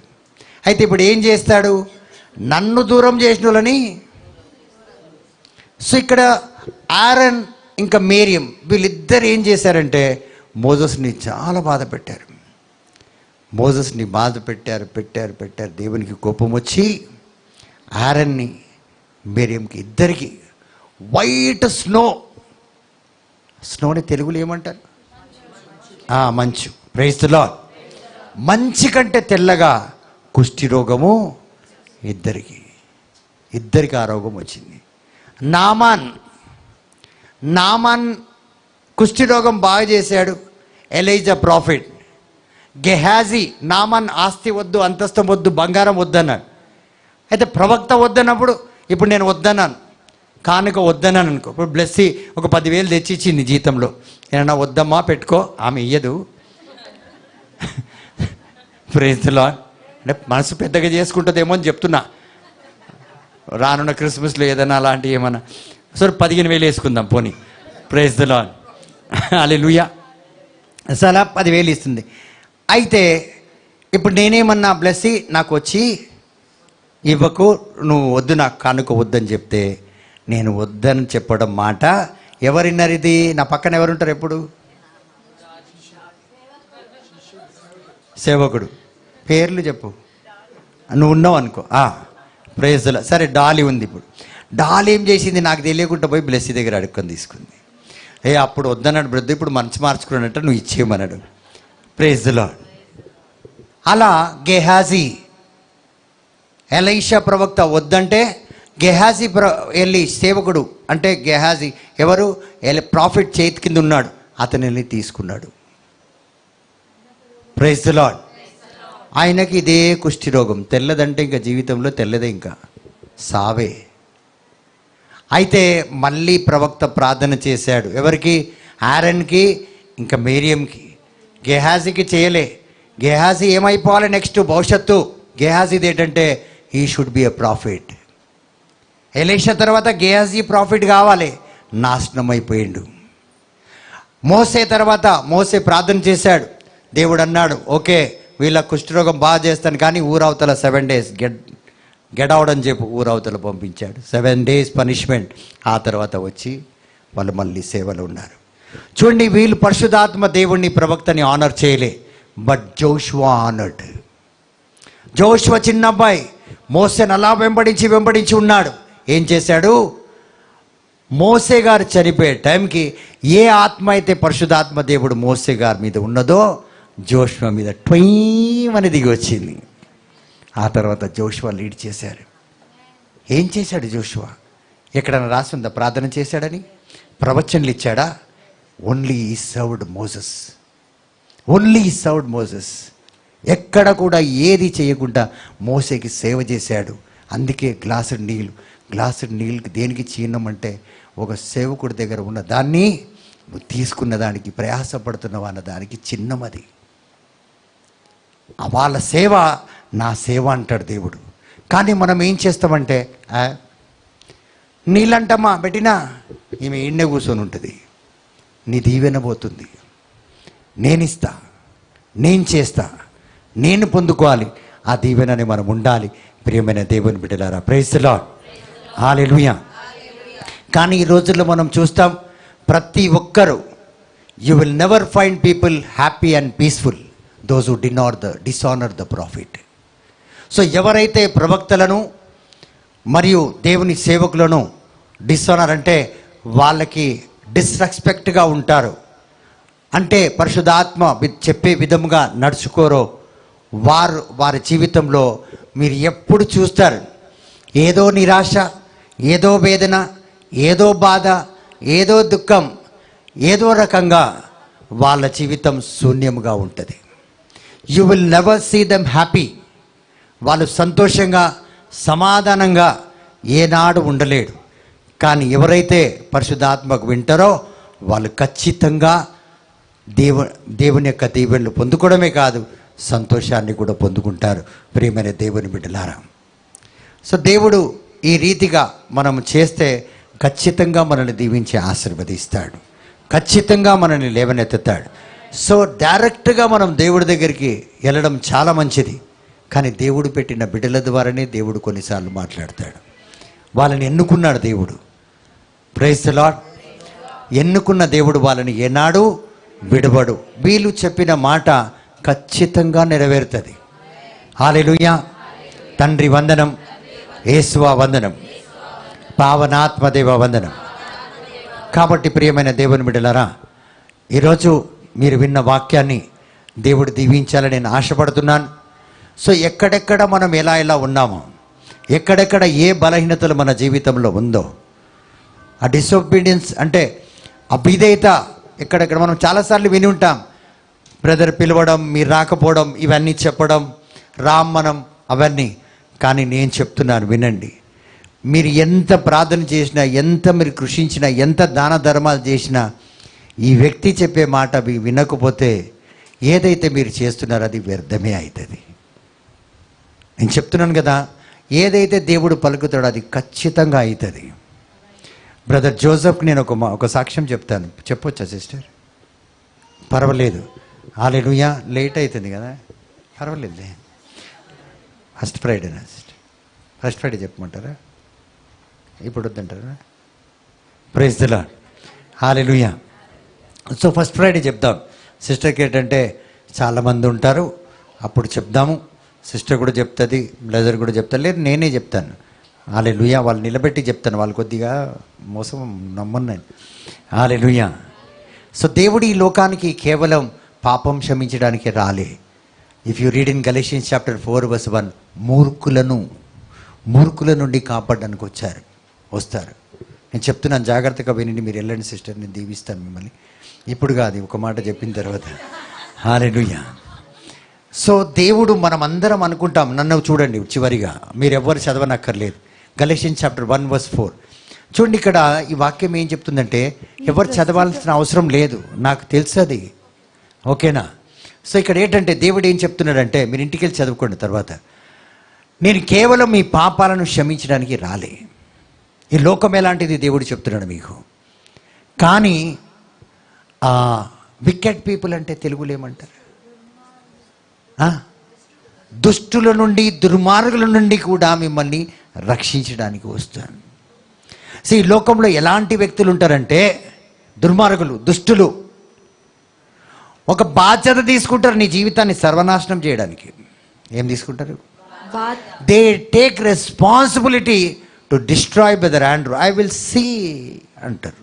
అయితే ఇప్పుడు ఏం చేస్తాడు? నన్ను దూరం చేసిన వాళ్ళని. సో ఇక్కడ ఆరోన్ ఇంకా మేరియం వీళ్ళిద్దరు ఏం చేశారంటే మోసెస్ని చాలా బాధ పెట్టారు. మోసెస్ని బాధ పెట్టారు. దేవునికి కోపం వచ్చి ఆరోన్ని మేరియంకి ఇద్దరికి వైట్ స్నోని తెలుగులో ఏమంటారు? మంచు. Praise the lord. మంచి కంటే తెల్లగా కుష్టి రోగము ఇద్దరికి ఆ రోగం వచ్చింది. నామాన్ కుష్టి రోగం బాగా చేశాడు. ELISA profit. గెహాజీ నామాన్ ఆస్తి వద్దు, అంతస్తు వద్దు, బంగారం వద్దన్నాడు. అయితే ప్రవక్త వద్దన్నప్పుడు ఇప్పుడు నేను వద్దన్నాను, కానుక వద్దన్నాను అనుకో. ఇప్పుడు బ్లెస్సీ ఒక 10,000 తెచ్చి ఇచ్చింది జీతంలో. ఏమన్నా వద్దమ్మా పెట్టుకో, ఆమె ఇయ్యదు. Praise the Lord. అంటే మనసు పెద్దగా చేసుకుంటుందేమో అని చెప్తున్నా. రానున్న క్రిస్మస్లో ఏదైనా అలాంటివి ఏమన్నా సరే 15,000 వేసుకుందాం పోనీ. Praise the lord. హల్లెలూయా. అసలు అలా 10,000 ఇస్తుంది. అయితే ఇప్పుడు నేనేమన్నా బ్లెస్సీ నాకు వచ్చి ఇవ్వకు, నువ్వు వద్దు, నాకు కానుక వద్దని చెప్తే నేను వద్దని చెప్పడం మాట ఎవరిన్నారు? ఇది నా పక్కన ఎవరుంటారు ఎప్పుడు? సేవకుడు. పేర్లు చెప్పు. నువ్వు ఉన్నావు అనుకో. Praise the lord. సరే డాలీ ఉంది. ఇప్పుడు డాలీ ఏం చేసింది? నాకు తెలియకుండా పోయి బ్లెస్సీ దగ్గర అడుక్కొని తీసుకుంది. అప్పుడు వద్దన్నాడు బ్రద్దు, ఇప్పుడు మనసు మార్చుకున్నట్టు నువ్వు ఇచ్చేయమన్నాడు. Praise the lord. అలా గెహాజీ ఎలీషా ప్రవక్త వద్దంటే గెహాజీ వెళ్ళి సేవకుడు అంటే గెహాజీ ఎవరు? ప్రాఫిట్ చేతి కింద ఉన్నాడు, అతను వెళ్ళి తీసుకున్నాడు. Praise the lord. ఆయనకి ఇదే కుష్టి రోగం. తెల్లదంటే ఇంకా జీవితంలో తెల్లదే, ఇంకా సావే. అయితే మళ్ళీ ప్రవక్త ప్రార్థన చేశాడు. ఎవరికి? ఆరోన్కి ఇంకా మేరియంకి. గెహాజీకి చేయలే. గెహాజీ ఏమైపోవాలి నెక్స్ట్ భవిష్యత్తు? గెహాజీది ఏంటంటే he should be a profit. Elisha తర్వాత గెహాజీ ప్రాఫిట్ కావాలి, నాశనం అయిపోయిండు. మోసే తర్వాత మోసే ప్రార్థన చేశాడు. దేవుడు అన్నాడు, ఓకే వీళ్ళ కుష్ఠరోగం బాగా చేస్తాను, కానీ ఊరవతల 7 days గెట్ అవుట్ అని చెప్పి ఊరవతల పంపించాడు. 7 days పనిష్మెంట్. ఆ తర్వాత వచ్చి వాళ్ళు మళ్ళీ సేవలో ఉన్నారు. చూడండి, వీళ్ళు పరిశుద్ధాత్మ దేవుణ్ణి ప్రవక్తని ఆనర్ చేయలే, బట్ జోషువా ఆనర్డ్. జోషువా చిన్న అబ్బాయి మోసేని అలా వెంబడించి ఉన్నాడు. ఏం చేశాడు? మోసే గారు చనిపోయే టైంకి ఏ ఆత్మ అయితే పరిశుద్ధాత్మ దేవుడు మోసే గారి మీద ఉన్నదో జోషువా మీద ట్వైమని దిగి వచ్చింది. ఆ తర్వాత జోషువా లీడ్ చేశారు. ఏం చేశాడు జోషువా? ఎక్కడైనా రాసిందా ప్రార్థన చేశాడని? ప్రవచనలు ఇచ్చాడా? ఓన్లీ ఈ సర్వ్డ్ మోసెస్. ఓన్లీ ఈ సర్వ్డ్ మోసెస్. ఎక్కడ కూడా ఏది చేయకుండా మోసేకి సేవ చేశాడు. అందుకే గ్లాసుడు నీళ్ళకి దేనికి చిహ్నం అంటే, ఒక సేవకుడి దగ్గర ఉన్న దాన్ని నువ్వు తీసుకున్న దానికి, ప్రయాసపడుతున్నావు అన్న దానికి చిహ్నం అది. వాళ్ళ సేవ నా సేవ అంటాడు దేవుడు. కానీ మనం ఏం చేస్తామంటే, నీళ్ళంటమ్మా పెట్టినా ఈమె ఈడనే కూర్చొని ఉంటుంది, నీ దీవెన పోతుంది, నేనిస్తా, నేను చేస్తా, నేను పొందుకోవాలి, ఆ దీవెనని మనం ఉండాలి. ప్రియమైన దేవుని బిడ్డలారా, ప్రైజ్ ది లార్డ్, హల్లెలూయా. కానీ ఈ రోజుల్లో మనం చూస్తాం, ప్రతి ఒక్కరూ, you will never find people happy and peaceful those who dishonour the profit. So ఎవరైతే ప్రవక్తలను మరియు దేవుని సేవకులను డిసానర్ అంటే వాళ్ళకి డిస్రెస్పెక్ట్గా ఉంటారు, అంటే పరిశుద్ధాత్మ చెప్పే విధముగా నడుచుకోరో, వారి జీవితంలో మీరు ఎప్పుడు చూస్తారు ఏదో నిరాశ, ఏదో వేదన, ఏదో బాధ, ఏదో దుఃఖం, ఏదో రకంగా వాళ్ళ జీవితం శూన్యముగా ఉంటుంది. You will never see them happy. వాళ్ళు సంతోషంగా సమాధానంగా ఏనాడు ఉండలేడు. కానీ ఎవరైతే పరిశుద్ధాత్మకు వింటారో వాళ్ళు ఖచ్చితంగా దేవుని యొక్క దీవెనలు పొందుకోవడమే కాదు, సంతోషాన్ని కూడా పొందుకుంటారు. ప్రియమైన దేవుని బిడ్డలారా, సో దేవుడు ఈ రీతిగా మనం చేస్తే ఖచ్చితంగా మనల్ని దీవించి ఆశీర్వదిస్తాడు, ఖచ్చితంగా మనల్ని లేవనెత్తుతాడు. సో డైరెక్ట్గా మనం దేవుడి దగ్గరికి వెళ్ళడం చాలా మంచిది. కానీ దేవుడు పెట్టిన బిడ్డల ద్వారానే దేవుడు కొన్నిసార్లు మాట్లాడతాడు. వాళ్ళని ఎన్నుకున్నాడు దేవుడు. Praise the lord. ఎన్నుకున్న దేవుడు వాళ్ళని ఏనాడు విడవడు. వీళ్ళు చెప్పిన మాట ఖచ్చితంగా నెరవేరుతుంది. హల్లెలూయా. తండ్రి వందనం, యేసువా వందనం, పావనాత్మదేవ వందనం. కాబట్టి ప్రియమైన దేవుని బిడ్డలారా, ఈరోజు మీరు విన్న వాక్యాన్ని దేవుడు దీవించాలని నేను ఆశపడుతున్నాను. సో ఎక్కడెక్కడ మనం ఎలా ఉన్నామో, ఎక్కడెక్కడ ఏ బలహీనతలు మన జీవితంలో ఉందో, ఆ డిసొబీడియన్స్ అంటే అవిధేయత ఎక్కడెక్కడ మనం చాలాసార్లు విని ఉంటాం. బ్రదర్ పిలవడం, మీరు రాకపోవడం, ఇవన్నీ చెప్పడం, రామ్మనం అవన్నీ. కానీ నేను చెప్తున్నాను, వినండి. మీరు ఎంత ప్రార్థన చేసినా, ఎంత మీరు కృషించినా, ఎంత దాన ధర్మాలు చేసినా, ఈ వ్యక్తి చెప్పే మాట వినకపోతే ఏదైతే మీరు చేస్తున్నారో అది వ్యర్థమే అవుతుంది. నేను చెప్తున్నాను కదా, ఏదైతే దేవుడు పలుకుతాడో అది ఖచ్చితంగా అవుతుంది. బ్రదర్ జోసెఫ్కి నేను ఒక సాక్ష్యం చెప్తాను. చెప్పొచ్చా సిస్టర్? పర్వాలేదు. హల్లెలూయా. లేట్ అవుతుంది కదా, పర్వాలేదులే. ఫస్ట్ ఫ్రైడేనా సిస్టర్? ఫస్ట్ ఫ్రైడే చెప్పమంటారా? ఇప్పుడు వద్దంటారా? Praise the lord. Hallelujah. So first Friday చెప్దాం. సిస్టర్కి ఏంటంటే చాలామంది ఉంటారు, అప్పుడు చెప్దాము. సిస్టర్ కూడా చెప్తుంది, బ్రదర్ కూడా చెప్తారు, లేదు నేనే చెప్తాను. హల్లెలూయా. వాళ్ళు నిలబెట్టి చెప్తాను, వాళ్ళు కొద్దిగా మోసం నమ్మను నేను. హల్లెలూయా. సో దేవుడు ఈ లోకానికి కేవలం పాపం క్షమించడానికి రాలే. If you read in Galatians chapter 4:1, మూర్ఖుల నుండి కాపాడడానికి వస్తారు. నేను చెప్తున్నాను, జాగ్రత్తగా వినండి. మీరు వెళ్ళండి సిస్టర్, నేను దీవిస్తాను మిమ్మల్ని. ఇప్పుడు కాదు, ఒక మాట చెప్పిన తర్వాత. హల్లెలూయా. సో దేవుడు, మనం అందరం అనుకుంటాం, నన్ను చూడండి చివరిగా, మీరు ఎవ్వరు చదవనక్కర్లేదు. గలేషియన్స్ చాప్టర్ 1:4 చూడండి. ఇక్కడ ఈ వాక్యం ఏం చెప్తుందంటే, ఎవరు చదవాల్సిన అవసరం లేదు, నాకు తెలుసు అది. ఓకేనా? సో ఇక్కడ ఏంటంటే దేవుడు ఏం చెప్తున్నాడంటే, మీరు ఇంటికి వెళ్ళి చదువుకోండి తర్వాత. నేను కేవలం మీ పాపాలను క్షమించడానికి రాలే. ఈ లోకం ఎలాంటిది దేవుడు చెప్తున్నాడు మీకు. కానీ వికెట్ పీపుల్ అంటే తెలుగులో ఏమంటారు? దుష్టుల నుండి, దుర్మార్గుల నుండి కూడా మిమ్మల్ని రక్షించడానికి వస్తాను. ఈ లోకంలో ఎలాంటి వ్యక్తులు ఉంటారంటే దుర్మార్గులు, దుష్టులు. ఒక బాధ్యత తీసుకుంటారు నీ జీవితాన్ని సర్వనాశనం చేయడానికి. ఏం తీసుకుంటారు? They take responsibility to destroy brother Andrew. I will see అంటారు.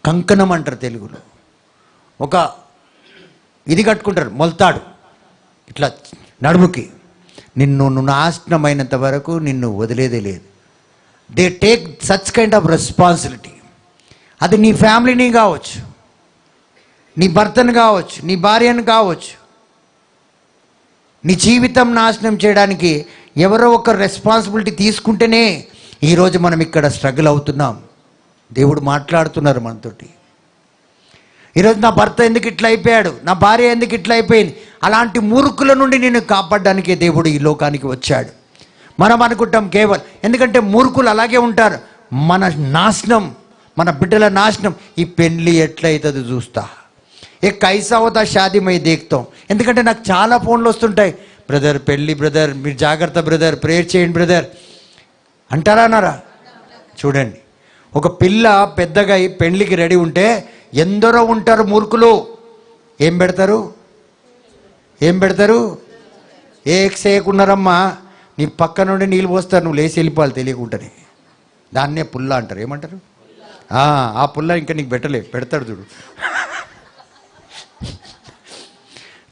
కంకణం అంటారు తెలుగులో. ఒక ఇది కట్టుకుంటారు, మొలతాడు ఇట్లా నడుముకి. నిన్ను నాశనమైనంత వరకు నిన్ను వదిలేదే లేదు. They take such kind of responsibility. అది నీ ఫ్యామిలీని కావచ్చు, నీ భర్తను కావచ్చు, నీ భార్యను కావచ్చు. నీ జీవితం నాశనం చేయడానికి ఎవరో ఒక రెస్పాన్సిబిలిటీ తీసుకుంటేనే ఈరోజు మనం ఇక్కడ స్ట్రగుల్ అవుతున్నాం. దేవుడు మాట్లాడుతున్నారు మనతోటి. ఈరోజు నా భర్త ఎందుకు ఇట్లా అయిపోయాడు, నా భార్య ఎందుకు ఇట్లా అయిపోయింది, అలాంటి మూర్ఖుల నుండి నేను కాపాడడానికే దేవుడు ఈ లోకానికి వచ్చాడు. మనం అనుకుంటాం కేవలం, ఎందుకంటే మూర్ఖులు అలాగే ఉంటారు. మన నాశనం, మన బిడ్డల నాశనం ఈ పెళ్ళి ఎట్లయితుంది చూస్తా, ఏ కైసా అవుతా షాదీ మై దేక్తాం. ఎందుకంటే నాకు చాలా ఫోన్లు వస్తుంటాయి, బ్రదర్ పెళ్ళి బ్రదర్, మీరు జాగ్రత్త బ్రదర్, ప్రేయర్ చేయండి బ్రదర్ అంటారా అన్నారా? చూడండి, ఒక పిల్ల పెద్దగా పెళ్ళికి రెడీ ఉంటే ఎందరో ఉంటారు మూర్ఖులు. ఏం పెడతారు? ఏ చేయకున్నారమ్మా, నీ పక్క నుండి నీళ్ళు పోస్తారు, నువ్వు లేచి వెళ్ళిపోవాలి తెలియకుండానే. దాన్నే పుల్ల అంటారు. ఏమంటారు? ఆ పుల్ల ఇంకా నీకు పెడతాడు చూడు.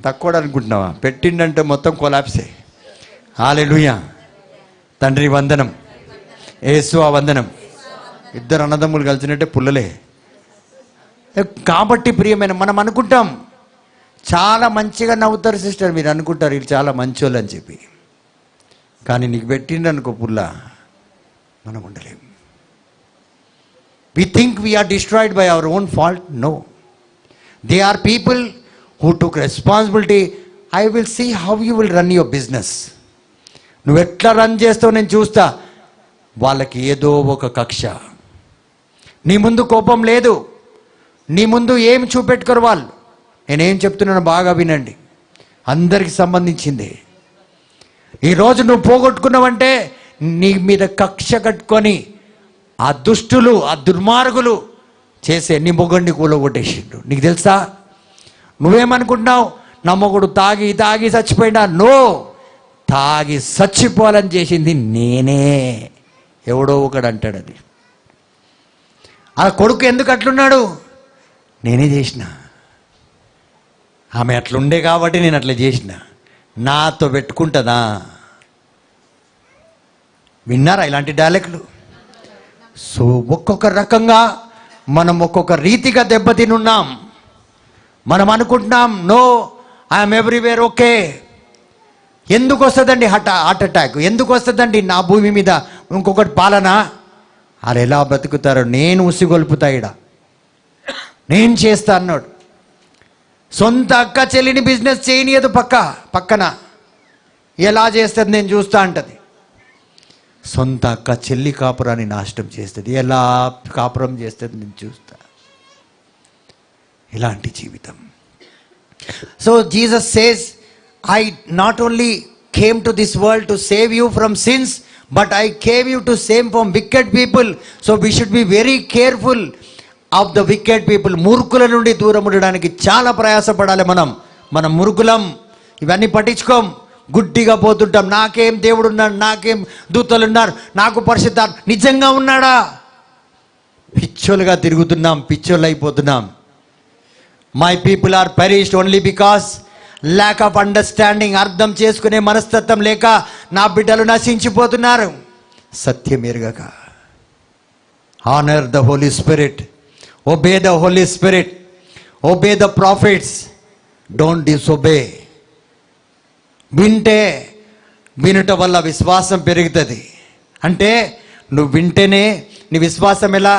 తక్కువ అనుకుంటున్నావా? పెట్టిండంటే మొత్తం కొలాప్సే. హల్లెలూయా. తండ్రి వందనం, యేసు వందనం. ఇద్దరు అన్నదమ్ములు కలిసినట్టే పుల్లలే. కాబట్టి ప్రియమైన, మనం అనుకుంటాం చాలా మంచిగా నవ్వుతారు సిస్టర్, మీరు అనుకుంటారు వీళ్ళు చాలా మంచోళ్ళు అని చెప్పి. కానీ నీకు పెట్టిండనుకో పుల్ల, మనం ఉండలేం. We think we are destroyed by our own fault. No. They are people who took responsibility. I will see how you will run your business. నువ్వు ఎట్లా రన్ చేస్తావు నేను చూస్తా. వాళ్ళకి ఏదో ఒక కక్ష. నీ ముందు కోపం లేదు, నీ ముందు ఏం చూపెట్టుకోరు వాళ్ళు. నేనేం చెప్తున్నానో బాగా వినండి, అందరికి సంబంధించింది. ఈరోజు నువ్వు పోగొట్టుకున్నావంటే నీ మీద కక్ష కట్టుకొని ఆ దుష్టులు, ఆ దుర్మార్గులు చేసే నీ మొగుడిని కూలగొట్టేసిండు. నీకు తెలుసా? నువ్వేమనుకుంటున్నావు? నా మొగుడు తాగి చచ్చిపోయినా? నో, తాగి చచ్చిపోవాలని చేసింది నేనే. ఎవడో ఒకడు అంటాడు అది. ఆ కొడుకు ఎందుకు అట్లున్నాడు? నేనే చేసిన. ఆమె అట్లుండే కాబట్టి నేను అట్లా చేసిన. నాతో పెట్టుకుంటుందా? విన్నారా ఇలాంటి డైలాగులు? సో ఒక్కొక్క రకంగా మనం ఒక్కొక్క రీతిగా దెబ్బతినున్నాం. మనం అనుకుంటున్నాం నో, ఐఎమ్ ఎవ్రీవేర్ ఓకే. ఎందుకు వస్తుందండి హార్ట్ అటాక్? ఎందుకు వస్తుందండి నా భూమి మీద ఇంకొకటి పాలన? వాళ్ళు ఎలా బతుకుతారో నేను ఉసిగొల్పుతా, ఇడ నేను చేస్తా అన్నాడు. సొంత అక్క చెల్లిని బిజినెస్ చేయనియదు పక్కన. ఎలా చేస్తుంది నేను చూస్తా అంటది. సొంత అక్క చెల్లి కాపురాన్ని నాశనం చేస్తుంది. ఎలా కాపురం చేస్తుంది నేను చూస్తా. ఇలాంటి జీవితం. So Jesus says, I not only came to this world to save you from sins, but I came you to save from wicked people. So we should be very careful of the wicked people. మూర్ఖుల నుండి దూరం ఉండడానికి చాలా ప్రయాసపడాలి మనం మూర్ఖులం. ఇవన్నీ పట్టించుకోం, గుడ్డిగా పోతుంటాం. నాకేం దేవుడు ఉన్నాడు, నాకేం దూతలు ఉన్నారు, నాకు పరిశుద్ధాత్మ. నిజంగా ఉన్నాడా? పిచ్చోలుగా తిరుగుతున్నాం, పిచ్చోళ్ళు అయిపోతున్నాం. My people are perished only because lack of understanding. అర్థం చేసుకునే మనస్తత్వం లేక నా బిడ్డలు నశించిపోతున్నారు. సత్యం ఎరగక. Honour the Holi spirit, obey the Holi spirit, obey the prophets, don't disobey. వినుట వల్ల విశ్వాసం పెరుగుతుంది. అంటే నువ్వు వింటేనే నీ విశ్వాసం ఎలా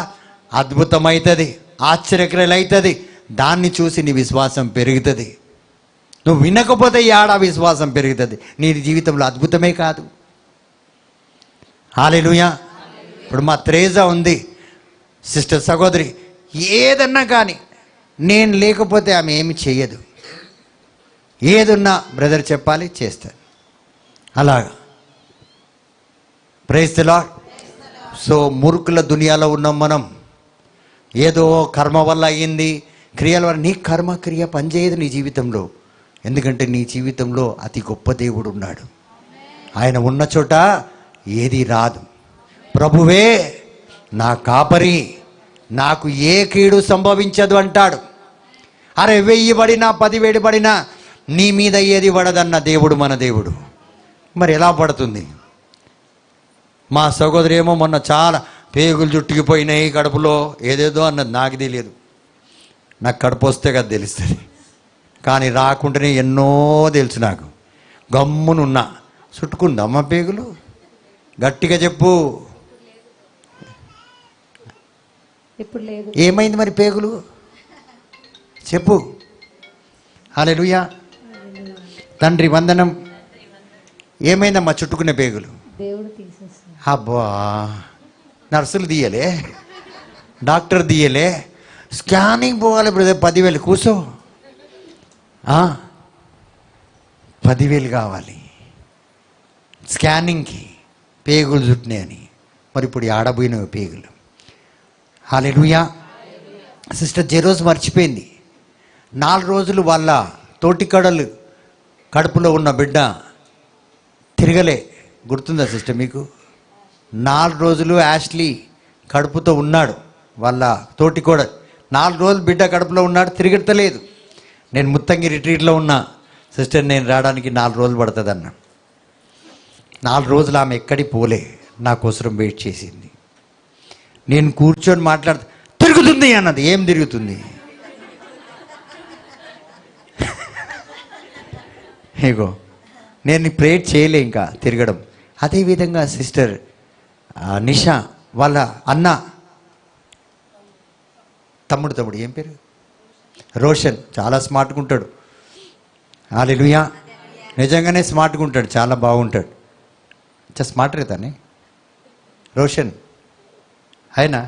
అద్భుతమవుతుంది, ఆశ్చర్యకరమవుతుంది. దాన్ని చూసి నీ విశ్వాసం పెరుగుతుంది. నువ్వు వినకపోతే ఏడా విశ్వాసం పెరుగుతుంది. నీ జీవితంలో అద్భుతమే కాదు. హల్లెలూయా. ఇప్పుడు మా త్రేజా ఉంది, సిస్టర్ సహోదరి, ఏదన్నా కానీ నేను లేకపోతే ఆమె ఏమి చెయ్యదు. ఏదున్నా బ్రదర్ చెప్పాలి, చేస్తాను. అలాగా. Praise the lord. సో మూర్ఖుల దునియాలో ఉన్నాం మనం. ఏదో కర్మ వల్ల అయ్యింది, క్రియల వల్ల. నీ కర్మ క్రియ పనిచేయదు నీ జీవితంలో. ఎందుకంటే నీ జీవితంలో అతి గొప్ప దేవుడు ఉన్నాడు. ఆయన ఉన్న చోట ఏది రాదు. ప్రభువే నా కాపరి, నాకు ఏ కీడు సంభవించదు అంటాడు. అరే 1000 పడినా 10,000 పడినా నీ మీద ఏది పడదన్న దేవుడు మన దేవుడు. మరి ఎలా పడుతుంది? మా సహోదరి ఏమో మొన్న చాలా పేగులు చుట్టుకుపోయినాయి కడుపులో ఏదేదో అన్నది. నాకు తెలియదు, నాకు కడుపు వస్తే కదా తెలుస్తుంది. కానీ రాకుండానే ఎన్నో తెలుసు నాకు. గమ్మునున్నా. చుట్టుకుందమ్మా పేగులు? గట్టిగా చెప్పు. ఇప్పుడు లేదు. ఏమైంది మరి పేగులు? చెప్పు. హల్లెలూయా. తండ్రి వందనం. ఏమైందమ్మా చుట్టుకునే పేగులు? దేవుడు తీసేస్తాడు. అబ్బా, నర్సులు తీయలే, డాక్టర్ తీయలే, స్కానింగ్ పోవాలి బ్రదర్. 10,000 కూర్చో. 10,000 కావాలి స్కానింగ్కి, పేగులు చుట్టినాయని. మరి ఇప్పుడు ఆడబోయినవి పేగులు. హల్లెలూయా. సిస్టర్ జెరోస్ మర్చిపోయింది. 4 రోజులు వాళ్ళ తోటికడలు కడుపులో ఉన్న బిడ్డ తిరగలే. గుర్తుందా సిస్టర్ మీకు? 4 రోజులు యాష్లీ కడుపుతో ఉన్నాడు. వాళ్ళ తోటికోడ 4 రోజులు బిడ్డ కడుపులో ఉన్నాడు, తిరగలేదు. నేను ముత్తంగి రిట్రీట్లో ఉన్నా సిస్టర్, నేను రావడానికి 4 రోజులు పడుతుందన్న. 4 రోజులు ఆమె ఎక్కడికి పోలే, నా కోసం వెయిట్ చేసింది. నేను కూర్చొని మాట్లాడుతూ తిరుగుతుంది అన్నది. ఏం తిరుగుతుంది? ఇగో నేను ప్రేట్ చేయలే ఇంకా తిరగడం. అదేవిధంగా సిస్టర్ నిషా వాళ్ళ అన్న తమ్ముడు ఏం పేరు? రోషన్. చాలా స్మార్ట్గా ఉంటాడు. హల్లెలూయా. నిజంగానే స్మార్ట్గా ఉంటాడు, చాలా బాగుంటాడు. స్మార్ట్ रहता रोशन है ना?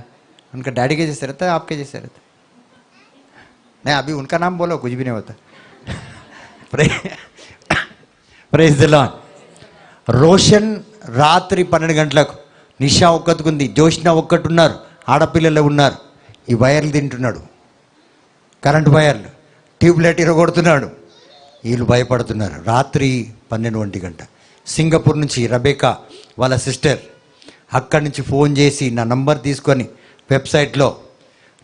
उनका डैडी के जैसे रहता है, आपके जैसे रहता है? नहीं, अभी उनका नाम बोलो, कुछ भी नहीं होता. Praise the lord. రోషన్ రాత్రి 12 గంటలకు, నిషా ఒక్కతుకుంది, జోష్న ఒక్కటి ఉన్నారు, ఆడపిల్లలు ఉన్నారు. ఈ వైర్లు తింటున్నాడు, కరెంటు వైర్లు, ట్యూబ్లైట్ ఇరగొడుతున్నాడు. వీళ్ళు భయపడుతున్నారు. రాత్రి 12 గంట. సింగపూర్ నుంచి రబేకా వాళ్ళ సిస్టర్ అక్కడి నుంచి ఫోన్ చేసి నా నంబర్ తీసుకొని, వెబ్సైట్లో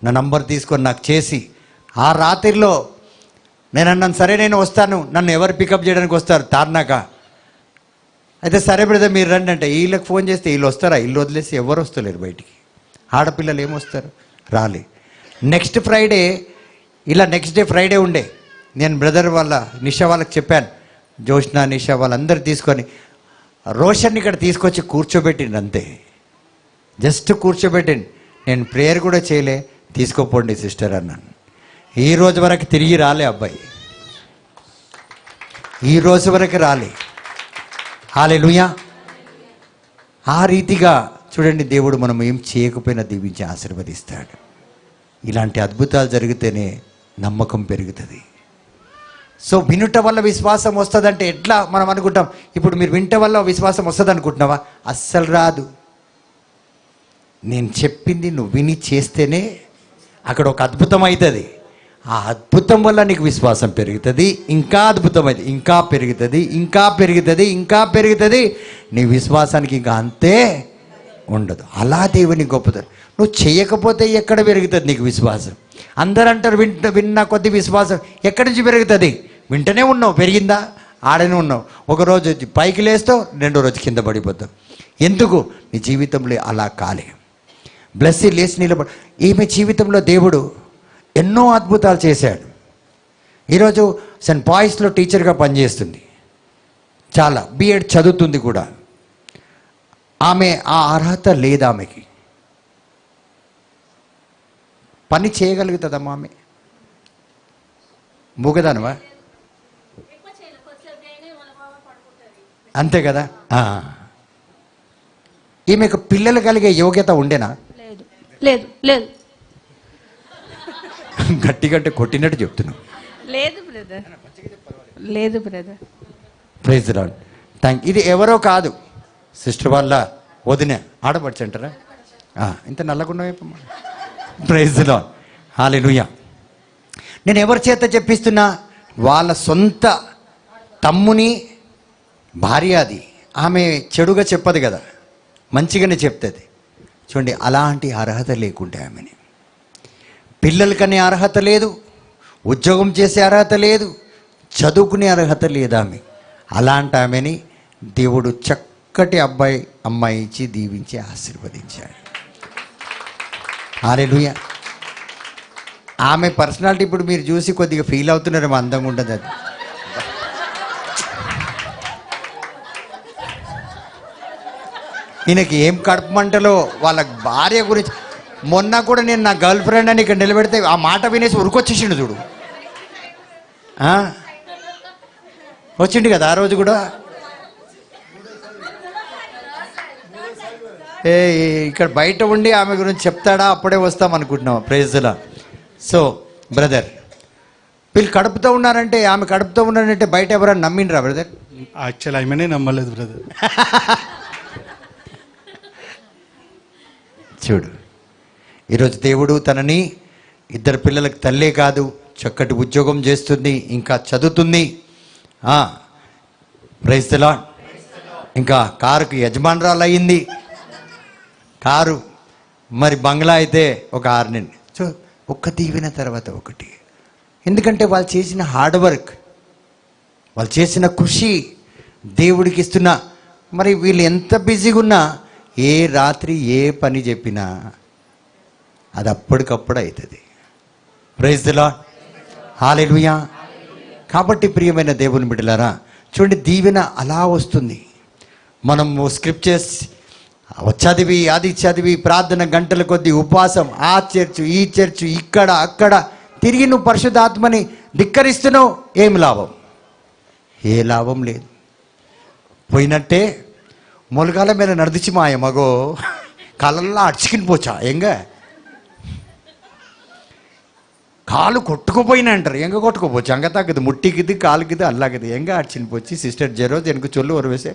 నా నంబర్ తీసుకొని నాకు చేసి, ఆ రాత్రిలో నేను అన్నాను సరే నేను వస్తాను, నన్ను ఎవరు పికప్ చేయడానికి వస్తారు తార్నాక? అయితే సరే బ్రదర్ మీరు రండి అంటే, వీళ్ళకి ఫోన్ చేస్తే వీళ్ళు వస్తారా? ఇల్లు వదిలేసి ఎవరు వస్తలేరు బయటికి. ఆడపిల్లలు ఏమొస్తారు? రాలే. నెక్స్ట్ ఫ్రైడే, ఇలా నెక్స్ట్ డే ఫ్రైడే ఉండే, నేను బ్రదర్ వాళ్ళ నిషా వాళ్ళకి చెప్పాను, జోష్న నిషా వాళ్ళందరూ తీసుకొని రోషన్ ఇక్కడ తీసుకొచ్చి కూర్చోబెట్టిండి. అంతే, జస్ట్ కూర్చోబెట్టిండి. నేను ప్రేయర్ కూడా చేయలే. తీసుకోపోండి సిస్టర్ అన్నాను. ఈ రోజు వరకు తిరిగి రాలే అబ్బాయి, ఈ రోజు వరకు రాలే. హల్లెలూయా. ఆ రీతిగా చూడండి, దేవుడు మనం ఏం చేయకపోయినా దీవించి ఆశీర్వదిస్తాడు. ఇలాంటి అద్భుతాలు జరిగితేనే నమ్మకం పెరుగుతుంది. సో వినుట వల్ల విశ్వాసం వస్తుందంటే ఎట్లా మనం అనుకుంటాం? ఇప్పుడు మీరు వింట వల్ల విశ్వాసం వస్తుంది అనుకుంటున్నావా? అస్సలు రాదు. నేను చెప్పింది నువ్వు విని చేస్తేనే అక్కడ ఒక అద్భుతం అవుతుంది. ఆ అద్భుతం వల్ల నీకు విశ్వాసం పెరుగుతుంది, ఇంకా అద్భుతమైంది, ఇంకా పెరుగుతుంది, ఇంకా పెరుగుతుంది, ఇంకా పెరుగుతుంది. నీ విశ్వాసానికి ఇంకా అంతే ఉండదు. అలా దేవుని గొప్పతనం. నువ్వు చేయకపోతే ఎక్కడ పెరుగుతుంది నీకు విశ్వాసం? అందరూ అంటారు విన్న కొద్ది విశ్వాసం. ఎక్కడి నుంచి పెరుగుతుంది? వింటనే ఉన్నావు, పెరిగిందా? ఆడనే ఉన్నావు. ఒకరోజు పైకి లేస్తావు, 2వ రోజు కింద పడిపోతావు. ఎందుకు? నీ జీవితంలో అలా కాలే. బ్లెస్సీ లేచి నిలబడి, ఈమె జీవితంలో దేవుడు ఎన్నో అద్భుతాలు చేశాడు. ఈరోజు సెయింట్ పాయిస్లో టీచర్గా పనిచేస్తుంది, చాలా B.Ed చదువుతుంది కూడా. ఆమె ఆ అర్హత లేదు ఆమెకి. పని చేయగలుగుతుందమ్మా ఆమె? మూగదానవా? అంతే కదా. ఈమెకు పిల్లలు కలిగే యోగ్యత ఉండేనా? లేదు లేదు లేదు. గట్టిగట్టే కొట్టినట్టు చెప్తున్నావు. లేదు బ్రదర్, లేదు బ్రదర్. Praise the lord. ఇది ఎవరో కాదు, సిస్టర్ వాళ్ళ వదిన, ఆడపడుచు అంటారా? ఇంత నల్లగున్నావే ప్రైజ్ లార్డ్. హల్లెలూయా. నేను ఎవరి చేత చెప్పిస్తున్నా? వాళ్ళ సొంత తమ్ముని భార్య అది. ఆమె చెడుగా చెప్పదు కదా, మంచిగానే చెప్తుంది. చూడండి, అలాంటి అర్హత లేకుంటే ఆమెని, పిల్లలకనే అర్హత లేదు, ఉద్యోగం చేసే అర్హత లేదు, చదువుకునే అర్హత లేదు ఆమె. అలాంటి ఆమెని దేవుడు చక్కటి అమ్మాయి ఇచ్చి దీవించి ఆశీర్వదించాడు. హల్లెలూయా. ఆమె పర్సనాలిటీ ఇప్పుడు మీరు చూసి కొద్దిగా ఫీల్ అవుతున్నారేమో, అందంగా ఉంటుంది అది. ఈయనకి ఏం కడుపు మంటలో వాళ్ళ భార్య గురించి. మొన్న కూడా నేను నా గర్ల్ ఫ్రెండ్ అని ఇక్కడ నిలబెడితే ఆ మాట వినేసి ఉరికొచ్చేసిండు చూడు. వచ్చిండు కదా ఆ రోజు కూడా. ఇక్కడ బయట ఉండి ఆమె గురించి చెప్తాడా, అప్పుడే వస్తాం అనుకుంటున్నాం. Praise the lord. So brother, వీళ్ళు కడుపుతో ఉన్నారంటే, ఆమె కడుపుతో ఉన్నారంటే బయట ఎవరైనా నమ్మిండ్రా బ్రదర్? యాక్చువల్ ఆమెనే నమ్మలేదు బ్రదర్. చూడు, ఈరోజు దేవుడు తనని ఇద్దరు పిల్లలకు తల్లే కాదు, చక్కటి ఉద్యోగం చేస్తుంది, ఇంకా చదువుతుంది. Praise the lord. ఇంకా కారుకు యజమానురాలు అయ్యింది. కారు మరి బంగ్లా అయితే ఒక 6 నెలలు. సో ఒక్క దీవెన తర్వాత ఒకటి. ఎందుకంటే వాళ్ళు చేసిన హార్డ్ వర్క్, వాళ్ళు చేసిన కృషి దేవుడికి ఇస్తున్నా. మరి వీళ్ళు ఎంత బిజీగా ఉన్నా, ఏ రాత్రి ఏ పని చెప్పినా అది అప్పటికప్పుడు అవుతుంది. Praise the lord. హల్లెలూయా. కాబట్టి ప్రియమైన దేవుని బిడ్డలారా, చూడండి, దీవెన అలా వస్తుంది. మనం స్క్రిప్చర్స్ చదివి, అది చదివి, ప్రార్థన గంటల కొద్దీ ఉపవాసం, ఆ చర్చు ఈ చర్చు, ఇక్కడ అక్కడ తిరిగి నువ్వు పరిశుద్ధాత్మని ధిక్కరిస్తున్నావు. ఏం లాభం? ఏ లాభం లేదు. పోయినట్టే మొలగాల మీద నడిచి మాయ మగో కళ్ళల్లో అడ్చుకుని పోచా ఎంగ కాలు కొట్టుకుపోయినా అంటారు. ఎంగ కొట్టుకోపోవచ్చు, అంగ తగ్గదు, ముట్టికిది కాలుకిది అల్లాగది, ఎంగ అడ్చిని పోచి సిస్టర్ జరో వెనుక చొల్లు ఒరవేసే.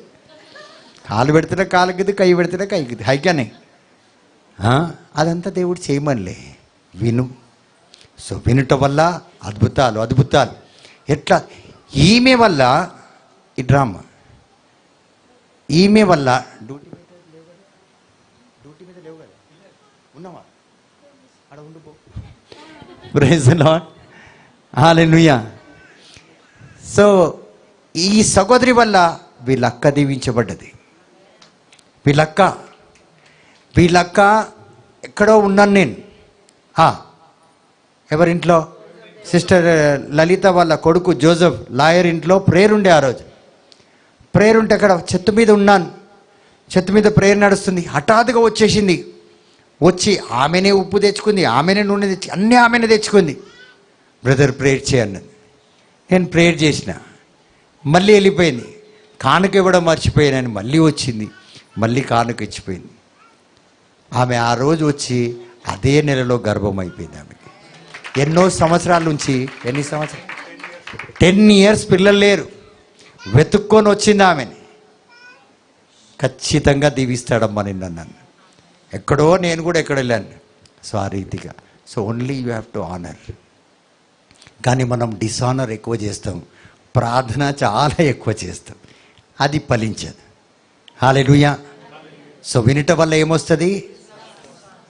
కాలు పెడితేనే కాలుకిది, కై పెడితేనే కైకిది, హైకానే. అదంతా దేవుడు చేయమనిలే, విను. సో వినుట వల్ల అద్భుతాలు అద్భుతాలు. ఎట్లా ఈమె వల్ల ఈ డ్రామా, ఈమె వల్ల డ్యూటీ మీద లేవు కదా, ఉన్నావా అక్కడ ఉండిపో. Praise the lord. Hallelujah. So ఈ సహోదరి వల్ల వీళ్ళక్క దీవించబడ్డది. వీళ్ళక్క ఎక్కడో ఉన్నాను నేను. ఎవరింట్లో? సిస్టర్ లలిత వాళ్ళ కొడుకు జోసెఫ్ లాయర్ ఇంట్లో ప్రేయర్ ఉండే. ఆ రోజు ప్రేయర్ ఉంటే అక్కడ చెట్టు మీద ఉన్నాను. చెట్టు మీద ప్రేయర్ నడుస్తుంది. హఠాత్తుగా వచ్చేసింది. వచ్చి ఆమెనే ఉప్పు తెచ్చుకుంది, ఆమెనే నూనె తెచ్చి, అన్నీ ఆమెనే తెచ్చుకుంది. బ్రదర్ ప్రేయర్ చేయన్నది. నేను ప్రేయర్ చేసిన, మళ్ళీ వెళ్ళిపోయింది. కానుక ఇవ్వడం మర్చిపోయానని మళ్ళీ వచ్చింది, మళ్ళీ కానుక ఇచ్చిపోయింది. ఆమె ఆ రోజు వచ్చి అదే నెలలో గర్భం అయిపోయింది. ఆమెకి ఎన్నో సంవత్సరాల నుంచి, ఎన్ని సంవత్సరాలు, 10 years పిల్లలు లేరు. వెతుక్కొని వచ్చింది ఆమెని. ఖచ్చితంగా దీవిస్తాడమ్మా నిన్ను అన్నాను. ఎక్కడో నేను కూడా ఎక్కడ వెళ్ళాను. సో ఆ రీతిగా, so only you have to honour. కానీ మనం డిసానర్ ఎక్కువ చేస్తాం, ప్రార్థన చాలా ఎక్కువ చేస్తాం, అది ఫలించదు. హల్లెలూయా. సో వినుట వల్ల ఏమొస్తుంది?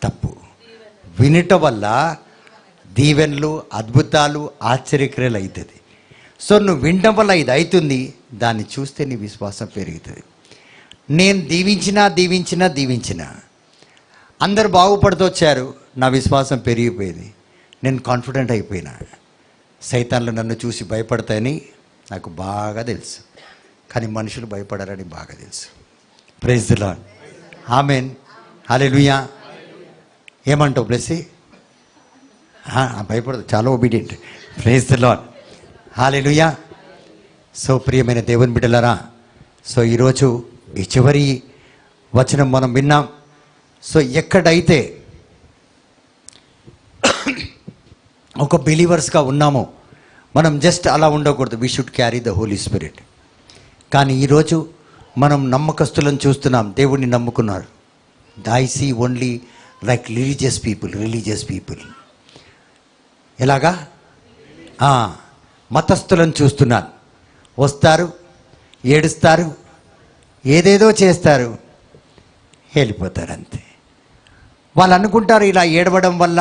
తప్పు. వినుట వల్ల దీవెనలు, అద్భుతాలు, ఆశ్చర్యక్రియలు అవుతుంది. సో నువ్వు వినడం వల్ల ఇది అవుతుంది, దాన్ని చూస్తే నీ విశ్వాసం పెరుగుతుంది. నేను దీవించినా అందరు బాగుపడుతూ వచ్చారు, నా విశ్వాసం పెరిగిపోయింది, నేను కాన్ఫిడెంట్ అయిపోయినా. సైతాన్లు నన్ను చూసి భయపడతాయని నాకు బాగా తెలుసు, కానీ మనుషులు భయపడారని బాగా తెలుసు. Praise the Lord. ఆమేన్. హల్లెలూయా. ఏమంటావు బ్లెస్సీ? భయపడదు, చాలా obedient. Praise the lord. Hallelujah. So ప్రియమైన దేవుని బిడ్డలారా, సో ఈరోజు ఈ చివరి వచనం మనం విన్నాం. సో ఎక్కడైతే ఒక బిలీవర్స్గా ఉన్నామో మనం జస్ట్ అలా ఉండకూడదు. We should carry the Holi spirit. కానీ ఈరోజు మనం నమ్మకస్తులను చూస్తున్నాం, దేవుడిని నమ్ముకున్నారు. I see only like religious people. ఎలాగా? మతస్థులను చూస్తున్నాను. వస్తారు, ఏడుస్తారు, ఏదేదో చేస్తారు, వెళ్ళిపోతారు అంతే. వాళ్ళు అనుకుంటారు ఇలా ఏడవడం వల్ల,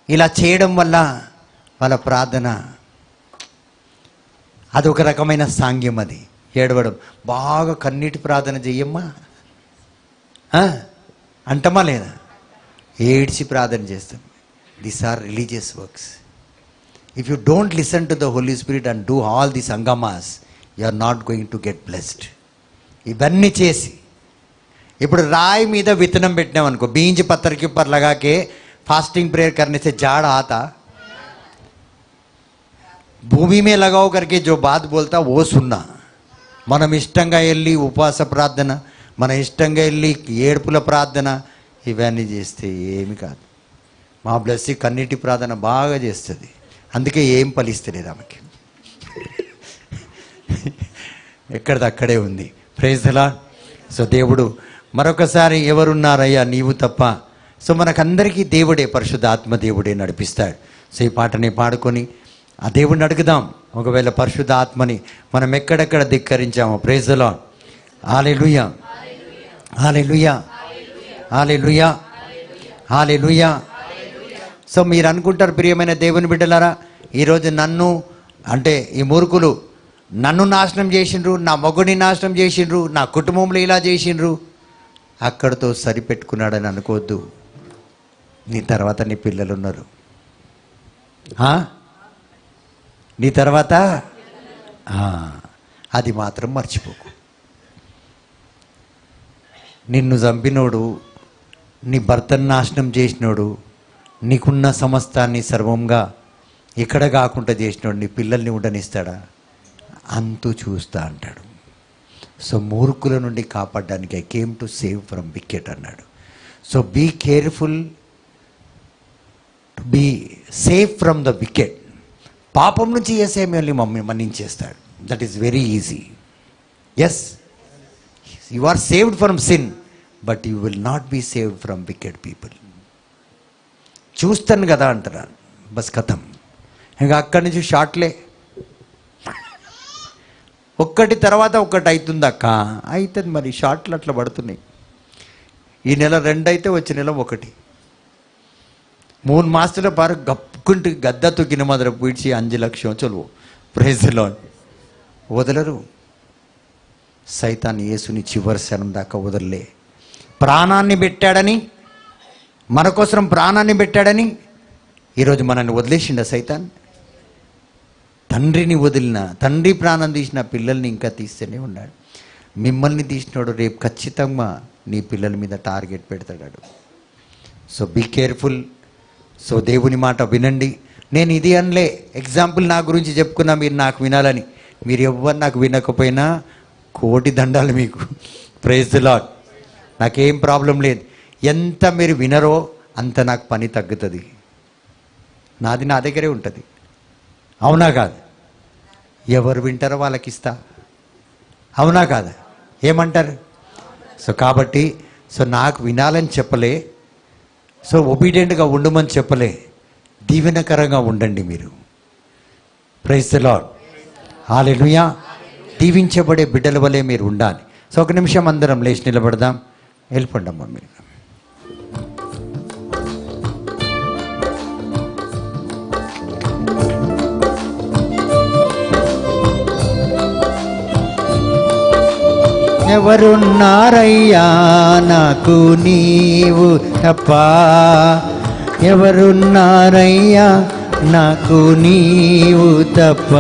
ఇలా చేయడం వల్ల వాళ్ళ ప్రార్థన అది ఒక రకమైన సాంగ్యం. అది ఏడవడం. బాగా కన్నీటి ప్రార్థన చెయ్యమ్మా అంటమా లేదా? ఏడ్చి ప్రార్థన చేస్తాం. These are religious works. If you don't listen to the Holi spirit and do all this అంగమాస్, you are not going to get blessed. ఇవన్నీ చేసి ఇప్పుడు రాయి మీద విత్తనం పెట్టినాం అనుకో, बीज पत्थर के ऊपर लगा के फास्टिंग प्रेयर करने से झाड़ आता, భూమి में लगाओ करके जो बात बोलता वो सुनना. మనం ఇష్టంగా వెళ్ళి ఉపవాస ప్రార్థన, మన ఇష్టంగా వెళ్ళి ఏడుపుల ప్రార్థన ఇవన్నీ చేస్తే ఏమి కాదు. మా బ్లెస్సి కన్నీటి ప్రార్థన బాగా చేస్తుంది, అందుకే ఏం ఫలిస్తలేదు ఆమెకి. ఎక్కడిదక్కడే ఉంది. Praise the lord. సో దేవుడు మరొకసారి ఎవరున్నారయ్యా నీవు తప్ప. సో మనకందరికీ దేవుడే, పరిశుద్ధ ఆత్మ దేవుడే నడిపిస్తాడు. సో ఈ పాటని పాడుకొని ఆ దేవుడిని అడుగుదాం. ఒకవేళ పరిశుద్ధ ఆత్మని మనం ఎక్కడెక్కడ ధిక్కరించామో. Praise the lord. హల్లెలూయా, హల్లెలూయా, హల్లెలూయా, హల్లెలూయా. సో మీరు అనుకుంటారు ప్రియమైన దేవుని బిడ్డలారా, ఈరోజు నన్ను అంటే ఈ మూర్ఖులు నన్ను నాశనం చేసిండ్రు, నా మొగుడిని నాశనం చేసిండ్రు, నా కుటుంబంలో ఇలా చేసిండ్రు, అక్కడితో సరిపెట్టుకున్నాడని అనుకోవద్దు. నీ తర్వాత నీ పిల్లలు ఉన్నారు. నీ తర్వాత అది మాత్రం మర్చిపోకు. నిన్ను చంపినోడు, నీ భర్తను నాశనం చేసినోడు, నీకున్న సమస్తాన్ని సర్వంగా ఎక్కడ కాకుండా చేసినోడు నీ పిల్లల్ని ఉండనిస్తాడా? అంతూ చూస్తా అంటాడు. సో మూర్ఖుల నుండి కాపాడడానికి I came to save from wicked అన్నాడు. So be careful to be safe from the wicked. పాపం నుంచి యేసే మిమ్మల్ని మన్నించేస్తాడు. That is very easy. Yes, you are saved from sin, but you will not be saved from wicked people. చూస్తాను కదా అంటారు, bus కథం. ఇంకా అక్కడి నుంచి షార్ట్లే, ఒక్కటి తర్వాత ఒక్కటి అవుతుంది అక్క, అవుతుంది మరి. షార్ట్లు అట్లా పడుతున్నాయి. ఈ నెల 2 అయితే వచ్చే నెల 1. 3 మాసాల పారు గప్పుకుంటూ గద్ద తొక్కిన మాదిర పీడ్చి 5 లక్షలు చలువు. Praise the lord. వదలరు. సైతాన్ యేసుని చివరి క్షణం దాకా వదలలే. ప్రాణాన్ని పెట్టాడని, మన కోసం ప్రాణాన్ని పెట్టాడని ఈరోజు మనల్ని వదిలేసిండ సైతాన్. తండ్రిని వదిలిన, తండ్రి ప్రాణం తీసిన పిల్లల్ని ఇంకా తీస్తూనే ఉన్నాడు. మిమ్మల్ని తీసినాడు, రేపు ఖచ్చితంగా నీ పిల్లల మీద టార్గెట్ పెడతాడు. So be careful. సో దేవుని మాట వినండి. నేను ఇది అనలే, ఎగ్జాంపుల్ నా గురించి చెప్పుకున్నా మీరు నాకు వినాలని. మీరు ఎవ్వరు నాకు వినకపోయినా కోటి దండాలు మీకు. Praise the lord. నాకేం ప్రాబ్లం లేదు. ఎంత మీరు వినరో అంత నాకు పని తగ్గుతుంది. నాది నా దగ్గరే ఉంటుంది. అవునా కాదు? ఎవరు వింటారో వాళ్ళకి ఇస్తా. అవునా కాదా? ఏమంటారు? సో కాబట్టి సో నాకు వినాలని చెప్పలే, సో ఒబీడియంట్గా ఉండమని చెప్పలే, దీవెనకరంగా ఉండండి మీరు. Praise the lord. హల్లెలూయా. దీవించబడే బిడ్డల వలె మీరు ఉండాలి. సో ఒక నిమిషం అందరం లేచి నిలబడదాం. వెళ్ళిపోండమ్మా మీరు. ఎవరున్నారయ్యా నాకు నీవు తప్ప, ఎవరున్నారయ్యా నాకు నీవు తప్ప,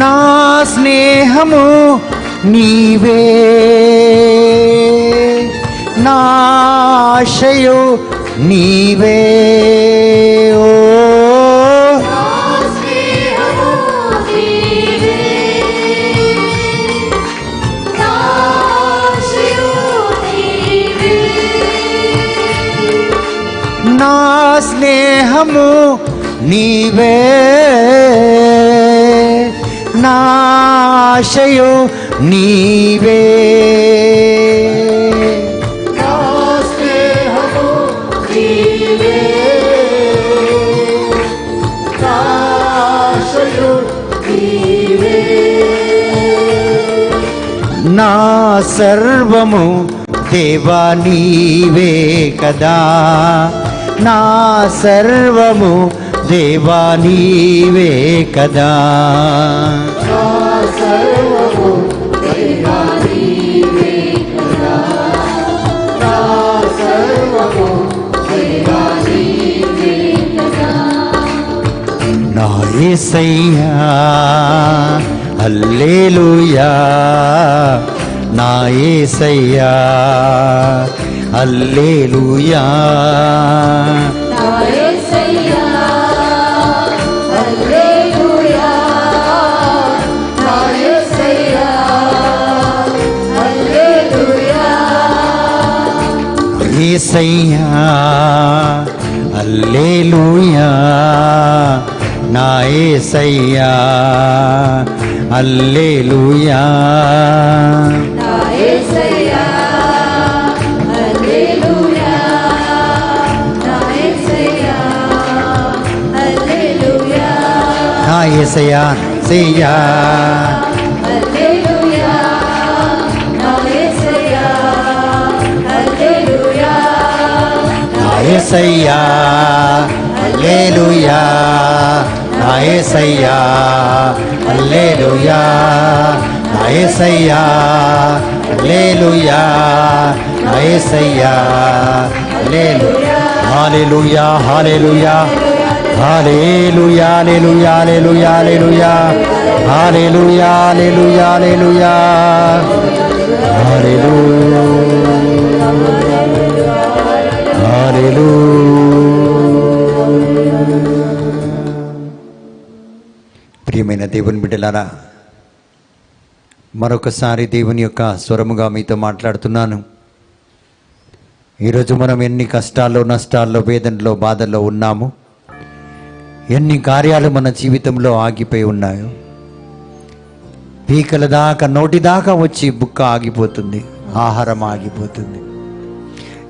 నా స్నేహము నీవే, నా ఆశయు నీవే. ఓ నా స్నేహము నీవే, నా ఆశయు నీవే. నా స్నేహము నీవే, నా ఆశయు నీవే. నా సర్వము దేవా నీవే కదా, నా సర్వము దేవా నీవే కదా. నా సర్వము దేవా నీవే కదా, నా సర్వము దేవా నీవే కదా. నా యేసయ్యా హల్లెలూయా, నా యేసయ్యా హల్లెలూయా. నా యేసయ్యా హల్లెలూయా, నా యేసయ్యా హల్లెలూయా. యేసయ్యా హల్లెలూయా, నా యేసయ్యా హల్లెలూయా. నా యేసయ్యా హల్లెలూయా, నా యేసయ్యా హల్లెలూయా. నా యేసయ్యా యేసయ్యా హల్లెలూయా, నా యేసయ్యా హల్లెలూయా. నా యేసయ్యా హల్లెలూయా, నా యేసయ్యా హల్లెలూయా. నా యేసయ్యా హల్లెలూయా, నా యేసయ్యా హల్లెలూయా. హల్లెలూయా హల్లెలూయా హల్లెలూయా హల్లెలూయా హల్లెలూయా హల్లెలూయా హల్లెలూయా హల్లెలూయా హల్లెలూయా హల్లెలూయా. ప్రియమైన దేవుని బిడ్డలారా, మరొకసారి దేవుని యొక్క స్వరముగా మీతో మాట్లాడుతున్నాను. ఈరోజు మనం ఎన్ని కష్టాల్లో, నష్టాల్లో, వేదనలో, బాధల్లో ఉన్నాము. ఎన్ని కార్యాలు మన జీవితంలో ఆగిపోయి ఉన్నాయో. పీకల దాకా, నోటి దాకా వచ్చి బుక్క ఆగిపోతుంది, ఆహారం ఆగిపోతుంది.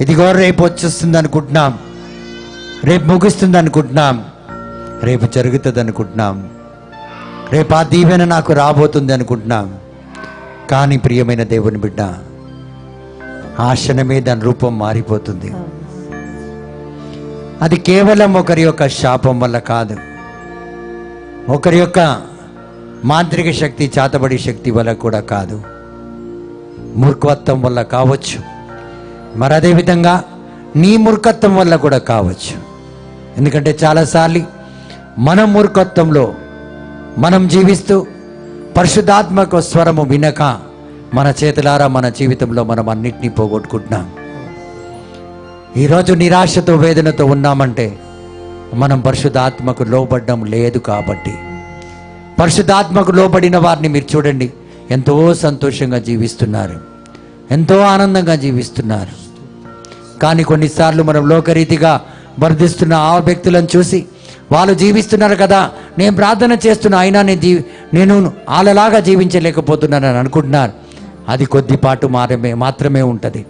ఇదిగో రేపు వచ్చేస్తుంది అనుకుంటున్నాం, రేపు ముగుస్తుంది అనుకుంటున్నాం, రేపు జరుగుతుంది అనుకుంటున్నాం, రేపు ఆ దీవెన నాకు రాబోతుంది అనుకుంటున్నాం. కానీ ప్రియమైన దేవుని బిడ్డ, ఆ క్షణమే దాని రూపం మారిపోతుంది. అది కేవలం ఒకరి యొక్క శాపం వల్ల కాదు, ఒకరి యొక్క మాంత్రిక శక్తి, చాతబడి శక్తి వల్ల కూడా కాదు, మూర్ఖత్వం వల్ల కావచ్చు, మరి అదేవిధంగా నీ మూర్ఖత్వం వల్ల కూడా కావచ్చు. ఎందుకంటే చాలాసార్లు మన మూర్ఖత్వంలో మనం జీవిస్తూ పరిశుద్ధాత్మక స్వరము వినక మన చేతులారా మన జీవితంలో మనం అన్నిటినీ పోగొట్టుకుంటున్నాం. ఈరోజు నిరాశతో, వేదనతో ఉన్నామంటే మనం పరిశుద్ధాత్మకు లోబడడం లేదు కాబట్టి. పరిశుద్ధాత్మకు లోబడిన వారిని మీరు చూడండి, ఎంతో సంతోషంగా జీవిస్తున్నారు, ఎంతో ఆనందంగా జీవిస్తున్నారు. కానీ కొన్నిసార్లు మనం లోకరీతిగా వర్ధిస్తున్న ఆ వ్యక్తులను చూసి, వాళ్ళు జీవిస్తున్నారు కదా, నేను ప్రార్థన చేస్తున్నా అయినా నేను వాళ్ళలాగా జీవించలేకపోతున్నానని అనుకుంటున్నారు. అది కొద్దిపాటు మాత్రమే ఉంటుంది.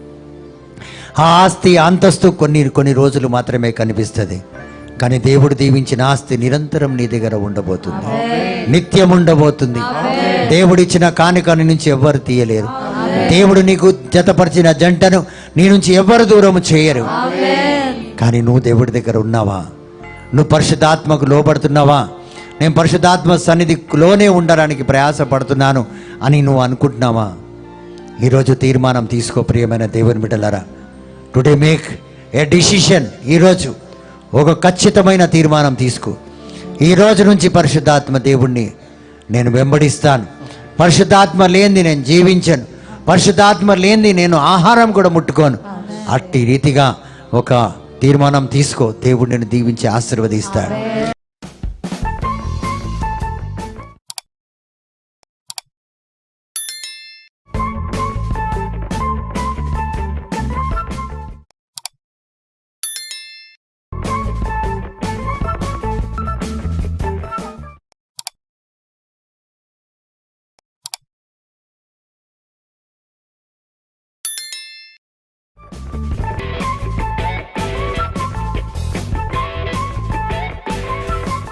ఆ ఆస్తి, అంతస్తు కొన్ని రోజులు మాత్రమే కనిపిస్తుంది. కానీ దేవుడు దీవించిన ఆస్తి నిరంతరం నీ దగ్గర ఉండబోతుంది, నిత్యం ఉండబోతుంది. దేవుడిచ్చిన కానుకని నుంచి ఎవ్వరు తీయలేరు. దేవుడు నీకు జతపరిచిన జంటను నీ నుంచి ఎవ్వరు దూరం చేయరు. కానీ నువ్వు దేవుడి దగ్గర ఉన్నావా? నువ్వు పరిశుద్ధాత్మకు లోబడుతున్నావా? నేను పరిశుద్ధాత్మ సన్నిధిలోనే ఉండడానికి ప్రయాసపడుతున్నాను అని నువ్వు అనుకుంటున్నావా? ఈరోజు తీర్మానం తీసుకో ప్రియమైన దేవుని బిడ్డలారా. Today make a decision. ఈరోజు ఒక ఖచ్చితమైన తీర్మానం తీసుకో. ఈ రోజు నుంచి పరిశుద్ధాత్మ దేవుణ్ణి నేను వెంబడిస్తాను, పరిశుద్ధాత్మ లేనిది నేను జీవించను, పరిశుద్ధాత్మ లేనిది నేను ఆహారం కూడా ముట్టుకోను. అట్టి రీతిగా ఒక తీర్మానం తీసుకో. దేవుడు నిన్ను దీవించి ఆశీర్వదిస్తాడు.